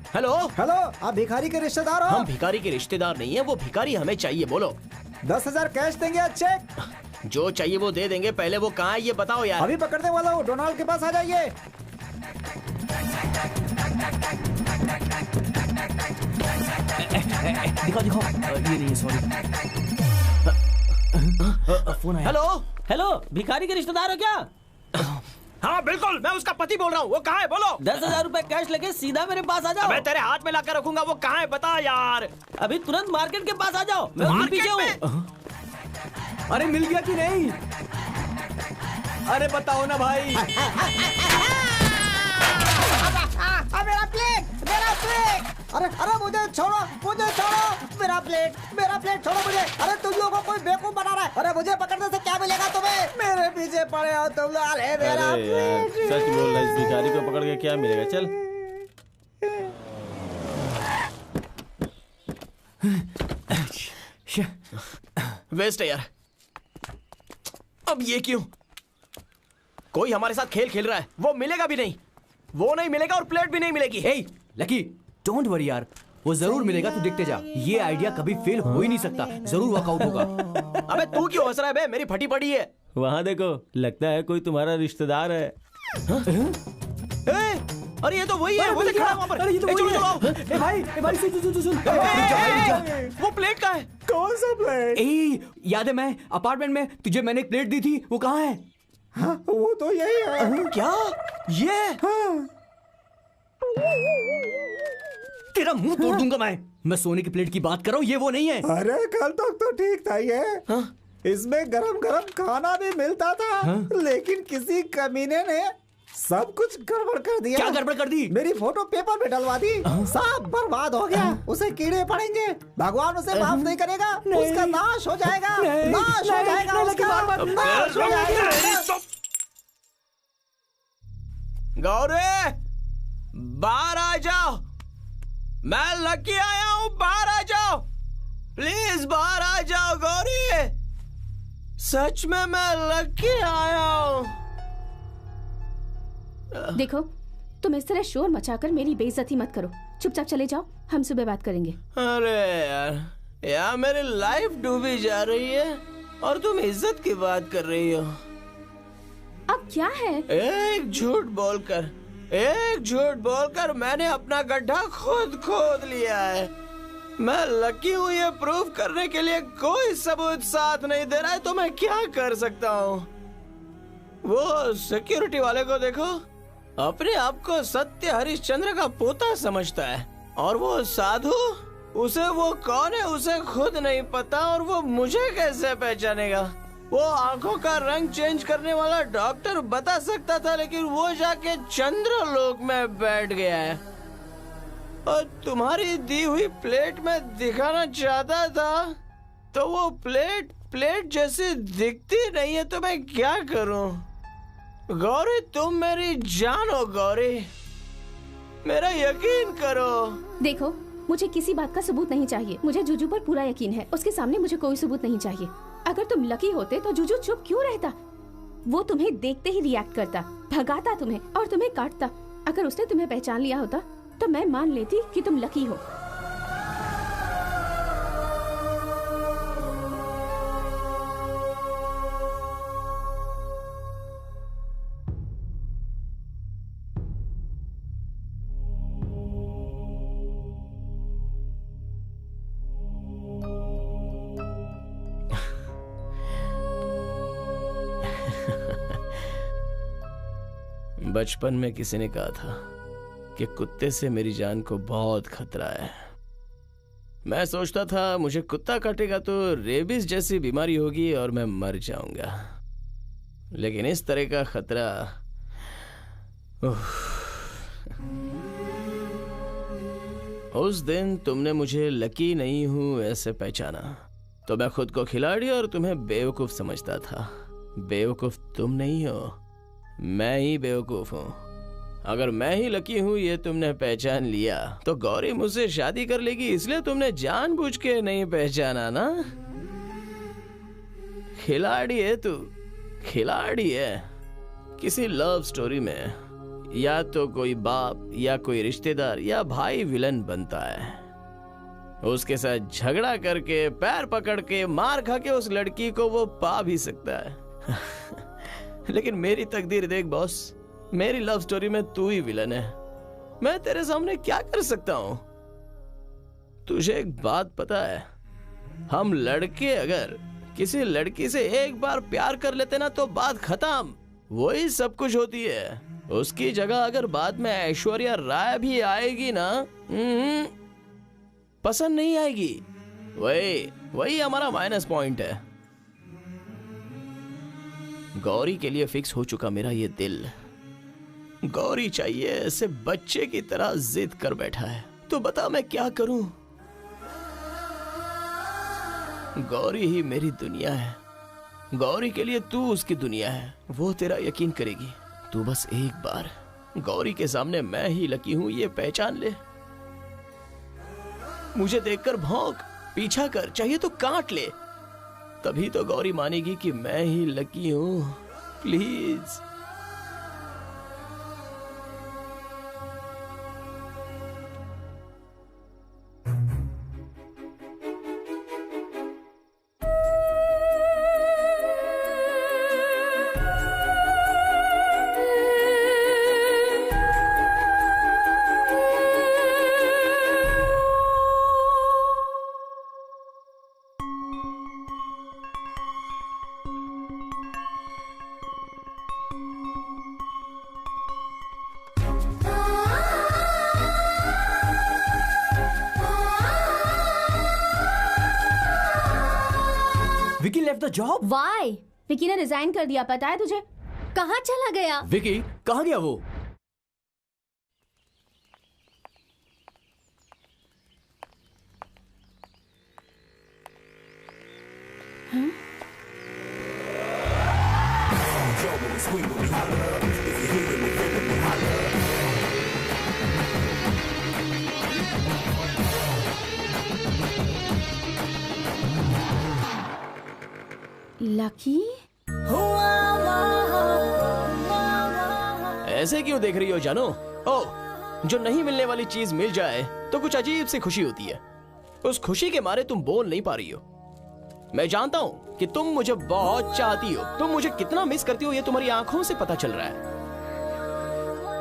हेलो, आप भिखारी के रिश्तेदार हो? हम भिखारी के रिश्तेदार नहीं है, वो भिखारी हमें चाहिए। बोलो। 10,000 कैश देंगे या चेक? जो चाहिए वो दे देंगे, पहले वो कहाँ है ये बताओ यार। अभी पकड़ने वाला हूँ, डोनाल्ड के पास आ जाइए। दिखाओ। ये नहीं, सॉरी। फोन आया। हेलो, भिखारी के रिश्तेदार हो क्या? हाँ बिल्कुल, मैं उसका पति बोल रहा हूँ। वो कहाँ है बोलो? 10,000 रुपए कैश लेके सीधा मेरे पास आ जाओ। मैं तेरे हाथ में लाकर रखूंगा। वो कहाँ है बता यार। अभी तुरंत मार्केट के पास आ जाओ, मैं उसके पीछे हूँ। अरे मिल गया कि नहीं? अरे बताओ ना भाई। मेरा प्लेट, मेरा प्लेट। अरे मुझे छोड़ो, मेरा प्लेट छोड़ो मुझे। अरे तुम लोगों को कोई बेवकूफ बना रहा है। अरे मुझे पकड़ने से क्या मिलेगा तुम्हें? मेरे पीछे पड़े हो तुम लोग। अरे मेरा प्लेट। सच बोल रहा है, इस भिखारी को पकड़ के क्या मिलेगा? चल वेस्ट है यार। अब ये क्यों? कोई हमारे साथ खेल खेल रहा है। वो मिलेगा भी नहीं, वो नहीं मिलेगा और प्लेट भी नहीं मिलेगी। हे लकी, डोंट वरी यार, वो जरूर मिलेगा, तू देखते जा। ये आइडिया कभी फेल हो ही नहीं सकता, जरूर वर्कआउट होगा। अबे तू क्यों हंस रहा है बे? मेरी फटी पड़ी है। वहाँ देखो, लगता है कोई तुम्हारा रिश्तेदार है। अरे ये तो वही है, वो देख खड़ा है वहाँ पर। अरे ये तो वही है। ए भाई सुन। वो प्लेट कहाँ है? कौन सा प्लेट? याद है मैं अपार्टमेंट में तुझे मैंने एक प्लेट दी थी, वो कहाँ है? हाँ, वो तो यही है। क्या ये? हाँ। तेरा मुंह तोड़ दूंगा मैं सोने की प्लेट की बात कर रहा हूँ, ये वो नहीं है। अरे कल तक तो ठीक था ये। हाँ? इसमें गरम गरम खाना भी मिलता था। हाँ? लेकिन किसी कमीने ने सब कुछ गड़बड़ कर दिया। क्या गड़बड़ कर दी? मेरी फोटो पेपर में डलवा दी। सब बर्बाद हो गया। उसे कीड़े पड़ेंगे, भगवान उसे माफ नहीं करेगा। उसका नाश हो जाएगा, नाश हो जाएगा उसका, नाश हो जाएगा। गौरी बाहर आ जाओ, मैं लकी आया हूँ, बाहर आ जाओ प्लीज, बाहर आ जाओ गौरी। सच में मैं लकी आया हूँ। देखो, तुम इस तरह शोर मचाकर मेरी बेइज्जती मत करो। चुपचाप चले जाओ, हम सुबह बात करेंगे। अरे यार मेरी लाइफ डूबी जा रही है और तुम इज्जत की बात कर रही हो। अब क्या है? एक झूठ बोलकर मैंने अपना गड्ढा खुद खोद लिया है। मैं लकी हूँ, ये प्रूव करने के लिए कोई सबूत साथ नहीं दे रहा है, तो मैं क्या कर सकता हूँ? वो सिक्योरिटी वाले को देखो, अपने आप को सत्य हरिश्चंद्र का पोता समझता है, और वो साधु, उसे वो कौन है उसे खुद नहीं पता, और वो मुझे कैसे पहचानेगा? वो आंखों का रंग चेंज करने वाला डॉक्टर बता सकता था, लेकिन वो जाके चंद्रलोक में बैठ गया है। और तुम्हारी दी हुई प्लेट में दिखाना चाहता था, तो वो प्लेट जैसी दिखती नहीं है, तो मैं क्या करूं? गौरी तुम मेरी जान हो गौरी, मेरा यकीन करो। देखो, मुझे किसी बात का सबूत नहीं चाहिए। मुझे जुजू पर पूरा यकीन है, उसके सामने मुझे कोई सबूत नहीं चाहिए। अगर तुम लकी होते तो जुजू चुप क्यों रहता? वो तुम्हें देखते ही रिएक्ट करता, भगाता तुम्हें और तुम्हें काटता। अगर उसने तुम्हें पहचान लिया होता तो मैं मान लेती कि तुम लकी हो। बचपन में किसी ने कहा था कि कुत्ते से मेरी जान को बहुत खतरा है। मैं सोचता था मुझे कुत्ता काटेगा तो रेबीज जैसी बीमारी होगी और मैं मर जाऊंगा, लेकिन इस तरह का खतरा, उस दिन तुमने मुझे लकी नहीं हूं ऐसे पहचाना, तो मैं खुद को खिलाड़ी और तुम्हें बेवकूफ समझता था। बेवकूफ तुम नहीं हो, मैं ही बेवकूफ हूँ। अगर मैं ही लकी हूँ ये तुमने पहचान लिया, तो गौरी मुझसे शादी कर लेगी, इसलिए तुमने जानबूझ के नहीं पहचाना ना। खिलाड़ी है तू, खिलाड़ी है। किसी लव स्टोरी में या तो कोई बाप या कोई रिश्तेदार या भाई विलन बनता है, उसके साथ झगड़ा करके, पैर पकड़ के, मार खा के उस लड़की को वो पा भी सकता है। लेकिन मेरी तकदीर देख बॉस, मेरी लव स्टोरी में तू ही विलन है। मैं तेरे सामने क्या कर सकता हूं? तुझे एक बात पता है, हम लड़के अगर किसी लड़की से एक बार प्यार कर लेते ना तो बात खत्म। वही सब कुछ होती है। उसकी जगह अगर बाद में ऐश्वर्या राय भी आएगी ना, पसंद नहीं आएगी। वही हमारा माइनस पॉइंट है। गौरी के लिए फिक्स हो चुका मेरा ये दिल। गौरी चाहिए, ऐसे बच्चे की तरह जिद कर बैठा है। तो बता मैं क्या करूं? गौरी ही मेरी दुनिया है। गौरी के लिए तू उसकी दुनिया है। वो तेरा यकीन करेगी। तू बस एक बार गौरी के सामने मैं ही लकी हूं ये पहचान ले। मुझे देखकर भौंक, पीछा कर, चाहिए तो काट ले। तभी तो गौरी मानेगी कि मैं ही लकी हूं। Please. Vicky left the job. Why? Vicky ने रिजाइन कर दिया, पता है तुझे? कहाँ चला गया? विकी कहाँ गया वो? लकी? ऐसे क्यों देख रही हो जानो? ओ, जो नहीं मिलने वाली चीज मिल जाए तो कुछ अजीब सी खुशी होती है। उस खुशी के मारे तुम बोल नहीं पा रही हो। मैं जानता हूं कि तुम मुझे बहुत चाहती हो। तुम मुझे कितना मिस करती हो ये तुम्हारी आंखों से पता चल रहा है।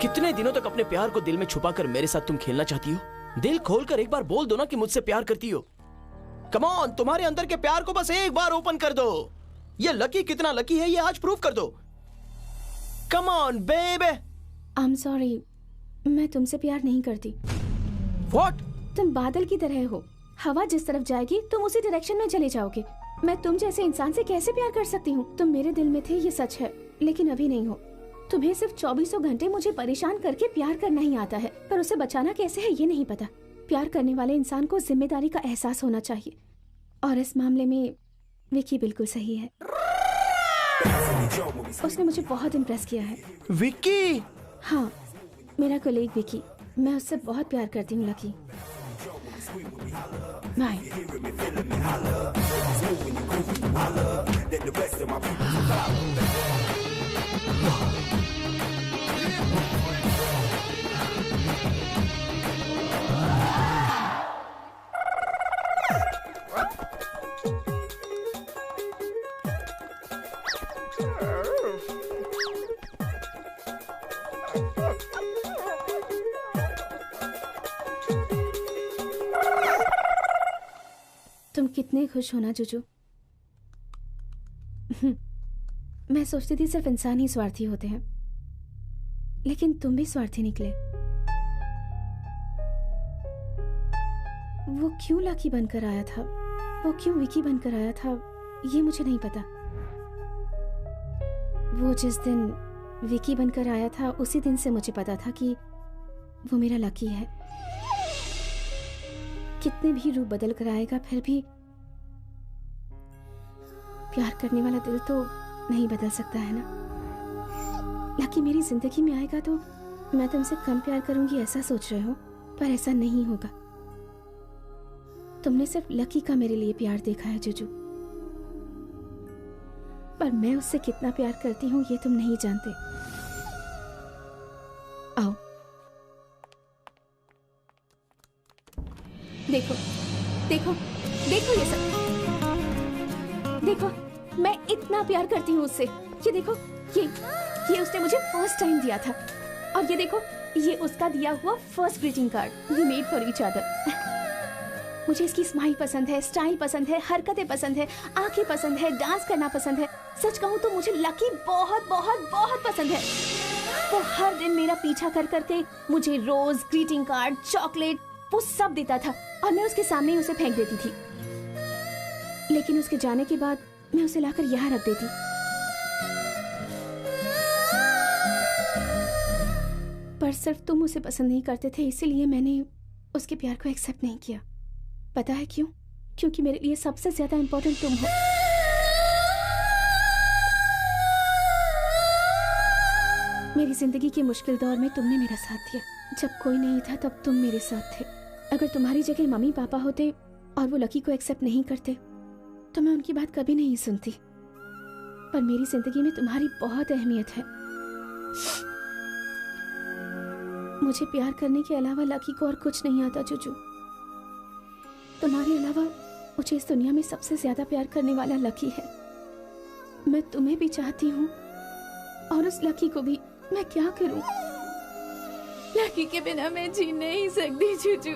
कितने दिनों तक अपने प्यार को दिल में छुपाकर मेरे साथ तुम खेलना चाहती हो? दिल खोलकर एक बार बोल दो ना कि मुझसे प्यार करती हो। कम ऑन, तुम्हारे अंदर के प्यार को बस एक बार ओपन कर दो। ये लकी कितना लकी है ये आज प्रूव कर दो। Come on baby. I am sorry, मैं तुमसे प्यार नहीं करती। What? तुम बादल की तरह हो। हवा जिस तरफ जाएगी तुम उसी डायरेक्शन में चले जाओगे। मैं तुम जैसे इंसान से कैसे प्यार कर सकती हूँ? तुम मेरे दिल में थे, ये सच है, लेकिन अभी नहीं हो। तुम्हें सिर्फ 24 घंटे मुझे परेशान करके प्यार करना ही आता है, पर उसे बचाना कैसे है ये नहीं पता। प्यार करने वाले इंसान को जिम्मेदारी का एहसास होना चाहिए, और इस मामले में विकी बिल्कुल सही है। उसने मुझे बहुत इम्प्रेस किया है। विकी? हाँ, मेरा कोलीग विकी। मैं उससे बहुत प्यार करती हूँ लकी। बाय। तुम कितने खुश हो ना जुजू। मैं सोचती थी सिर्फ इंसान ही स्वार्थी होते हैं, लेकिन तुम भी स्वार्थी निकले। वो क्यों लकी बनकर आया था, वो क्यों विकी बनकर आया था, ये मुझे नहीं पता। वो जिस दिन विकी बनकर आया था उसी दिन से मुझे पता था कि वो मेरा लकी है। कितने भी रूप बदल कर आएगा फिर भी प्यार करने वाला दिल तो नहीं बदल सकता है ना। लकी मेरी जिंदगी में आएगा तो मैं तुमसे कम प्यार करूंगी ऐसा सोच रहे हो, पर ऐसा नहीं होगा। तुमने सिर्फ लकी का मेरे लिए प्यार देखा है जुजू, पर मैं उससे कितना प्यार करती हूँ ये तुम नहीं जानते। आओ देखो देखो देखो ये सब देखो, मैं इतना प्यार करती हूँ उससे। ये देखो, ये उसने मुझे फर्स्ट टाइम दिया था, और ये देखो ये उसका दिया हुआ first greeting card. We made for each other. मुझे इसकी स्माइल पसंद है, स्टाइल पसंद है, हरकतें पसंद है, आंखें पसंद है, डांस करना पसंद है। सच कहूँ तो मुझे लकी बहुत बहुत बहुत पसंद है। वो हर दिन मेरा पीछा कर करके मुझे रोज, ग्रीटिंग कार्ड, चॉकलेट वो सब देता था और मैं उसके सामने ही उसे फेंक देती थी। लेकिन उसके जाने के बाद मैं उसे लाकर यहाँ रख देती। पर सिर्फ तुम उसे पसंद नहीं करते थे, इसीलिए मैंने उसके प्यार को एक्सेप्ट नहीं किया। पता है क्यों? क्योंकि मेरे लिए सबसे ज्यादा इम्पोर्टेंट तुम हो। मेरी जिंदगी के मुश्किल दौर में तुमने मेरा साथ दिया। जब कोई नहीं था तब तुम मेरे साथ थे। अगर तुम्हारी जगह मम्मी पापा होते और वो लकी को एक्सेप्ट नहीं करते तो मैं उनकी बात कभी नहीं सुनती। पर मेरी जिंदगी में तुम्हारी बहुत अहमियत है। मुझे प्यार करने के अलावा लकी को और कुछ नहीं आता जुजू। तुम्हारे अलावा मुझे इस दुनिया में सबसे ज्यादा प्यार करने वाला लकी है। मैं तुम्हें भी चाहती हूँ और उस लकी को भी। मैं क्या करूँ? लकी के बिना मैं जी नहीं सकती जुजू।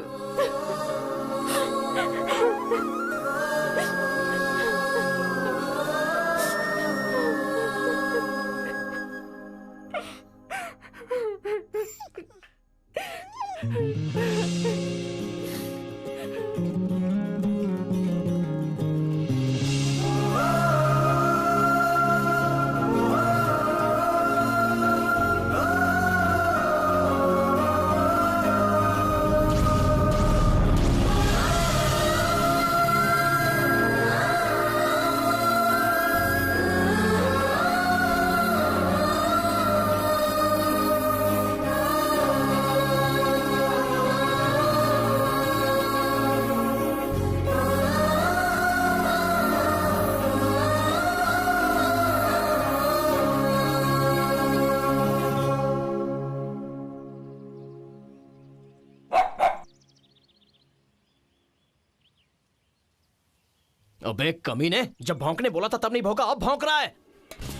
अबे कमीने, जब भौंकने बोला था तब नहीं भौंका, अब भौंक रहा है।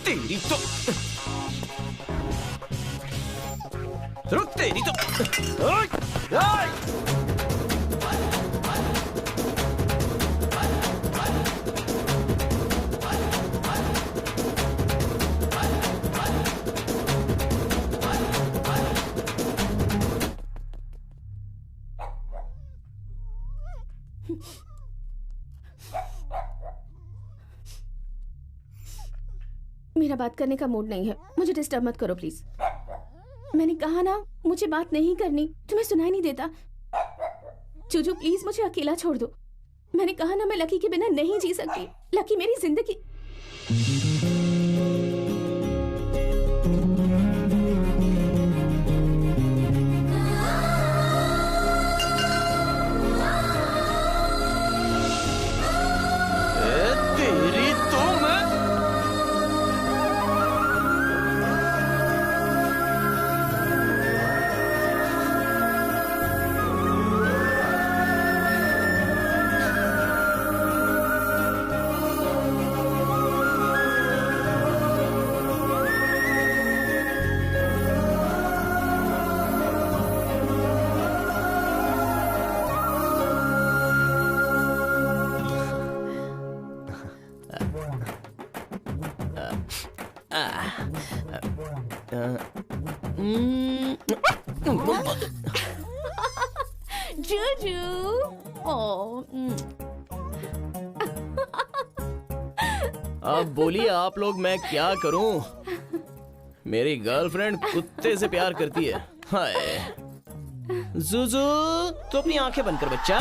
तेरी तो रुक, तेरी तो मेरा बात करने का मूड नहीं है, मुझे डिस्टर्ब मत करो प्लीज। मैंने कहा ना मुझे बात नहीं करनी, तुम्हें सुनाई नहीं देता? जुजू प्लीज मुझे अकेला छोड़ दो। मैंने कहा ना मैं लकी के बिना नहीं जी सकती। लकी मेरी जिंदगी। अब बोलिए आप लोग, मैं क्या करूं? मेरी गर्लफ्रेंड कुत्ते से प्यार करती है। हाय जुजू, तो अपनी आंखें बंद कर बच्चा।